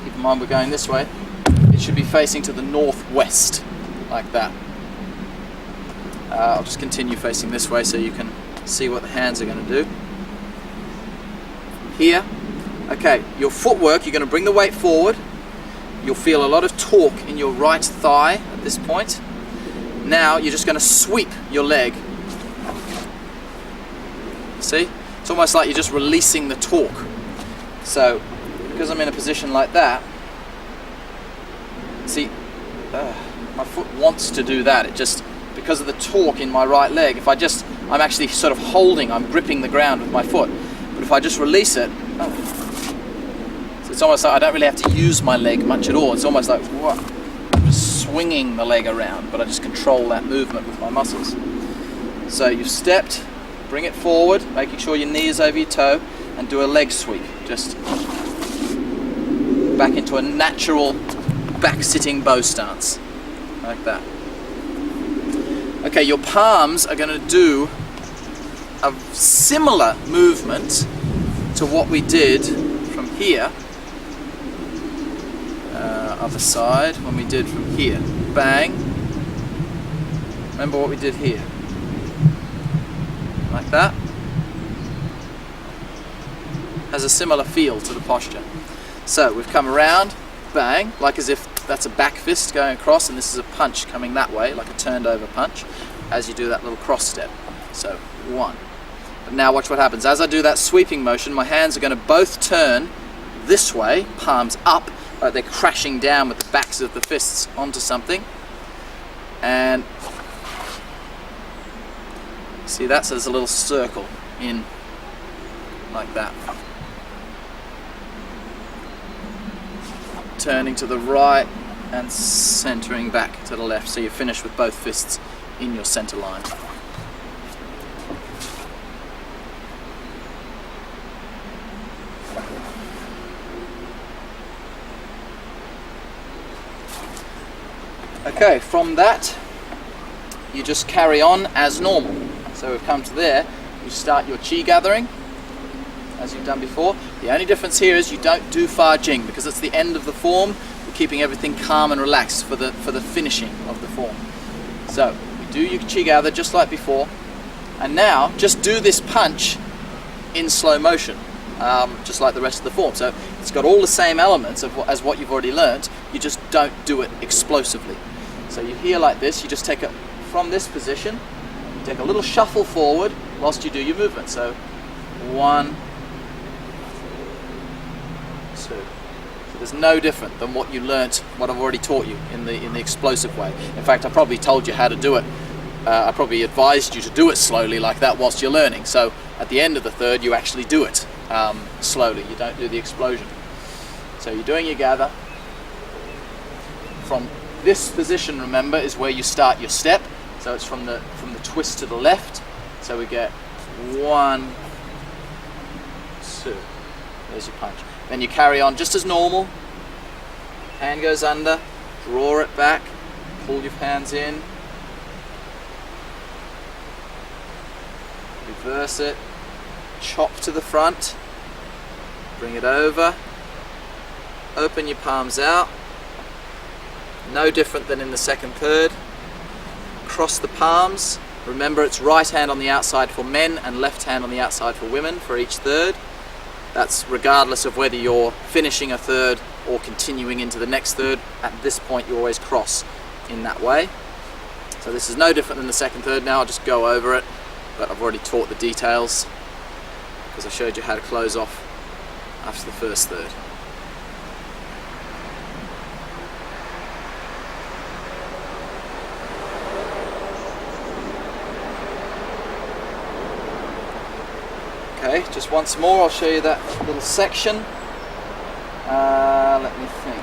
A: keep in mind we're going this way, it should be facing to the northwest, like that. I'll just continue facing this way so you can see what the hands are going to do. Here, okay, your footwork, you're going to bring the weight forward. You'll feel a lot of torque in your right thigh at this point. Now you're just going to sweep your leg. See? It's almost like you're just releasing the torque. So, because I'm in a position like that, see, my foot wants to do that. It just, because of the torque in my right leg, if I'm actually sort of holding, I'm gripping the ground with my foot. But if I just release it, so it's almost like I don't really have to use my leg much at all. It's almost like, what? I'm just swinging the leg around, but I just control that movement with my muscles. So you've stepped, bring it forward, making sure your knee is over your toe, and do a leg sweep. Just back into a natural back-sitting bow stance, like that. Okay, your palms are going to do a similar movement to what we did from here, other side, when we did from here. Bang. Remember what we did here? Like that. Has a similar feel to the posture. So we've come around, bang, like as if that's a back fist going across, and this is a punch coming that way, like a turned over punch, as you do that little cross step. So 1. But now watch what happens. As I do that sweeping motion, my hands are going to both turn this way, palms up, like they're crashing down with the backs of the fists onto something. And see that? So there's a little circle in like that. Turning to the right and centering back to the left, so you finish with both fists in your center line. Okay, from that you just carry on as normal. So we've come to there, you start your chi gathering as you've done before. The only difference here is you don't do Fa Jing, because it's the end of the form. You're keeping everything calm and relaxed for the finishing of the form. So you do your chi gather just like before, and now just do this punch in slow motion, just like the rest of the form. So it's got all the same elements as what you've already learnt, you just don't do it explosively. So you hear like this, you just take it from this position, you take a little shuffle forward whilst you do your movement. So 1, 2. So there's no different than what you learnt, what I've already taught you in the explosive way. In fact, I probably told you how to do it I probably advised you to do it slowly like that whilst you're learning. So at the end of the third, you actually do it slowly. You don't do the explosion. So you're doing your gather. From this position, remember, is where you start your step. So it's from the twist to the left. So we get 1, 2. There's your punch. Then you carry on just as normal. Hand goes under, draw it back, pull your hands in, reverse it, chop to the front, bring it over, open your palms out, no different than in the second third. Cross the palms. Remember, it's right hand on the outside for men and left hand on the outside for women for each third. That's regardless of whether you're finishing a third or continuing into the next third. At this point, you always cross in that way. So this is no different than the second third. Now I'll just go over it, but I've already taught the details because I showed you how to close off after the first third. Okay, just once more, I'll show you that little section. Let me think.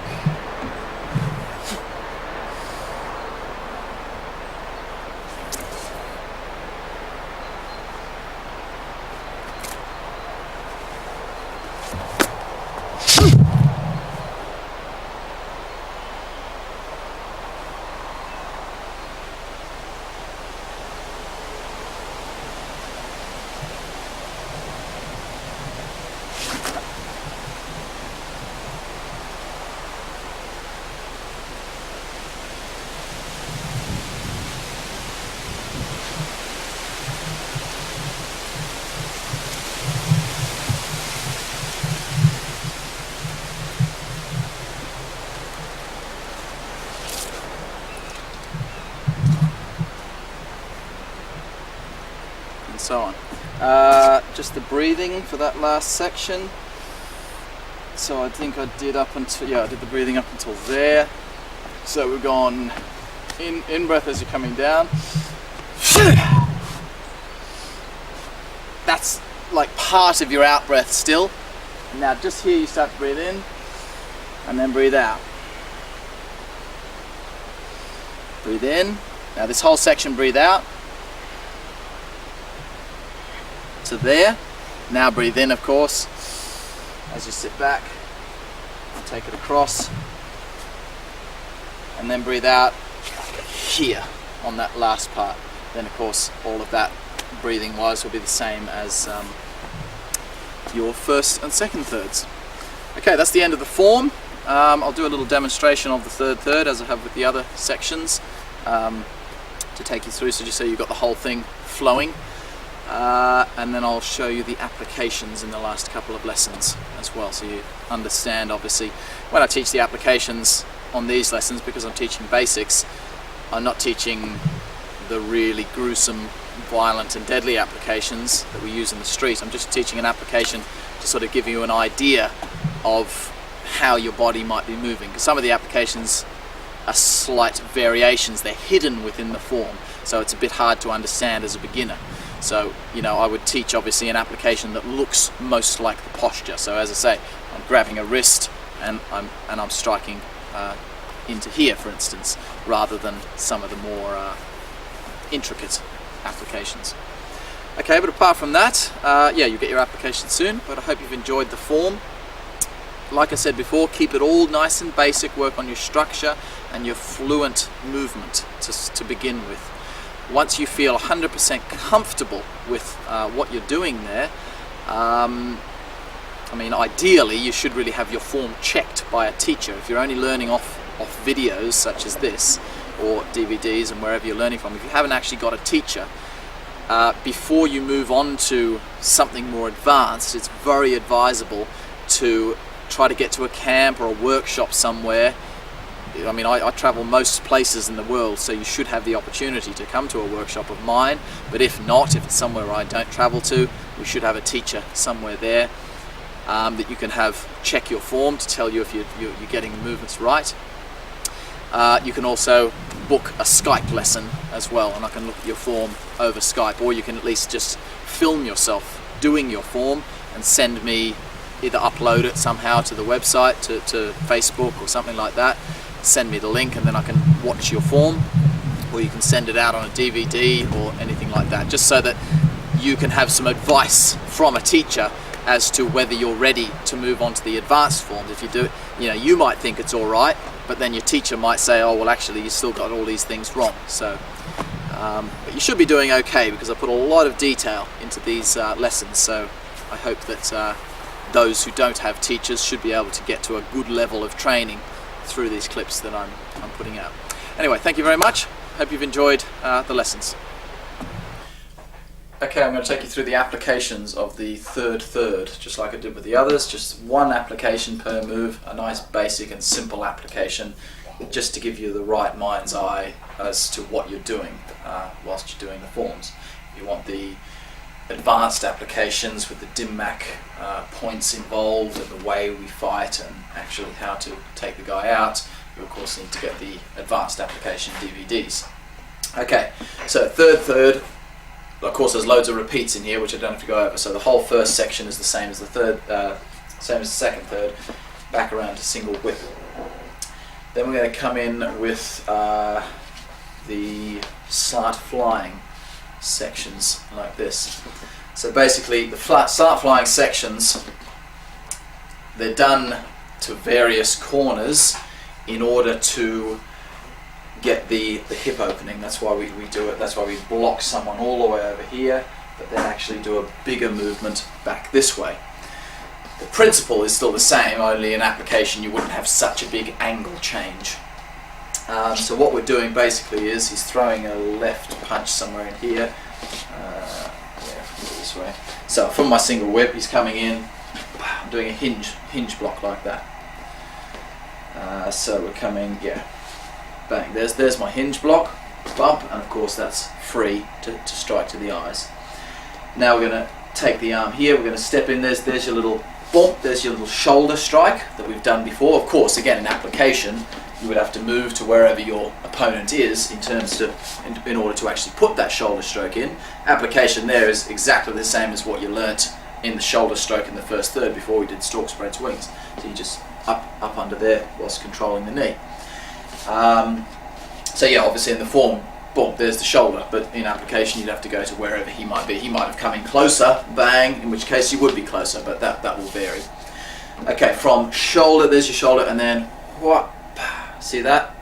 A: So on. Just the breathing for that last section. So I think I did up until, I did the breathing up until there. So we've gone in breath as you're coming down. That's like part of your out breath still. Now just here you start to breathe in and then breathe out. Breathe in. Now this whole section, breathe out. To there. Now breathe in, of course, as you sit back and take it across, and then breathe out here on that last part. Then of course all of that breathing wise will be the same as your first and second thirds. Okay, that's the end of the form. I'll do a little demonstration of the third third as I have with the other sections to take you through, so just so you've got the whole thing flowing. And then I'll show you the applications in the last couple of lessons as well, so you understand. Obviously when I teach the applications on these lessons, because I'm teaching basics, I'm not teaching the really gruesome, violent and deadly applications that we use in the street. I'm just teaching an application to sort of give you an idea of how your body might be moving, because some of the applications are slight variations, they're hidden within the form, so it's a bit hard to understand as a beginner. So, I would teach obviously an application that looks most like the posture. So as I say, I'm grabbing a wrist and I'm striking into here, for instance, rather than some of the more intricate applications. Okay, but apart from that, you get your application soon, but I hope you've enjoyed the form. Like I said before, keep it all nice and basic, work on your structure and your fluent movement to begin with. Once you feel 100% comfortable with what you're doing there, ideally you should really have your form checked by a teacher. If you're only learning off videos such as this, or DVDs and wherever you're learning from, if you haven't actually got a teacher, before you move on to something more advanced, it's very advisable to try to get to a camp or a workshop somewhere. I travel most places in the world, so you should have the opportunity to come to a workshop of mine, but if not, if it's somewhere I don't travel to, we should have a teacher somewhere there that you can have check your form to tell you if you're getting the movements right. You can also book a Skype lesson as well, and I can look at your form over Skype, or you can at least just film yourself doing your form and send me, either upload it somehow to the website, to Facebook or something like that, send me the link, and then I can watch your form, or you can send it out on a DVD or anything like that, just so that you can have some advice from a teacher as to whether you're ready to move on to the advanced forms. If you do it, you might think it's all right, but then your teacher might say, oh well, actually you still got all these things wrong. So but you should be doing okay, because I put a lot of detail into these lessons, so I hope that those who don't have teachers should be able to get to a good level of training through these clips that I'm putting out. Anyway, thank you very much. Hope you've enjoyed the lessons. Okay, I'm going to take you through the applications of the third, just like I did with the others. Just one application per move, a nice basic and simple application, just to give you the right mind's eye as to what you're doing whilst you're doing the forms. You want the advanced applications with the dim-mac points involved and the way we fight and actually how to take the guy out. You of course need to get the advanced application DVDs. Okay, so third, of course there's loads of repeats in here which I don't have to go over, so the whole first section is the same as the same as the second third, back around to single whip. Then we're going to come in with the start flying sections like this. So basically the start flying sections, they're done to various corners in order to get the hip opening. That's why we do it. That's why we block someone all the way over here, but then actually do a bigger movement back this way. The principle is still the same, only in application you wouldn't have such a big angle change. So what we're doing basically is he's throwing a left punch somewhere in here. This way. So from my single whip, he's coming in. I'm doing a hinge block like that. So we're coming, bang. There's my hinge block, bump, and of course that's free to strike to the eyes. Now we're going to take the arm here. We're going to step in. There's your little bump. There's your little shoulder strike that we've done before. Of course, again in application, you would have to move to wherever your opponent is in order to actually put that shoulder stroke in. Application there is exactly the same as what you learnt in the shoulder stroke in the first third before we did stalk spreads wings. So you just up under there whilst controlling the knee. So yeah, obviously in the form, boom, there's the shoulder, but in application you'd have to go to wherever he might be. He might have come in closer, bang, in which case you would be closer, but that will vary. Okay, from shoulder, there's your shoulder, and then what? See that?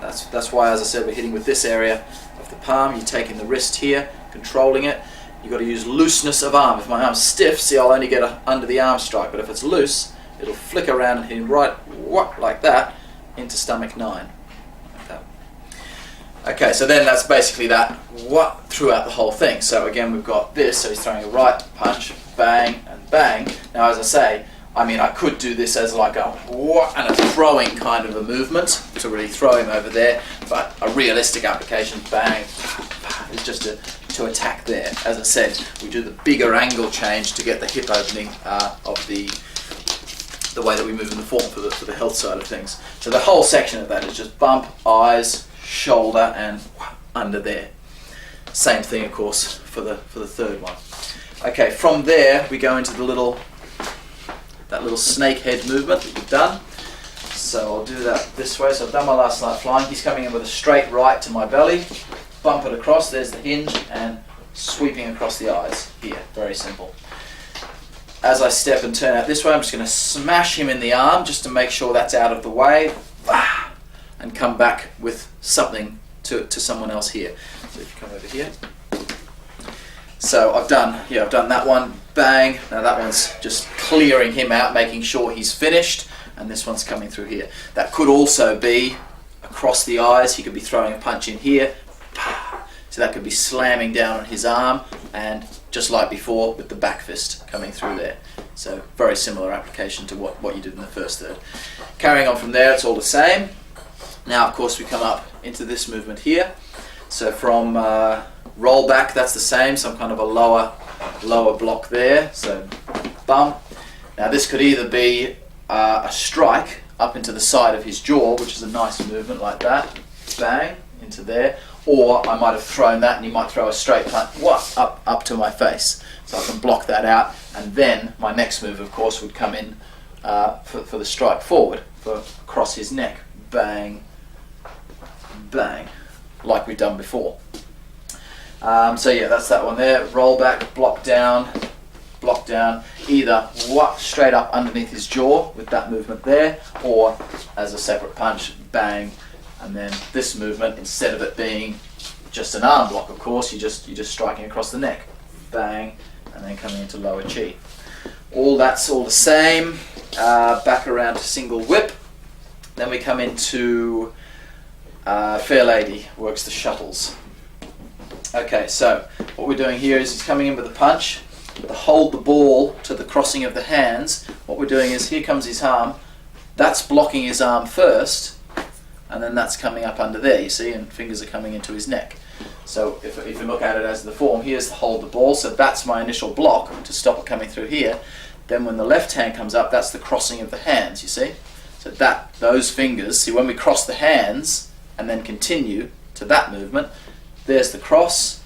A: That's why, as I said, we're hitting with this area of the palm. You're taking the wrist here, controlling it. You've got to use looseness of arm. If my arm's stiff, see, I'll only get under the arm strike, but if it's loose, it'll flick around and hit him right, like that, into stomach 9. Like that. Okay, so then that's basically that throughout the whole thing. So again, we've got this, so he's throwing a right punch, bang, and bang. Now, as I say, I could do this as like a and a throwing kind of a movement to really throw him over there, but a realistic application, bang, is just to attack there. As I said, we do the bigger angle change to get the hip opening of the way that we move in the form for the health side of things. So the whole section of that is just bump, eyes, shoulder, and under there. Same thing, of course, for the third one. Okay, from there we go into that little snake head movement that you've done. So I'll do that this way. So I've done my last start flying. He's coming in with a straight right to my belly, bump it across, there's the hinge, and sweeping across the eyes here. Very simple. As I step and turn out this way, I'm just going to smash him in the arm just to make sure that's out of the way, and come back with something to someone else here. So if you come over here. So I've done that one, bang. Now that one's just clearing him out, making sure he's finished, and this one's coming through here. That could also be across the eyes. He could be throwing a punch in here, so that could be slamming down on his arm, and just like before with the back fist coming through there. So very similar application to what you did in the first third. Carrying on from there, it's all the same. Now of course we come up into this movement here. So from roll back, that's the same, some kind of a lower block there. So bump. Now this could either be a strike up into the side of his jaw, which is a nice movement like that, bang, into there, or I might have thrown that and he might throw a straight punch up to my face. So I can block that out, and then my next move, of course, would come in for the strike forward, for across his neck. Bang, bang, like we've done before. So yeah, that's that one there. Roll back, block down, either straight up underneath his jaw with that movement there, or as a separate punch, bang. And then this movement, instead of it being just an arm block, of course, you're just striking across the neck, bang, and then coming into lower chi. That's all the same. Back around to single whip. Then we come into Fair Lady, works the shuttles. Okay, so what we're doing here is he's coming in with a punch, to hold the ball to the crossing of the hands. What we're doing is, here comes his arm, that's blocking his arm first, and then that's coming up under there, you see, and fingers are coming into his neck. So if you look at it as the form, here's the hold the ball, so that's my initial block to stop it coming through here. Then when the left hand comes up, that's the crossing of the hands, you see. So those fingers, see, when we cross the hands and then continue to that movement, there's the cross,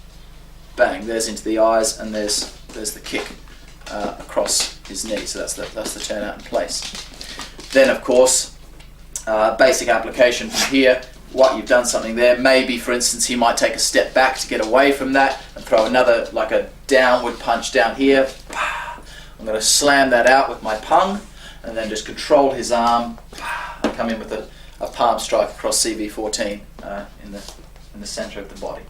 A: bang, there's into the eyes, and there's the kick across his knee. So that's the turn out in place. Then of course, basic application from here. You've done something there. Maybe, for instance, he might take a step back to get away from that and throw another, like a downward punch down here. I'm going to slam that out with my pung, and then just control his arm and come in with a palm strike across CV14 in the center of the body.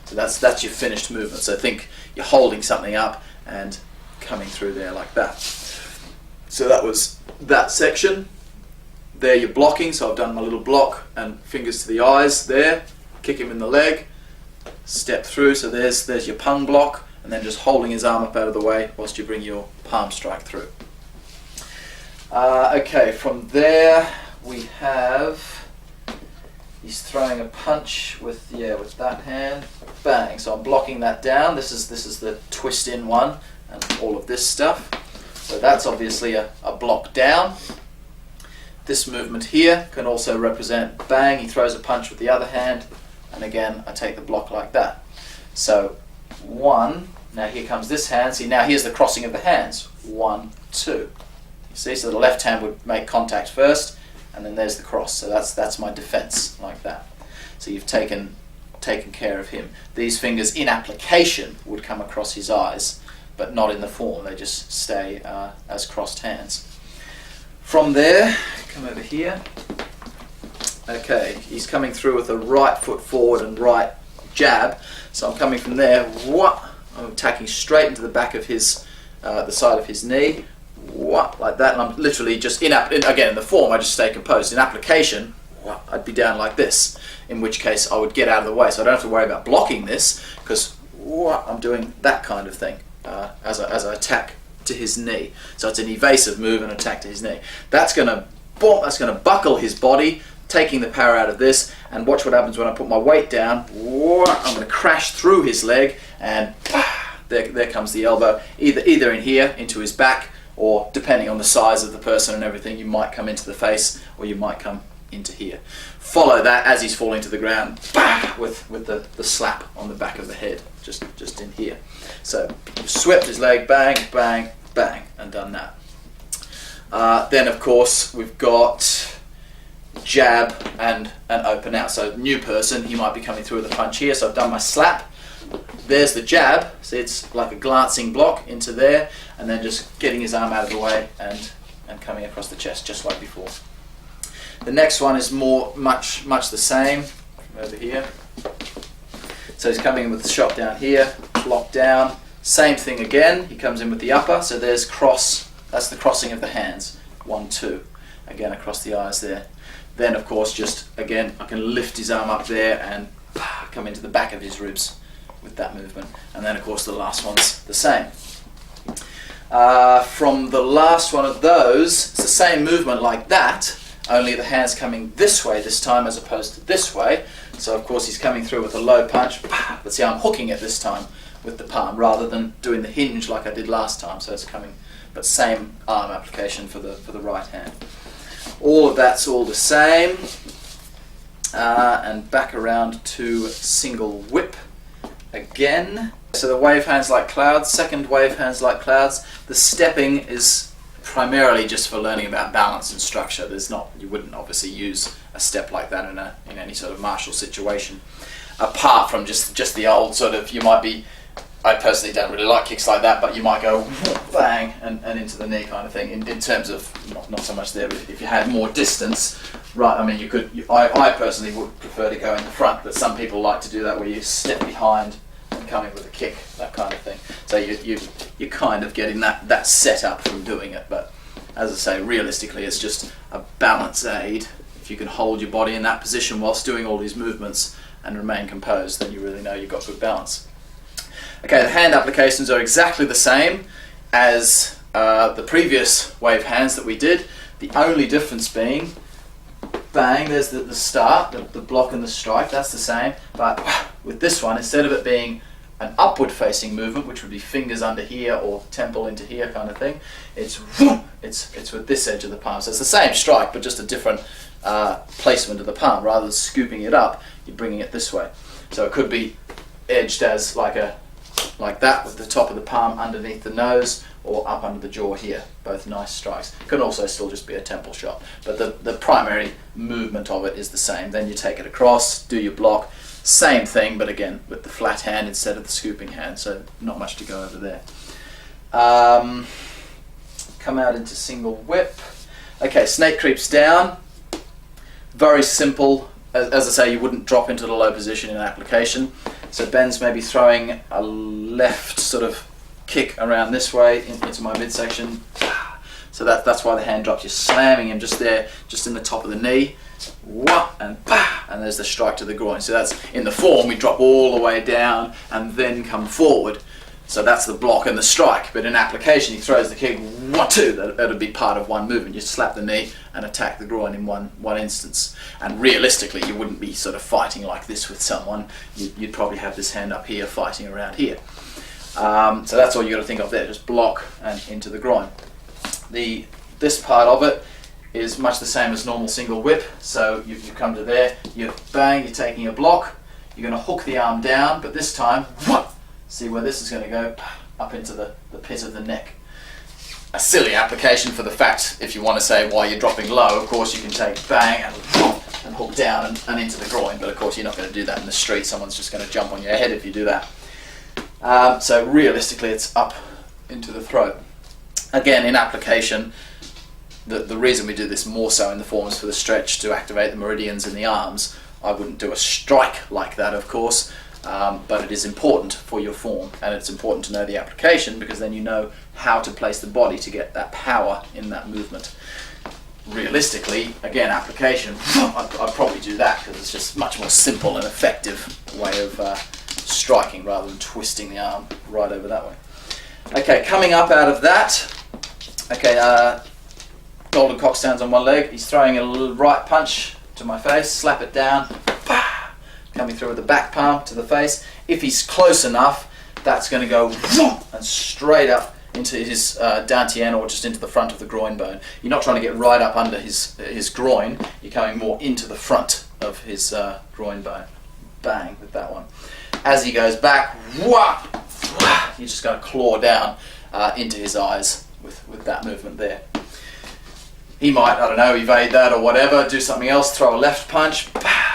A: So that's your finished movement. So think you're holding something up and coming through there like that. So that was that section. There you're blocking, so I've done my little block and fingers to the eyes there, kick him in the leg, step through, so there's your pung block, and then just holding his arm up out of the way whilst you bring your palm strike through. Okay, from there we have, he's throwing a punch with that hand, bang, so I'm blocking that down. This is the twist in one and all of this stuff. So that's obviously a block down. This movement here can also represent bang, he throws a punch with the other hand, and again I take the block like that. So 1, now here comes this hand, see now here's the crossing of the hands, 1, 2. You see, so the left hand would make contact first, and then there's the cross, so that's my defense, like that. So you've taken care of him. These fingers in application would come across his eyes, but not in the form, they just stay as crossed hands. From there, come over here. Okay, he's coming through with a right foot forward and right jab. So I'm coming from there, I'm attacking straight into the back of his, the side of his knee, like that, and I'm literally just, again in the form, I just stay composed. In application, I'd be down like this, in which case I would get out of the way, so I don't have to worry about blocking this, because I'm doing that kind of thing as I attack to his knee. So it's an evasive move and attack to his knee. That's going to buckle his body, taking the power out of this, and watch what happens when I put my weight down. I'm going to crash through his leg, and there comes the elbow, either in here, into his back, or depending on the size of the person and everything, you might come into the face, or you might come into here. Follow that as he's falling to the ground, with the slap on the back of the head, just in here. So swept his leg, bang, bang, bang, and done that. Then of course we've got jab and open out. So new person, he might be coming through with a punch here. So I've done my slap. There's the jab. See, it's like a glancing block into there, and then just getting his arm out of the way and coming across the chest, just like before. The next one is much the same. From over here. So he's coming in with the shot down here, block down. Same thing again. He comes in with the upper. So there's cross. That's the crossing of the hands. 1, 2. Again across the eyes there. Then of course just again I can lift his arm up there and come into the back of his ribs with that movement. And then of course the last one's the same. From the last one of those, it's the same movement like that, only the hand's coming this way this time as opposed to this way. So of course he's coming through with a low punch, but see I'm hooking it this time with the palm rather than doing the hinge like I did last time. So it's coming, but same arm application for the right hand. All of that's all the same. and back around to single whip again. So the wave hands like clouds, second wave hands like clouds. The stepping is primarily just for learning about balance and structure. You wouldn't obviously use a step like that in any sort of martial situation. Apart from just the old sort of, I personally don't really like kicks like that, but you might go bang and into the knee kind of thing. In terms of not so much there, but if you had more distance, right? I mean, I personally would prefer to go in the front, but some people like to do that where you step behind and come in with a kick, that kind of thing. So you're kind of getting that setup from doing it. But as I say, realistically, it's just a balance aid. If you can hold your body in that position whilst doing all these movements and remain composed, then you really know you've got good balance. Okay, the hand applications are exactly the same as the previous wave hands that we did. The only difference being, bang, there's the start, the block and the strike, that's the same. But with this one, instead of it being an upward facing movement, which would be fingers under here or temple into here kind of thing, it's with this edge of the palm. So it's the same strike, but just a different placement of the palm. Rather than scooping it up, you're bringing it this way. So it could be edged as like that, with the top of the palm underneath the nose or up under the jaw here. Both nice strikes. It can also still just be a temple shot, but the primary movement of it is the same. Then you take it across, do your block, same thing, but again with the flat hand instead of the scooping hand, so not much to go over there. Come out into single whip. Okay, snake creeps down. Very simple. As I say, you wouldn't drop into the low position in application. So Ben's maybe throwing a left sort of kick around this way into my midsection. So that's why the hand drops. You're slamming him just there, just in the top of the knee. And there's the strike to the groin. So that's in the form, we drop all the way down and then come forward. So that's the block and the strike. But in application, he throws the kick, that'd be part of one movement. You slap the knee and attack the groin in one instance. And realistically, you wouldn't be sort of fighting like this with someone. You'd probably have this hand up here fighting around here. So that's all you got to think of there, just block and into the groin. This part of it is much the same as normal single whip. So you come to there, you bang, you're taking a block, you're going to hook the arm down, but this time, see where this is going to go, up into the pit of the neck. A silly application for the fact, if you want to say why you're dropping low, of course you can take bang and hook down and into the groin, but of course you're not going to do that in the street. Someone's just going to jump on your head if you do that. So realistically it's up into the throat. Again, in application, the reason we do this more so in the form is for the stretch to activate the meridians in the arms. I wouldn't do a strike like that, of course, but it is important for your form, and it's important to know the application because then you know how to place the body to get that power in that movement. Realistically, again, application, I'd probably do that because it's just much more simple and effective way of striking rather than twisting the arm right over that way. Okay, coming up out of that, okay, Golden Cock stands on one leg, he's throwing a little right punch to my face, slap it down, coming through with the back palm to the face. If he's close enough, that's going to go and straight up into his dantian or just into the front of the groin bone. You're not trying to get right up under his groin, you're coming more into the front of his groin bone. Bang with that one. As he goes back, you just got to claw down into his eyes with that movement there. He might, I don't know, evade that or whatever, do something else, throw a left punch,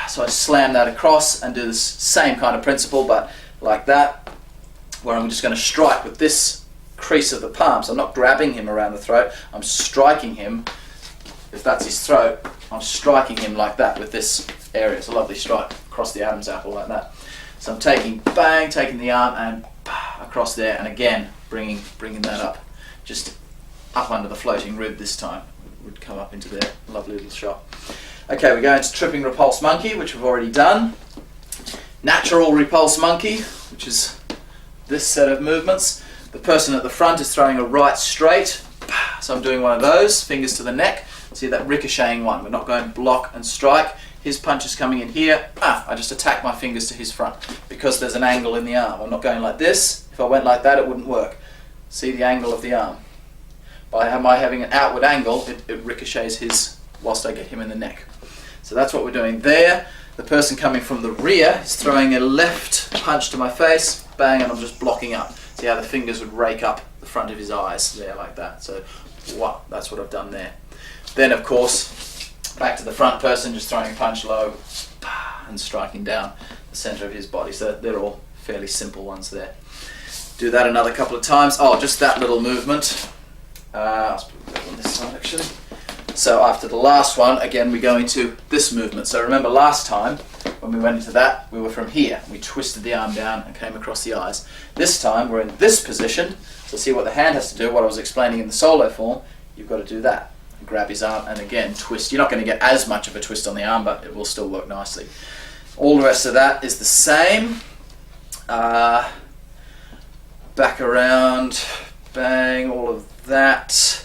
A: so I slam that across and do this same kind of principle, but like that, where I'm just going to strike with this crease of the palm. So I'm not grabbing him around the throat, I'm striking him, if that's his throat, I'm striking him like that with this area. It's a lovely strike across the Adam's apple like that. So I'm taking the arm and across there, and again bringing that up, just up under the floating rib this time. Would come up into there, lovely little shot. Okay, we go into tripping repulse monkey, which we've already done. Natural repulse monkey, which is this set of movements. The person at the front is throwing a right straight, so I'm doing one of those, fingers to the neck. See that ricocheting one, we're not going block and strike. His punch is coming in here, I just attack my fingers to his front because there's an angle in the arm. I'm not going like this. If I went like that, it wouldn't work. See the angle of the arm. By my having an outward angle, it ricochets his, whilst I get him in the neck. So that's what we're doing there. The person coming from the rear is throwing a left punch to my face, bang, and I'm just blocking up. See how the fingers would rake up the front of his eyes there like that. So, wow, that's what I've done there. Then, of course, back to the front person, just throwing a punch low and striking down the center of his body. So they're all fairly simple ones there. Do that another couple of times. Oh, just that little movement. I'll put that on this side actually. So after the last one, again, we go into this movement. So remember last time, when we went into that, we were from here. We twisted the arm down and came across the eyes. This time, we're in this position. So see what the hand has to do, what I was explaining in the solo form, you've got to do that. Grab his arm and again, twist. You're not going to get as much of a twist on the arm, but it will still work nicely. All the rest of that is the same. Back around, bang, all of that.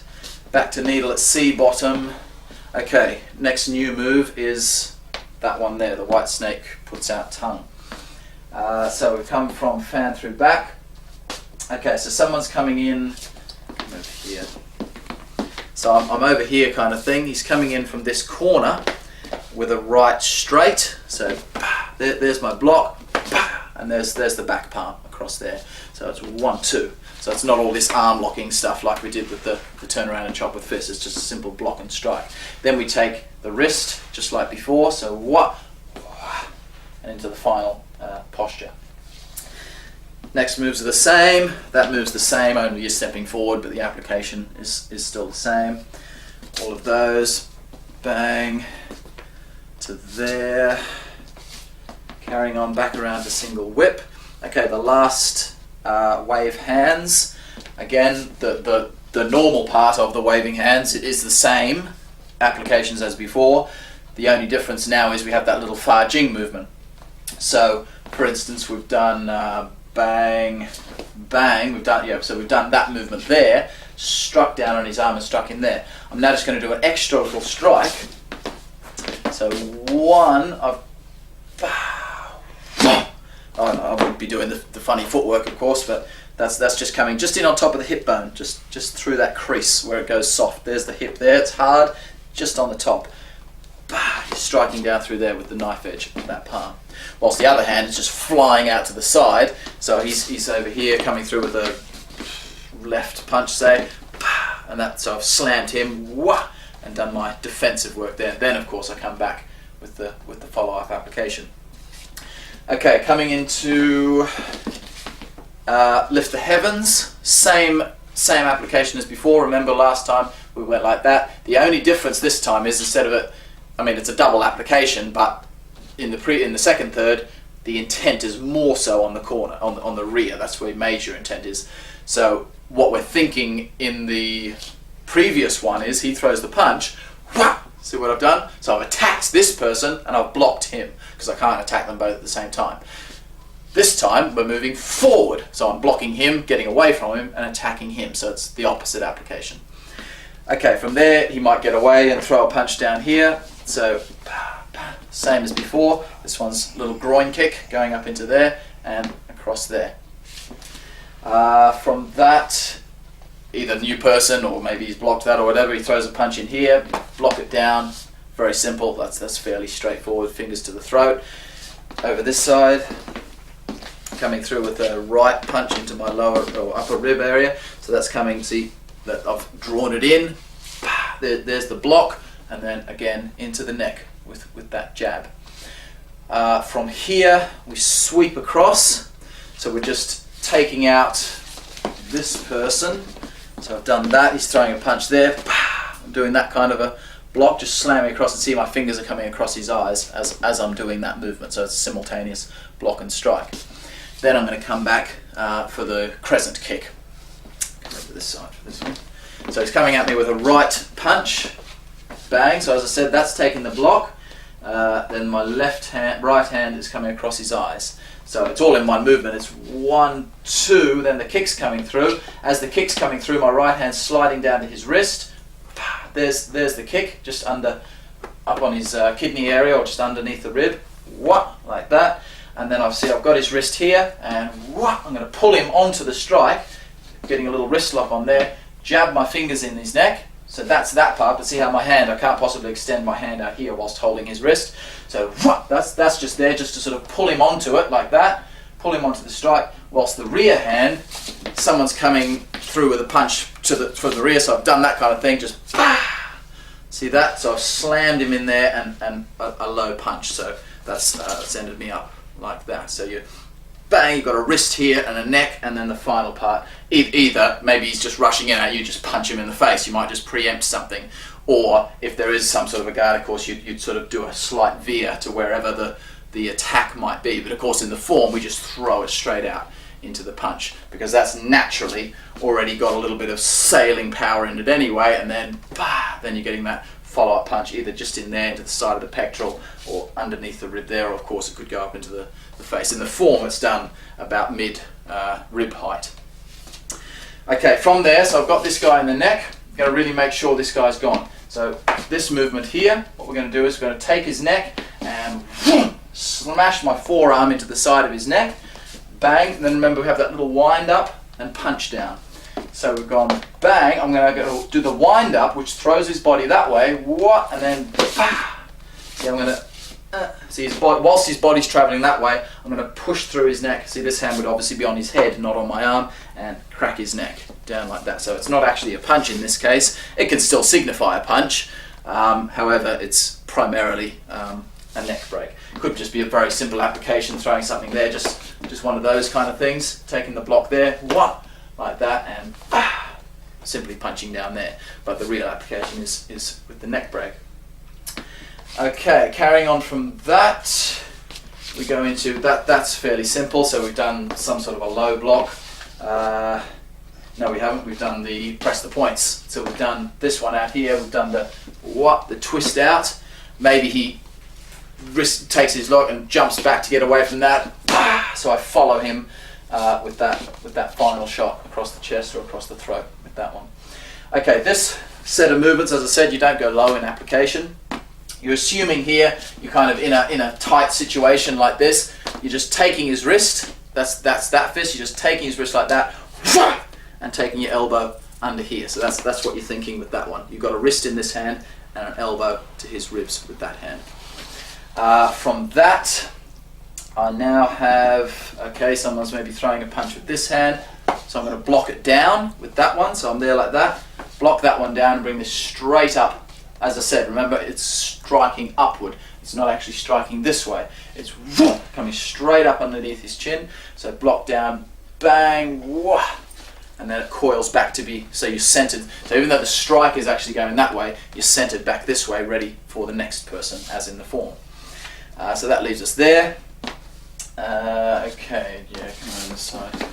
A: Back to needle at C bottom. Okay, next new move is that one there, the white snake puts out tongue. So we come from fan through back. Okay, so someone's coming in over here. So I'm over here kind of thing. He's coming in from this corner with a right straight. So there's my block, and there's the back palm across there. So it's 1, 2. So it's not all this arm locking stuff like we did with the turn around and chop with fists. It's just a simple block and strike. Then we take the wrist, just like before. So what? And into the final posture. Next moves are the same. That move's the same, only you're stepping forward, but the application is still the same. All of those. Bang. To there. Carrying on back around to single whip. Okay, the last wave hands. Again, the normal part of the waving hands, it is the same applications as before. The only difference now is we have that little far jing movement. So, for instance, we've done bang, bang. We've done that movement there. Struck down on his arm and struck in there. I'm now just going to do an extra little strike. So one of. I wouldn't be doing the funny footwork, of course, but that's just coming just in on top of the hip bone, just through that crease where it goes soft. There's the hip there, it's hard, just on the top. He's striking down through there with the knife edge of that palm. Whilst the other hand is just flying out to the side, so he's over here coming through with a left punch, say, and that, so I've slammed him, and done my defensive work there. Then, of course, I come back with the follow-up application. Okay, coming into lift the heavens, same application as before. Remember last time we went like that. The only difference this time is instead of it, I mean it's a double application, but in the second third, the intent is more so on the corner, on the rear. That's where major intent is. So what we're thinking in the previous one is he throws the punch. See what I've done? So I've attacked this person and I've blocked him because I can't attack them both at the same time. This time we're moving forward, so I'm blocking him, getting away from him and attacking him, so it's the opposite application. Okay, from there he might get away and throw a punch down here, so same as before. This one's a little groin kick going up into there and across there. From that, either new person or maybe he's blocked that or whatever, he throws a punch in here, block it down, very simple, that's fairly straightforward, fingers to the throat. Over this side, coming through with a right punch into my lower or upper rib area, so that's coming, see that I've drawn it in, there's the block, and then again into the neck with that jab. From here we sweep across, so we're just taking out this person. So I've done that, he's throwing a punch there, I'm doing that kind of a block, just slamming across, and see my fingers are coming across his eyes as I'm doing that movement, so it's a simultaneous block and strike. Then I'm going to come back for the crescent kick. Come over this side for this one. So he's coming at me with a right punch, bang, so as I said that's taking the block, then my right hand is coming across his eyes. So it's all in one movement. It's 1, 2, then the kick's coming through. As the kick's coming through, my right hand's sliding down to his wrist. There's the kick, just up on his kidney area or just underneath the rib. Like that. And then I've got his wrist here, and I'm going to pull him onto the strike, getting a little wrist lock on there, jab my fingers in his neck, So that's that part, but see how my hand, I can't possibly extend my hand out here whilst holding his wrist. So that's just there, just to sort of pull him onto it like that, pull him onto the strike, whilst the rear hand, someone's coming through with a punch for the rear, so I've done that kind of thing, just see that? So I've slammed him in there and a low punch, so that's ended me up like that. So you bang, you've got a wrist here and a neck, and then the final part, either maybe he's just rushing in at you, just punch him in the face, you might just preempt something, or if there is some sort of a guard, of course you'd sort of do a slight veer to wherever the attack might be, but of course in the form we just throw it straight out into the punch, because that's naturally already got a little bit of sailing power in it anyway, and then then you're getting that follow-up punch either just in there into the side of the pectoral or underneath the rib there, or of course it could go up into the face. In the form it's done about mid rib height. Okay, from there, so I've got this guy in the neck, I've got to really make sure this guy's gone. So this movement here, what we're going to do is we're going to take his neck and smash my forearm into the side of his neck, bang, and then remember we have that little wind up and punch down. So we've gone bang, I'm going to go do the wind up, which throws his body that way, and then see, I'm going to see his body, whilst his body's travelling that way, I'm going to push through his neck. See, this hand would obviously be on his head, not on my arm, and crack his neck down like that. So it's not actually a punch in this case. It can still signify a punch, however it's primarily a neck break. It could just be a very simple application, throwing something there, just one of those kind of things, taking the block there, like that, and simply punching down there. But the real application is with the neck break. Okay, carrying on from that, we go into that's fairly simple. So we've done some sort of a low block. No, we haven't. We've done the press the points. So we've done this one out here. We've done the twist out. Maybe he takes his lock and jumps back to get away from that. So I follow him with that final shot across the chest or across the throat with that one. Okay, this set of movements, as I said, you don't go low in application. You're assuming here you're kind of in a tight situation like this. You're just taking his wrist. That's that fist. You're just taking his wrist like that, and taking your elbow under here. So that's what you're thinking with that one. You've got a wrist in this hand and an elbow to his ribs with that hand. From that, I now have, okay, someone's maybe throwing a punch with this hand, so I'm going to block it down with that one. So I'm there like that, block that one down and bring this straight up. As I said, remember, it's striking upward. It's not actually striking this way. It's coming straight up underneath his chin. So block down, bang, and then it coils back to be, so you're centered. So even though the strike is actually going that way, you're centered back this way, ready for the next person, as in the form. So that leaves us there. Okay, yeah, come on this side.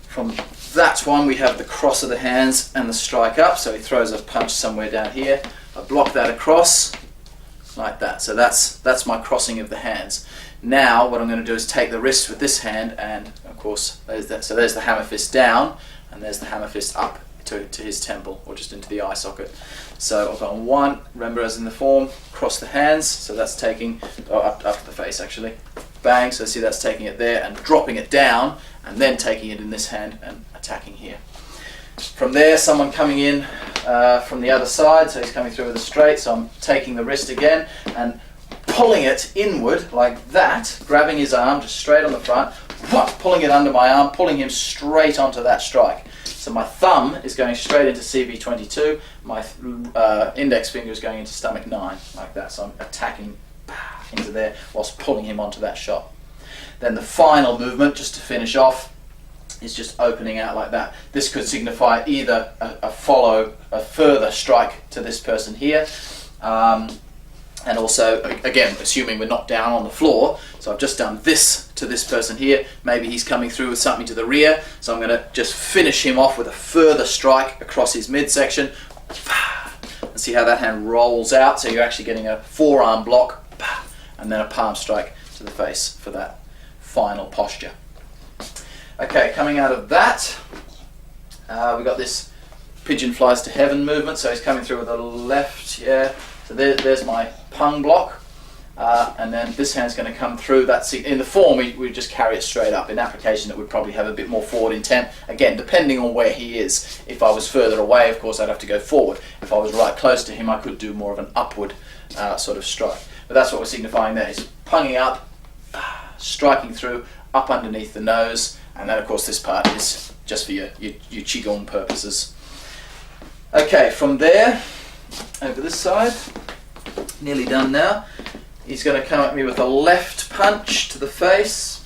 A: From that one, we have the cross of the hands and the strike up. So he throws a punch somewhere down here. I block that across like that. So that's my crossing of the hands. Now what I'm going to do is take the wrist with this hand, and of course there's that. So there's the hammer fist down, and there's the hammer fist up to his temple, or just into the eye socket. So I've got one, remember as in the form, cross the hands, so that's taking, up to the face actually, bang, so see that's taking it there and dropping it down, and then taking it in this hand and attacking here. From there, someone coming in from the other side, so he's coming through with a straight, so I'm taking the wrist again and pulling it inward like that, grabbing his arm just straight on the front, pulling it under my arm, pulling him straight onto that strike. So my thumb is going straight into CV22, my index finger is going into stomach 9, like that. So I'm attacking into there whilst pulling him onto that shot. Then the final movement, just to finish off, is just opening out like that. This could signify either a further strike to this person here, and also, again, assuming we're not down on the floor, so I've just done this to this person here. Maybe he's coming through with something to the rear, so I'm going to just finish him off with a further strike across his midsection. And see how that hand rolls out, so you're actually getting a forearm block, and then a palm strike to the face for that final posture. Okay, coming out of that, we've got this pigeon flies to heaven movement, so he's coming through with a left, yeah. So there's my pung block. and then this hand's going to come through. That's in the form we just carry it straight up. In application it would probably have a bit more forward intent, again depending on where he is. If I was further away, of course I'd have to go forward. If I was right close to him, I could do more of an upward sort of strike. But that's what we're signifying there. He's punging up, striking through, up underneath the nose, and then of course this part is just for your qigong purposes. Okay, from there, over this side, nearly done now. He's going to come at me with a left punch to the face.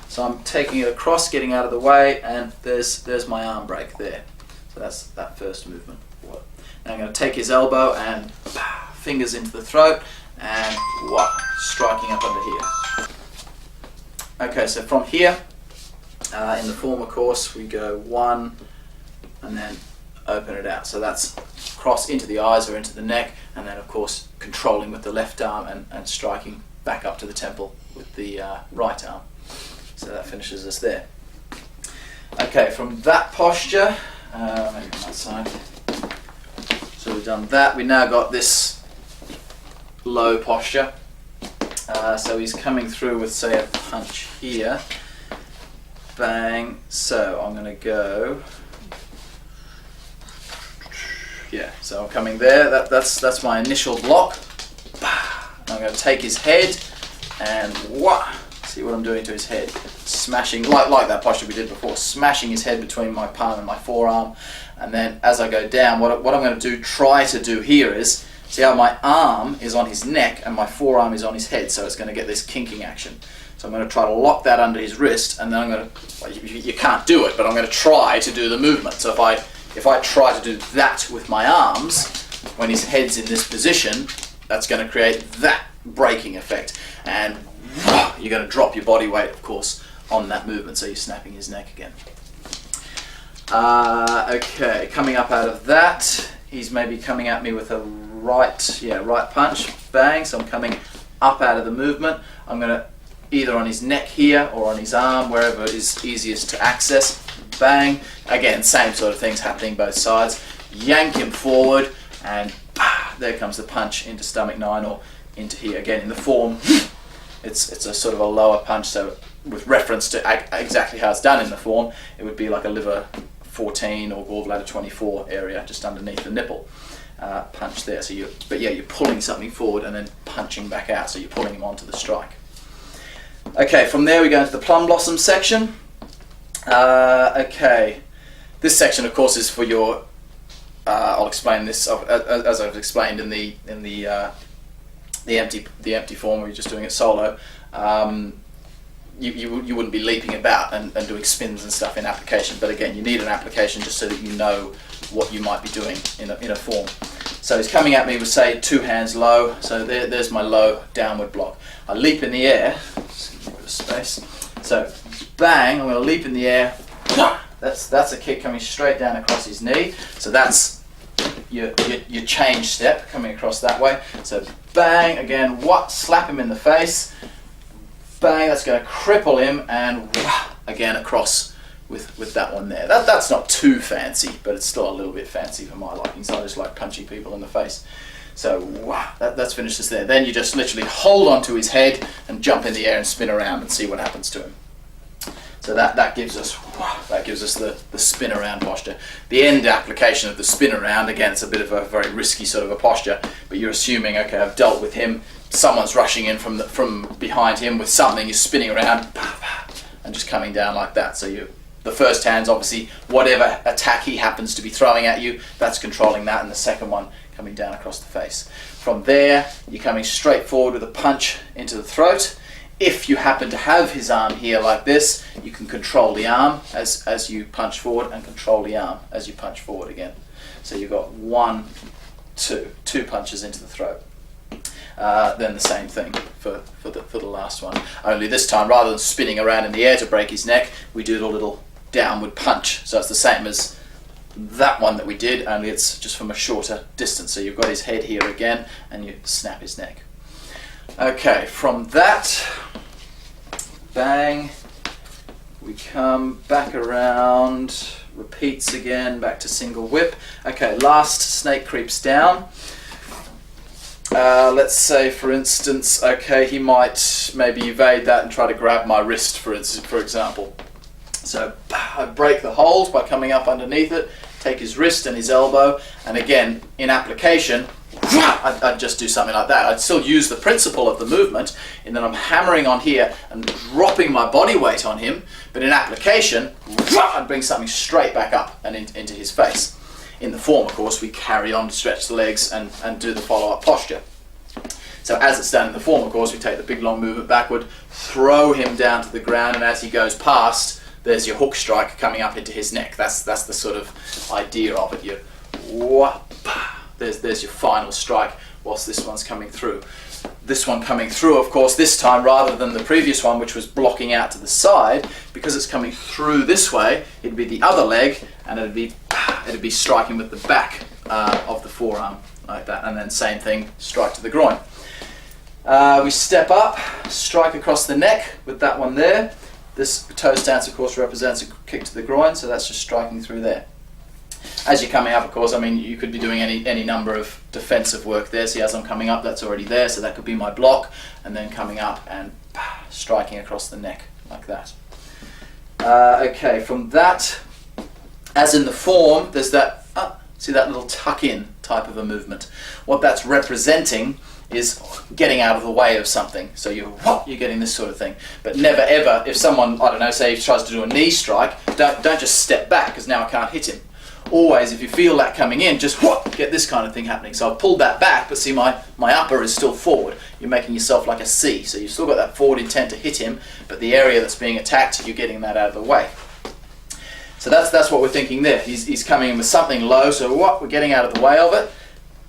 A: So I'm taking it across, getting out of the way, and there's my arm break there. So that's that first movement. Now I'm going to take his elbow and fingers into the throat, and striking up under here. Okay, so from here, in the form of course, we go one, and then open it out. So that's cross into the eyes or into the neck, and then of course controlling with the left arm and striking back up to the temple with the right arm. So that finishes us there. Okay, from that posture, maybe on that side. So we've done that. We now got this low posture. So he's coming through with, say, a punch here. Bang. So I'm going to go. Yeah. So I'm coming there. That's my initial block. I'm going to take his head and see what I'm doing to his head. Smashing like that posture we did before. Smashing his head between my palm and my forearm. And then as I go down, what I'm going to try to do here is, see how my arm is on his neck and my forearm is on his head, so it's going to get this kinking action. So I'm going to try to lock that under his wrist, and then I'm going to, you can't do it, but I'm going to try to do the movement. So if I try to do that with my arms, when his head's in this position, that's going to create that braking effect. And you're going to drop your body weight, of course, on that movement, so you're snapping his neck again. Okay, coming up out of that, he's maybe coming at me with a right punch, bang. So I'm coming up out of the movement. I'm going to either on his neck here or on his arm, wherever is easiest to access, bang. Again, same sort of things happening both sides. Yank him forward, and there comes the punch into stomach 9 or into here. Again, in the form, it's a sort of a lower punch, so with reference to exactly how it's done in the form, it would be like a liver 14 or gallbladder 24 area just underneath the nipple. Punch there. So you're pulling something forward and then punching back out, so you're pulling him onto the strike. Okay, from there we go into the plum blossom section. Okay, this section of course is for your I'll explain this as I've explained in the empty form where you're just doing it solo. You wouldn't be leaping about and doing spins and stuff in application, but again, you need an application just so that you know what you might be doing in a form. So he's coming at me with, say, 2 hands low. So there's my low downward block. I leap in the air. Just give me a bit of space. So bang! I'm going to leap in the air. That's a kick coming straight down across his knee. So that's your change step coming across that way. So bang again. Slap him in the face. Bang! That's going to cripple him, and again across with that one there. That's not too fancy, but it's still a little bit fancy for my liking. So I just like punching people in the face. So that's finished us there. Then you just literally hold onto his head and jump in the air and spin around and see what happens to him. So that gives us the spin around posture. The end application of the spin around, again, it's a bit of a very risky sort of a posture, but you're assuming, okay, I've dealt with him. Someone's rushing in from behind him with something. You're spinning around and just coming down like that. So the first hand's obviously whatever attack he happens to be throwing at you, that's controlling that, and the second one coming down across the face. From there, you're coming straight forward with a punch into the throat. If you happen to have his arm here like this, you can control the arm as you punch forward, and control the arm as you punch forward again. So you've got 1, 2 punches into the throat. Then the same thing for the last one. Only this time, rather than spinning around in the air to break his neck, we do the little downward punch. So it's the same as that one that we did, only it's just from a shorter distance. So you've got his head here again, and you snap his neck. Okay, from that, bang, we come back around, repeats again, back to single whip. Okay, last snake creeps down. let's say, for instance, okay, he might maybe evade that and try to grab my wrist, for example. So I break the hold by coming up underneath it, take his wrist and his elbow, and again, in application, I'd just do something like that. I'd still use the principle of the movement, and then I'm hammering on here and dropping my body weight on him, but in application, I'd bring something straight back up and into his face. In the form, of course, we carry on to stretch the legs and do the follow-up posture. So as it's done in the form, of course, we take the big long movement backward, throw him down to the ground, and as he goes past, there's your hook strike coming up into his neck. That's the sort of idea of it. There's your final strike whilst this one's coming through. This one coming through, of course, this time, rather than the previous one, which was blocking out to the side, because it's coming through this way, it'd be the other leg, and it'd be striking with the back of the forearm, like that, and then same thing, strike to the groin. We step up, strike across the neck with that one there. This toe stance, of course, represents a kick to the groin, so that's just striking through there. As you're coming up, of course, I mean, you could be doing any number of defensive work there. See, as I'm coming up, that's already there, so that could be my block, and then coming up and striking across the neck, like that. Okay, from that, as in the form, there's that, see that little tuck-in type of a movement. What that's representing is getting out of the way of something. So you're getting this sort of thing. But never ever, if someone, I don't know, say he tries to do a knee strike, don't just step back, because now I can't hit him. Always, if you feel that coming in, just get this kind of thing happening. So I've pulled that back, but see my upper is still forward. You're making yourself like a C, so you've still got that forward intent to hit him, but the area that's being attacked, you're getting that out of the way. So that's what we're thinking there. He's coming in with something low, so we're getting out of the way of it.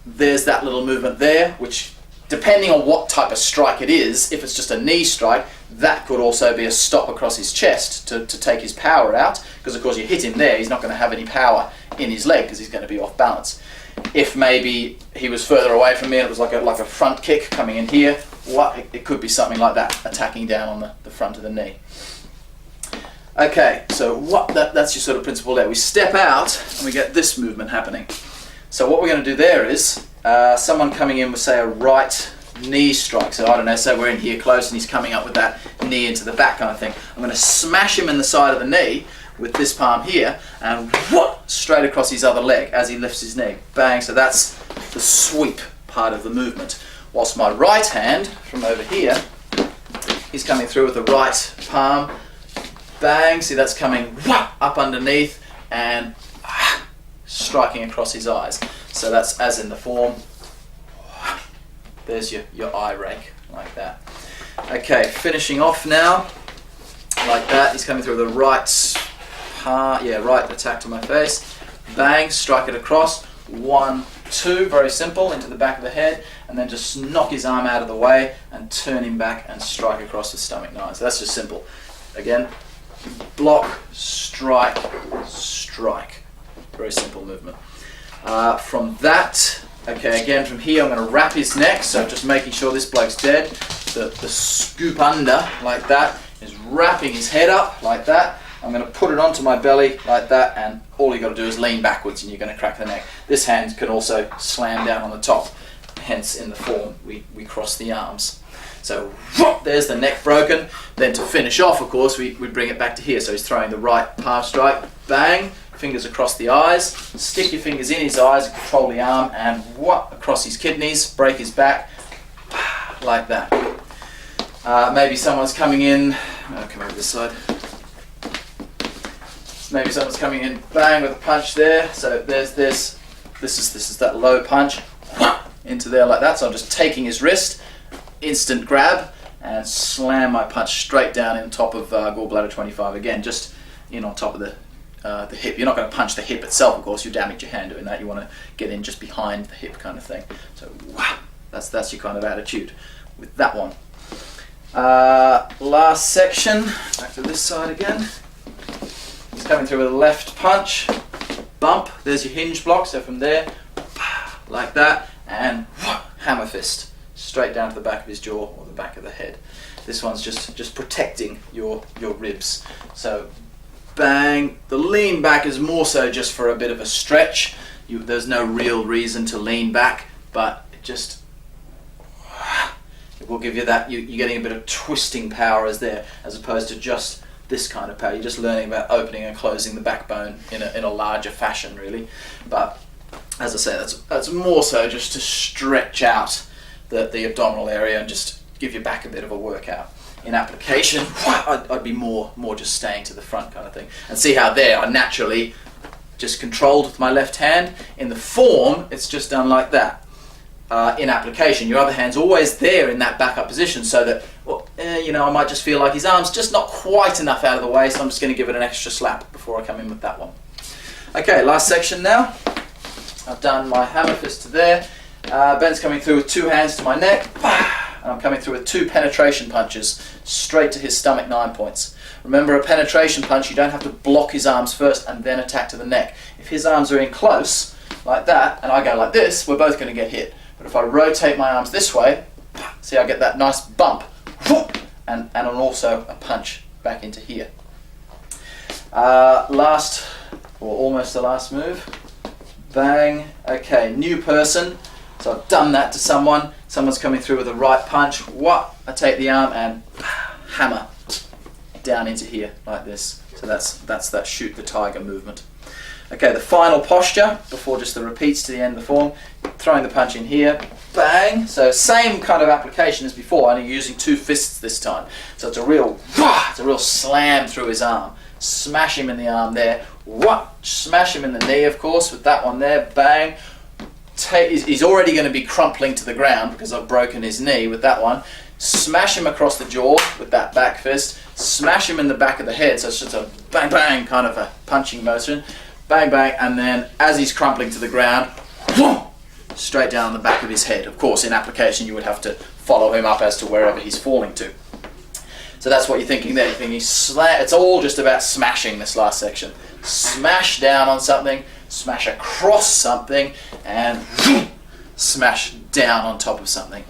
A: There's that little movement there, which, depending on what type of strike it is, if it's just a knee strike, that could also be a stop across his chest to take his power out, because of course you hit him there, he's not going to have any power in his leg because he's going to be off balance. If maybe he was further away from me and it was like a front kick coming in here, it could be something like that, attacking down on the front of the knee. Okay, so that's your sort of principle there. We step out and we get this movement happening. So what we're going to do there is someone coming in with, say, a right knee strike. So I don't know, say we're in here close and he's coming up with that knee into the back kind of thing. I'm going to smash him in the side of the knee with this palm here and straight across his other leg as he lifts his knee. Bang, so that's the sweep part of the movement. Whilst my right hand, from over here, he's coming through with the right palm. Bang, see that's coming up underneath and striking across his eyes. So that's as in the form. There's your eye rake, like that. Okay, finishing off now, like that. He's coming through the right right attack to my face. Bang, strike it across. 1, 2, very simple, into the back of the head, and then just knock his arm out of the way and turn him back and strike across the stomach 9. So that's just simple. Again, block, strike, strike. Very simple movement. From that, okay, again from here I'm going to wrap his neck, so just making sure this bloke's dead. The scoop under, like that, is wrapping his head up, like that. I'm going to put it onto my belly, like that, and all you got to do is lean backwards and you're going to crack the neck. This hand can also slam down on the top, hence in the form we cross the arms. So there's the neck broken. Then to finish off, of course, we bring it back to here. So he's throwing the right palm strike, bang, fingers across the eyes, stick your fingers in his eyes, control the arm, and across his kidneys, break his back, like that. Maybe someone's coming in, I'll come over this side. Maybe someone's coming in, bang, with a punch there. So this is that low punch, into there like that. So I'm just taking his wrist, instant grab, and slam my punch straight down in top of gallbladder 25. Again, just in on top of the hip. You're not going to punch the hip itself, of course. You damage your hand doing that. You want to get in just behind the hip kind of thing. So that's your kind of attitude with that one. Last section, back to this side again. He's coming through with a left punch, bump, there's your hinge block, so from there, like that, and hammer fist, straight down to the back of his jaw or the back of the head. This one's just protecting your ribs. So bang, the lean back is more so just for a bit of a stretch. There's no real reason to lean back, but it just it will give you that, you're getting a bit of twisting power as opposed to just this kind of power. You're just learning about opening and closing the backbone in a larger fashion, really. But as I say, that's more so just to stretch out the abdominal area and just give your back a bit of a workout. In application, I'd be more just staying to the front kind of thing. And see how there I naturally just controlled with my left hand. In the form, it's just done like that. In application, your other hand's always there in that backup position, so that, well, I might just feel like his arm's just not quite enough out of the way, so I'm just going to give it an extra slap before I come in with that one. Okay, last section now. I've done my hammer fist to there. Ben's coming through with 2 hands to my neck, and I'm coming through with 2 penetration punches straight to his stomach 9 points. Remember, a penetration punch, you don't have to block his arms first and then attack to the neck. If his arms are in close, like that, and I go like this, we're both going to get hit. But if I rotate my arms this way, see, I get that nice bump, and also a punch back into here. Last, or almost the last move, bang. Okay, new person, so I've done that to someone's coming through with a right punch, I take the arm and hammer down into here, like this. So that's that shoot the tiger movement. Okay, the final posture, before just the repeats to the end of the form, throwing the punch in here, bang. So same kind of application as before, only using 2 fists this time. So it's a real slam through his arm. Smash him in the arm there, smash him in the knee, of course, with that one there, bang. He's already going to be crumpling to the ground because I've broken his knee with that one. Smash him across the jaw with that back fist, smash him in the back of the head, so it's just a bang bang kind of a punching motion. Bang, bang, and then as he's crumpling to the ground, straight down on the back of his head. Of course, in application, you would have to follow him up as to wherever he's falling to. So that's what you're thinking there. You're thinking, it's all just about smashing this last section. Smash down on something, smash across something, and smash down on top of something.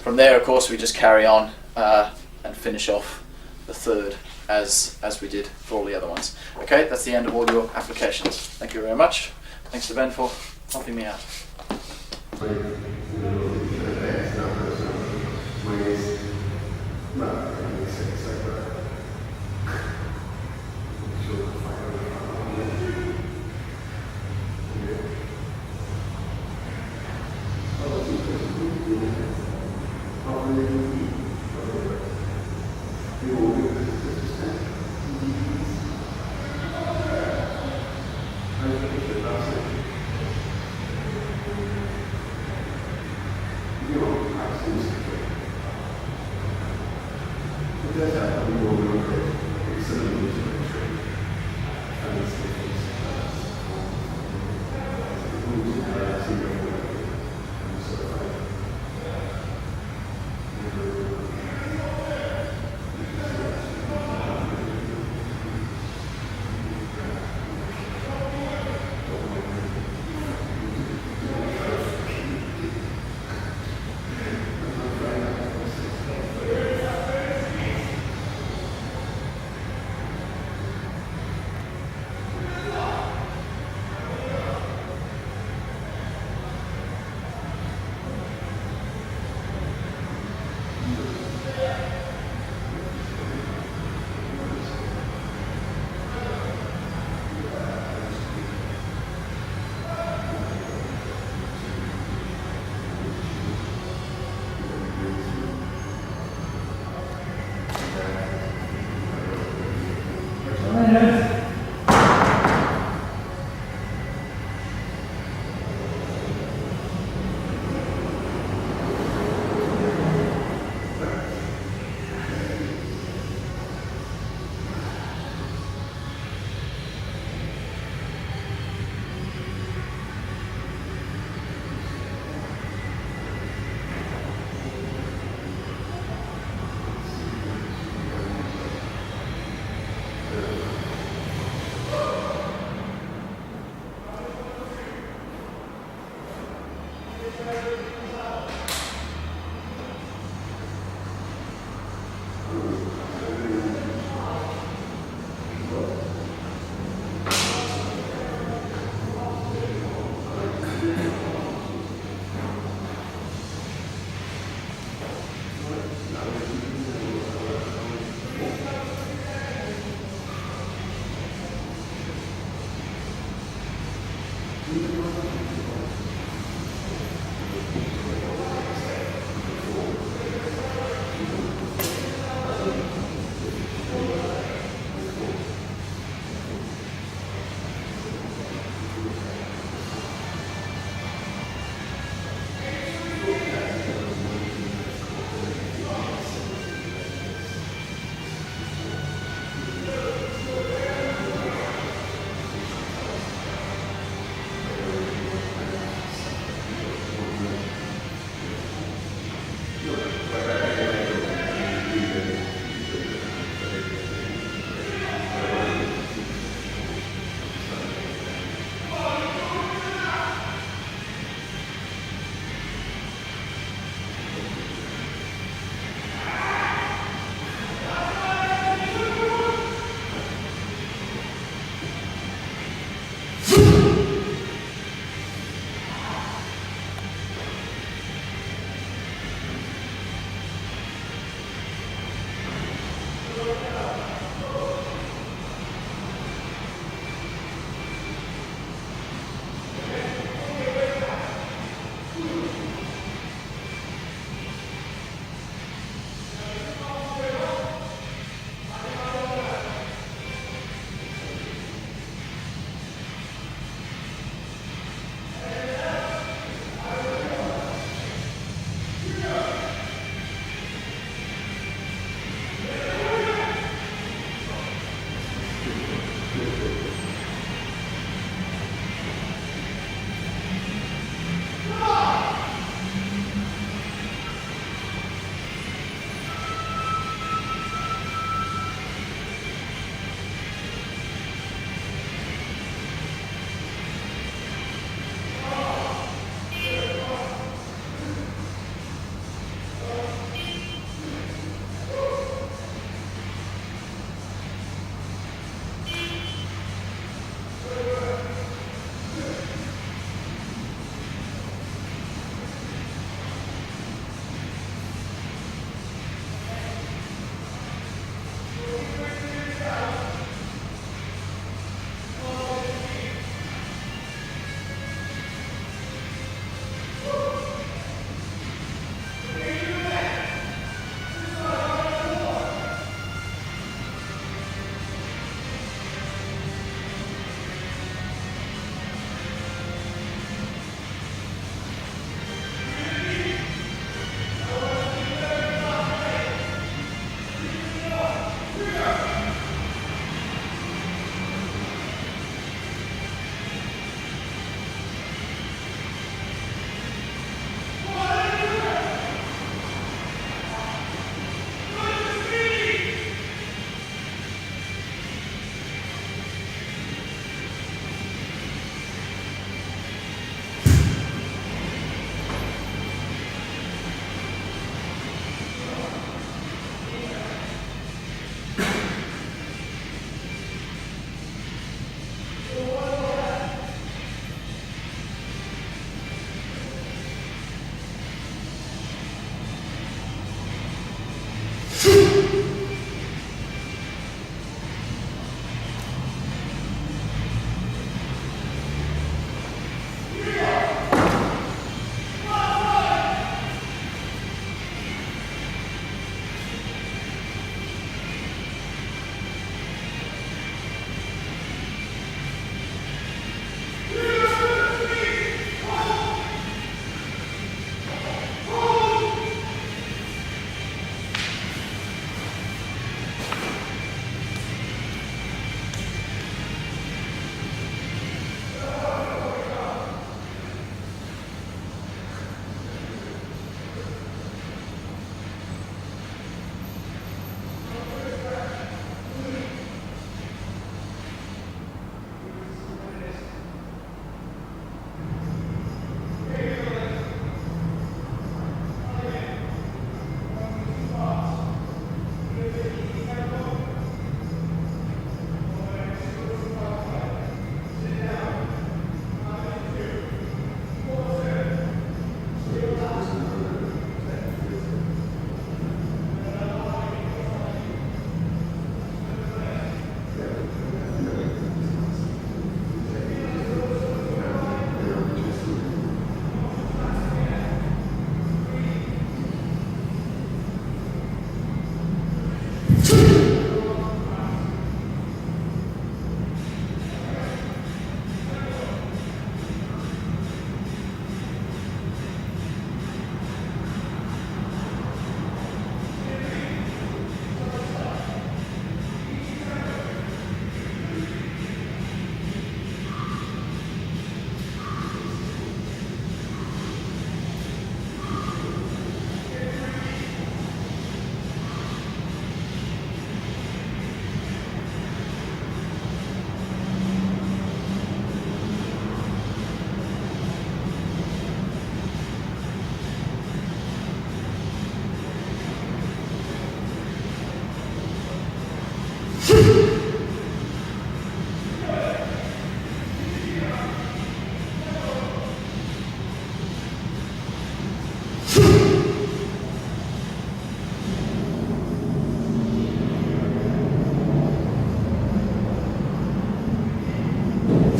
A: From there, of course, we just carry on and finish off the third as we did for all the other ones. Okay, that's the end of all your applications. Thank you very much. Thanks to Ben for helping me out.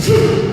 B: You